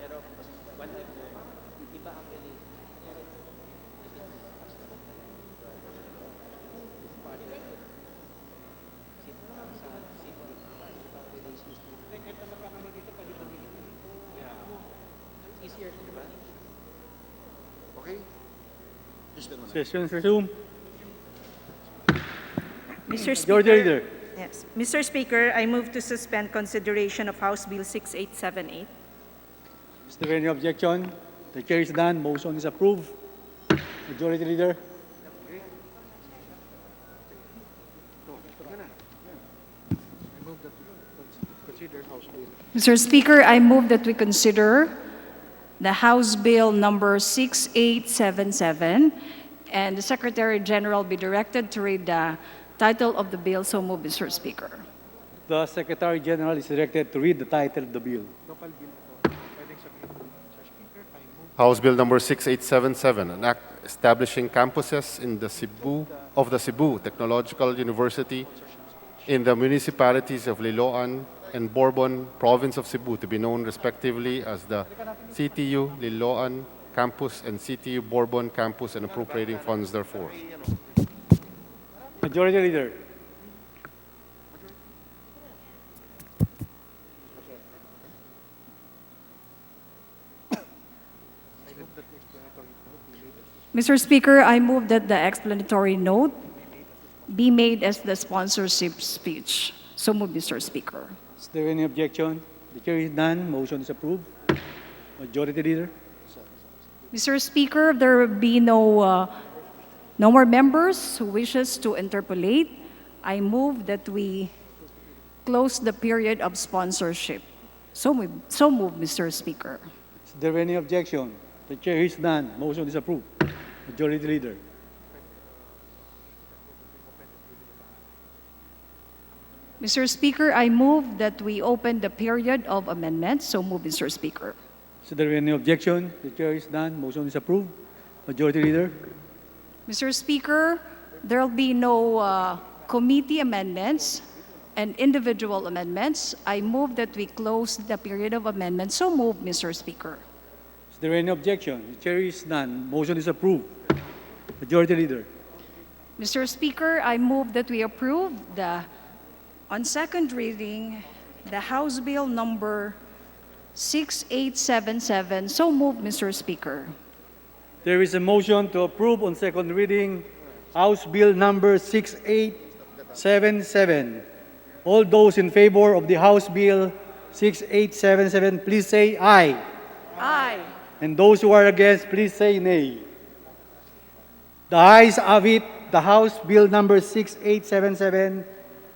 Pero, iba ang pili. Sessions resume. Mr. Majority Speaker, Leader. yes. Mr. Speaker, I move to suspend consideration of House Bill 6878. Is there any objection? The chair is done. Motion is approved. Majority Leader. Mr. Speaker, I move that we consider the House Bill number 6877, and the Secretary General be directed to read the title of the bill. So move, Mr. Speaker. The Secretary General is directed to read the title of the bill. House Bill number 6877, an act establishing campuses in the Cebu Technological University in the municipalities of Liloan and Bourbon, province of Cebu, to be known respectively as the CTU Liloan Campus and CTU Bourbon Campus, and appropriating funds therefore. Majority Leader. Mr. Speaker, I move that the explanatory note be made as the sponsorship speech. So move, Mr. Speaker. Is there any objection? The chair is done. Motion is approved. Majority Leader. Mr. Speaker, there will be no more members who wishes to interpolate. I move that we close the period of sponsorship. So move, Mr. Speaker. Is there any objection? The chair is done. Motion is approved. Majority Leader. Mr. Speaker, I move that we open the period of amendments. So move, Mr. Speaker. Is there any objection? The chair is done. Motion is approved. Majority Leader. Mr. Speaker, there will be no committee amendments and individual amendments. I move that we close the period of amendments. So move, Mr. Speaker. Is there any objection? The chair is done. Motion is approved. Majority Leader. Mr. Speaker, I move that we approve on second reading, the House Bill number 6877. So move, Mr. Speaker. There is a motion to approve on second reading House Bill number 6877. All those in favor of the House Bill 6877, please say aye. Aye. And those who are against, please say nay. The ayes have it. The House Bill number 6877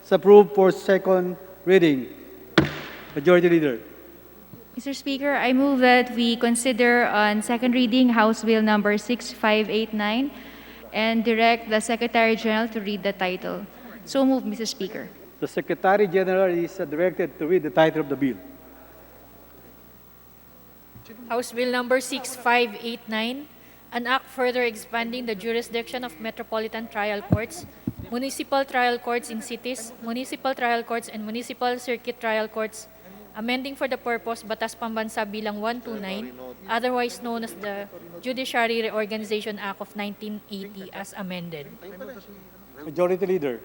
is approved for second reading. Majority Leader. Mr. Speaker, I move that we consider on second reading House Bill number 6589 and direct the Secretary General to read the title. So move, Mr. Speaker. The Secretary General is directed to read the title of the bill. House Bill number 6589, an act further expanding the jurisdiction of metropolitan trial courts, municipal trial courts in cities, municipal trial courts, and municipal circuit trial courts, amending for the purpose Batas Pambansa Bilang 129, otherwise known as the Judiciary Reorganization Act of 1980 as amended. Majority Leader.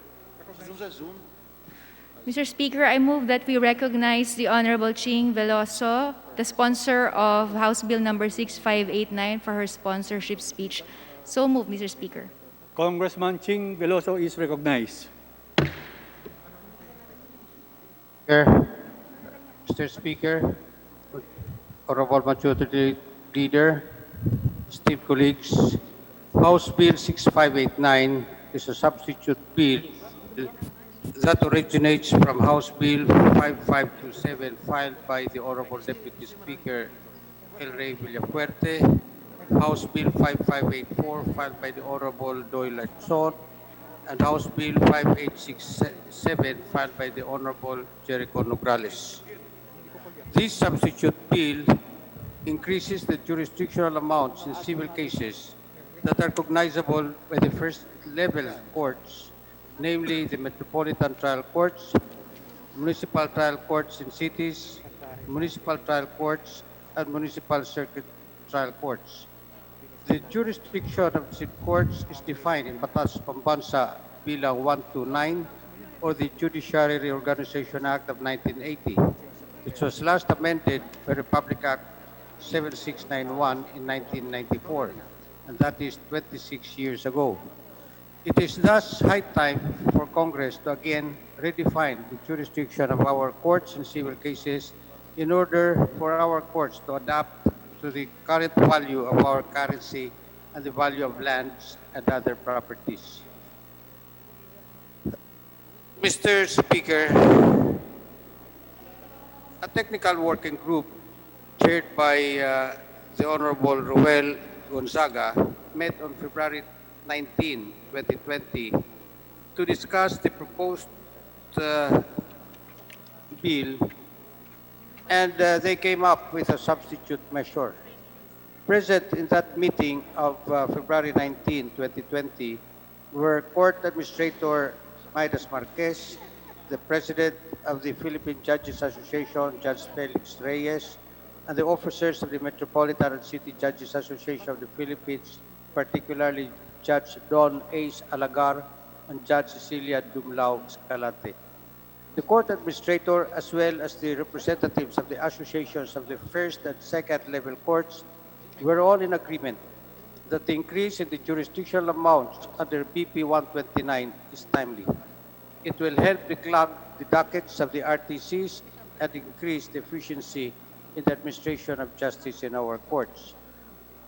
Mr. Speaker, I move that we recognize the Honorable Ching Veloso, the sponsor of House Bill number 6589, for her sponsorship speech. So move, Mr. Speaker. Congressman Ching Veloso is recognized. Mr. Speaker, Honorable Majority Leader, esteemed colleagues, House Bill 6589 is a substitute bill that originates from House Bill 5527 filed by the Honorable Deputy Speaker El Rey Villafuerte, House Bill 5584 filed by the Honorable Doyle Lachon, and House Bill 5867 filed by the Honorable Jericho Nograles. This substitute bill increases the jurisdictional amounts in civil cases that are cognizable by the first level courts, namely the Metropolitan Trial Courts, Municipal Trial Courts in cities, Municipal Trial Courts, and Municipal Circuit Trial Courts. The jurisdiction of the courts is defined in Batas Pambansa Bilang 129 or the Judiciary Reorganization Act of 1980, which was last amended by Republic Act 7691 in 1994, and that is 26 years ago. It is thus high time for Congress to again redefine the jurisdiction of our courts in civil cases in order for our courts to adapt to the current value of our currency and the value of lands and other properties. Mr. Speaker, a technical working group chaired by the Honorable Ruel Gonzaga met on February 19, 2020 to discuss the proposed bill, and they came up with a substitute measure. Present in that meeting of February 19, 2020 were Court Administrator Midas Marquez, the President of the Philippine Judges Association, Judge Felix Reyes, and the officers of the Metropolitan and City Judges Association of the Philippines, particularly Judge Don Ace Alagar and Judge Cecilia Dumlao Escalante. The court administrator, as well as the representatives of the associations of the first and second level courts, were all in agreement that the increase in the jurisdictional amounts under BP 129 is timely. It will help declog the dockets of the RTCs and increase the efficiency in the administration of justice in our courts.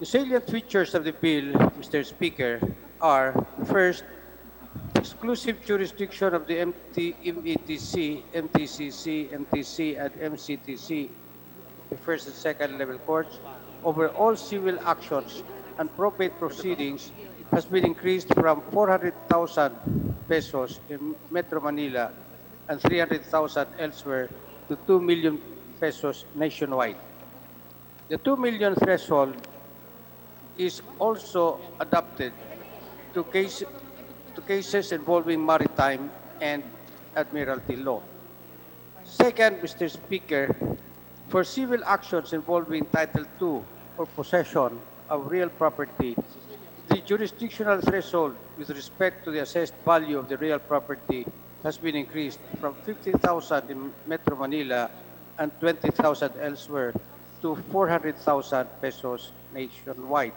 The salient features of the bill, Mr. Speaker, are first, exclusive jurisdiction of the METC, MTCC, MTC, and MCTC, the first and second level courts, over all civil actions and probate proceedings has been increased from 400,000 pesos in Metro Manila and 300,000 elsewhere to 2 million pesos nationwide. The 2 million threshold is also adopted to cases involving maritime and admiralty law. Second, Mr. Speaker, for civil actions involving Title II or possession of real property, the jurisdictional threshold with respect to the assessed value of the real property has been increased from 50,000 in Metro Manila and 20,000 elsewhere to 400,000 pesos nationwide.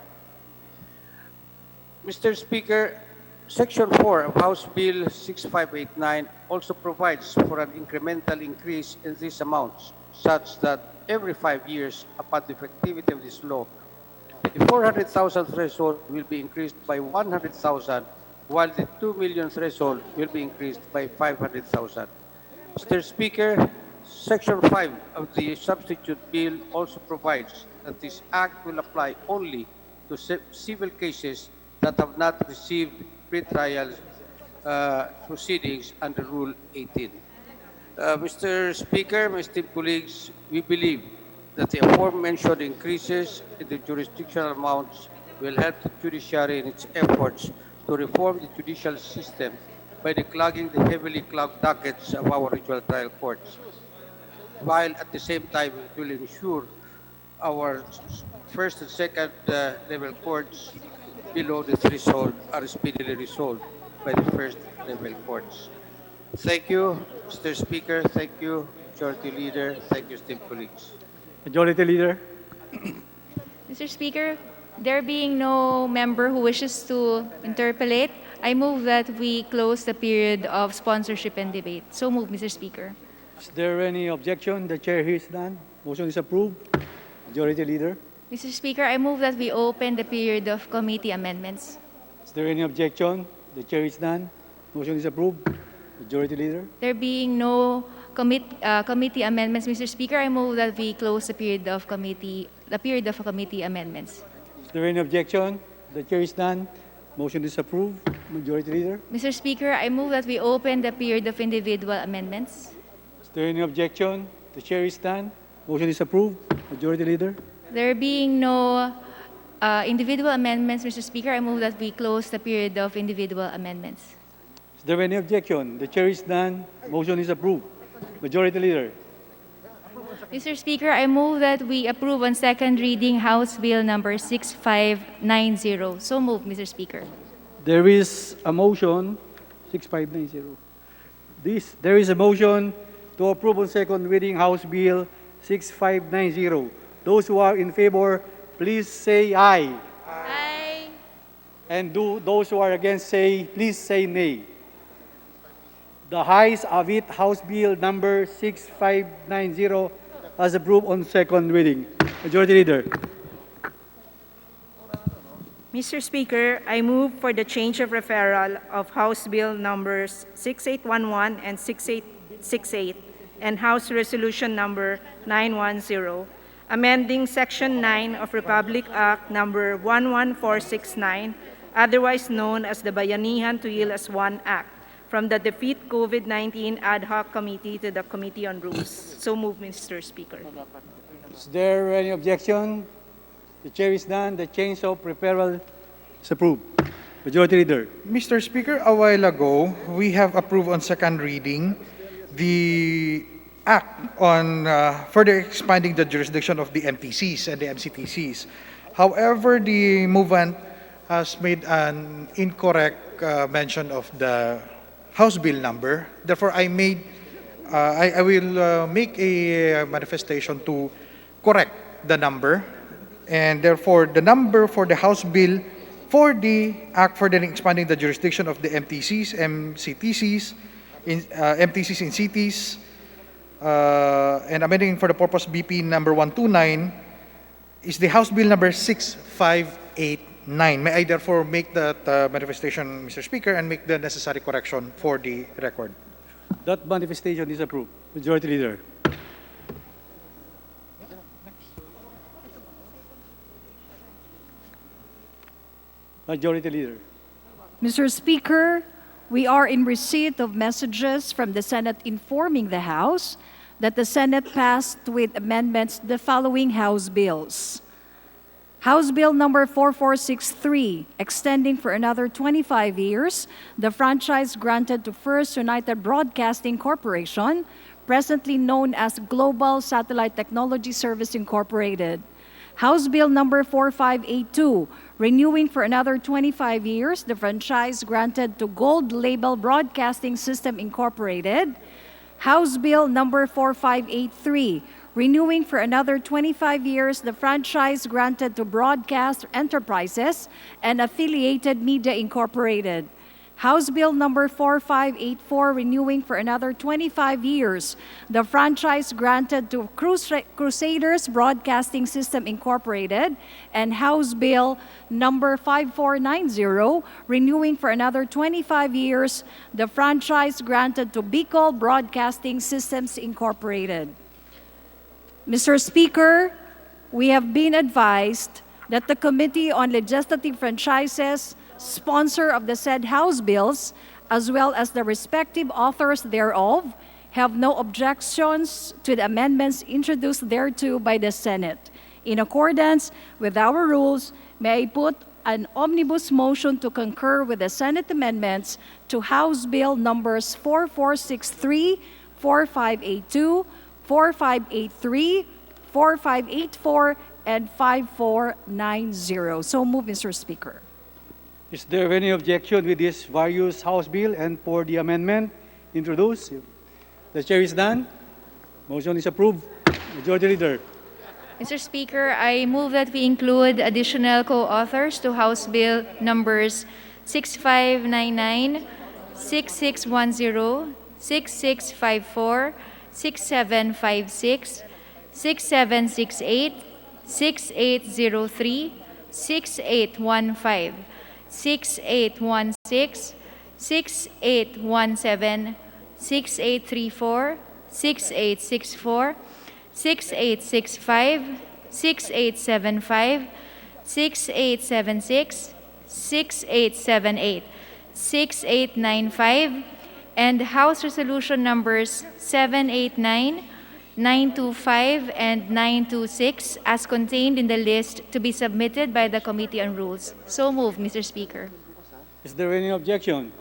Mr. Speaker, Section 4 of House Bill 6589 also provides for an incremental increase in these amounts, such that every 5 years upon the effectivity of this law, the 400,000 threshold will be increased by 100,000, while the 2 million threshold will be increased by 500,000. Mr. Speaker, Section 5 of the substitute bill also provides that this act will apply only to civil cases that have not received pre-trial proceedings under Rule 18. Mr. Speaker, my esteemed colleagues, we believe that the aforementioned increases in the jurisdictional amounts will help the judiciary in its efforts to reform the judicial system by declogging the heavily clogged dockets of our regional trial courts, while at the same time it will ensure our first and second level courts below the threshold are speedily resolved by the first level courts. Thank you, Mr. Speaker. Thank you, Majority Leader. Thank you, esteemed colleagues. Majority Leader. Mr. Speaker, there being no member who wishes to interpolate, I move that we close the period of sponsorship and debate. So move, Mr. Speaker. Is there any objection? The chair hears none. Motion is approved. Majority Leader. Mr. Speaker, I move that we open the period of committee amendments. Is there any objection? The chair is none. Motion is approved. Majority Leader. There being no committee amendments, Mr. Speaker, I move that we close the period of committee amendments. Is there any objection? The chair is none. Motion is approved. Majority Leader. Mr. Speaker, I move that we open the period of individual amendments. Is there any objection? The chair is none. Motion is approved. Majority Leader. There being no individual amendments, Mr. Speaker, I move that we close the period of individual amendments. Is there any objection? The chair is none. Motion is approved. Majority Leader. Mr. Speaker, I move that we approve on second reading House Bill number 6590. So move, Mr. Speaker. There is a motion, 6590. There is a motion to approve on second reading House Bill 6590. Those who are in favor, please say aye. Aye. And those who are against say, please say nay. The ayes have it, House Bill number 6590 as approved on second reading. Majority Leader. Mr. Speaker, I move for the change of referral of House Bill numbers 6811 and 6868 and House Resolution number 910, amending Section 9 of Republic Act number 11469, otherwise known as the Bayanihan to Yield as One Act, from the Defeat COVID-19 Ad Hoc Committee to the Committee on Rules. So move, Mr. Speaker. Is there any objection? The chair is done. The change of referral is approved. Majority Leader. Mr. Speaker, a while ago, we have approved on second reading the act on further expanding the jurisdiction of the MTCs and the MCTCs. However, the movement has made an incorrect mention of the House Bill number. Therefore, I will make a manifestation to correct the number, and therefore the number for the House Bill for the Act further expanding the jurisdiction of the MTCs, MCTCs, MTCs in cities, and amending for the purpose BP number 129 is the House Bill number 6589. May I therefore make that manifestation, Mr. Speaker, and make the necessary correction for the record? That manifestation is approved. Majority Leader. Majority Leader. Mr. Speaker, we are in receipt of messages from the Senate informing the House that the Senate passed with amendments the following House bills. House Bill number 4463, extending for another 25 years the franchise granted to First United Broadcasting Corporation, presently known as Global Satellite Technology Service Incorporated. House Bill number 4582, renewing for another 25 years the franchise granted to Gold Label Broadcasting System Incorporated. House Bill number 4583, renewing for another 25 years the franchise granted to Broadcast Enterprises and Affiliated Media Incorporated. House Bill number 4584, renewing for another 25 years the franchise granted to Crusaders Broadcasting System Incorporated, and House Bill number 5490, renewing for another 25 years the franchise granted to Bicol Broadcasting Systems Incorporated. Mr. Speaker, we have been advised that the Committee on Legislative Franchises, sponsor of the said House bills, as well as the respective authors thereof, have no objections to the amendments introduced thereto by the Senate. In accordance with our rules, may I put an omnibus motion to concur with the Senate amendments to House Bill numbers 4463, 4582, 4583, 4584, and 5490. So move, Mr. Speaker. Is there any objection with this various House Bill and for the amendment introduced? The chair is done. Motion is approved. Majority Leader. Mr. Speaker, I move that we include additional co-authors to House Bill numbers 6599, 6610, 6654, 6756, 6768, 6803, 6815, 6816, 6817, 6834, 6864, 6865, 6875, 6876, 6878, 6895, and House Resolution numbers 789, 925, and 926 as contained in the list to be submitted by the Committee on Rules. So moved, Mr. Speaker. Is there any objection?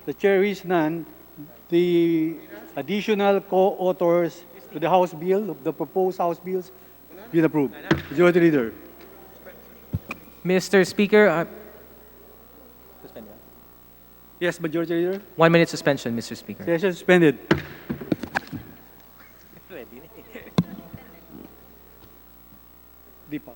The chair is none. The additional co-authors to the House Bill, of the proposed House Bills, been approved. Majority Leader. Mr. Speaker, Yes, Majority Leader. 1 minute suspension, Mr. Speaker. Session suspended. Di pa.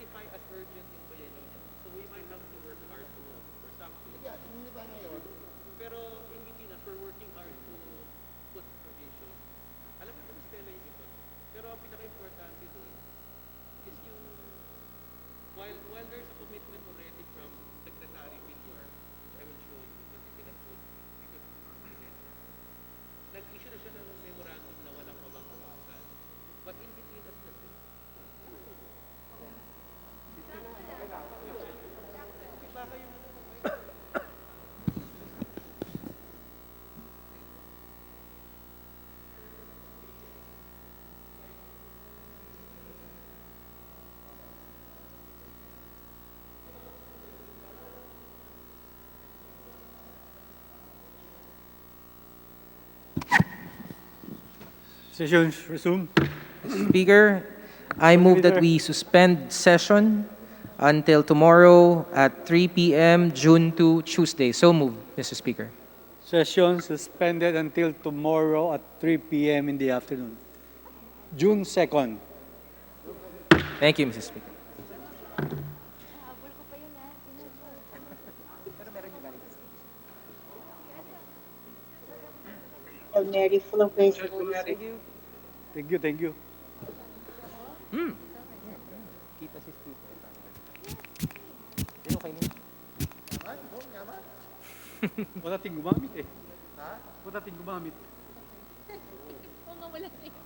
certify as urgent yung bayanihan. So we might have to work hard for something. Yeah, hindi ba ngayon? Pero in between us, we're working hard to put provision. Alam mo kung Stella yung iba. Pero ang pinaka-importante doon is yung while there's a commitment already from Secretary Villar, which I will show you, because you cannot put because nag-issue na siya ng memorandum na walang mabangkawasan. But in between us kasi, baka yung Session resume. Speaker, I move that we suspend session until tomorrow at 3 p.m., June 2, Tuesday. So moved, Mr. Speaker. Session suspended until tomorrow at 3 p.m. in the afternoon. June 2nd. Thank you, Mr. Speaker. Honorable Mary, full of grace. Thank you, thank you. Kita si speaker. Pero kayo Wala ting gumamit eh. Ha? Wala ting gumamit. Kung wala na yung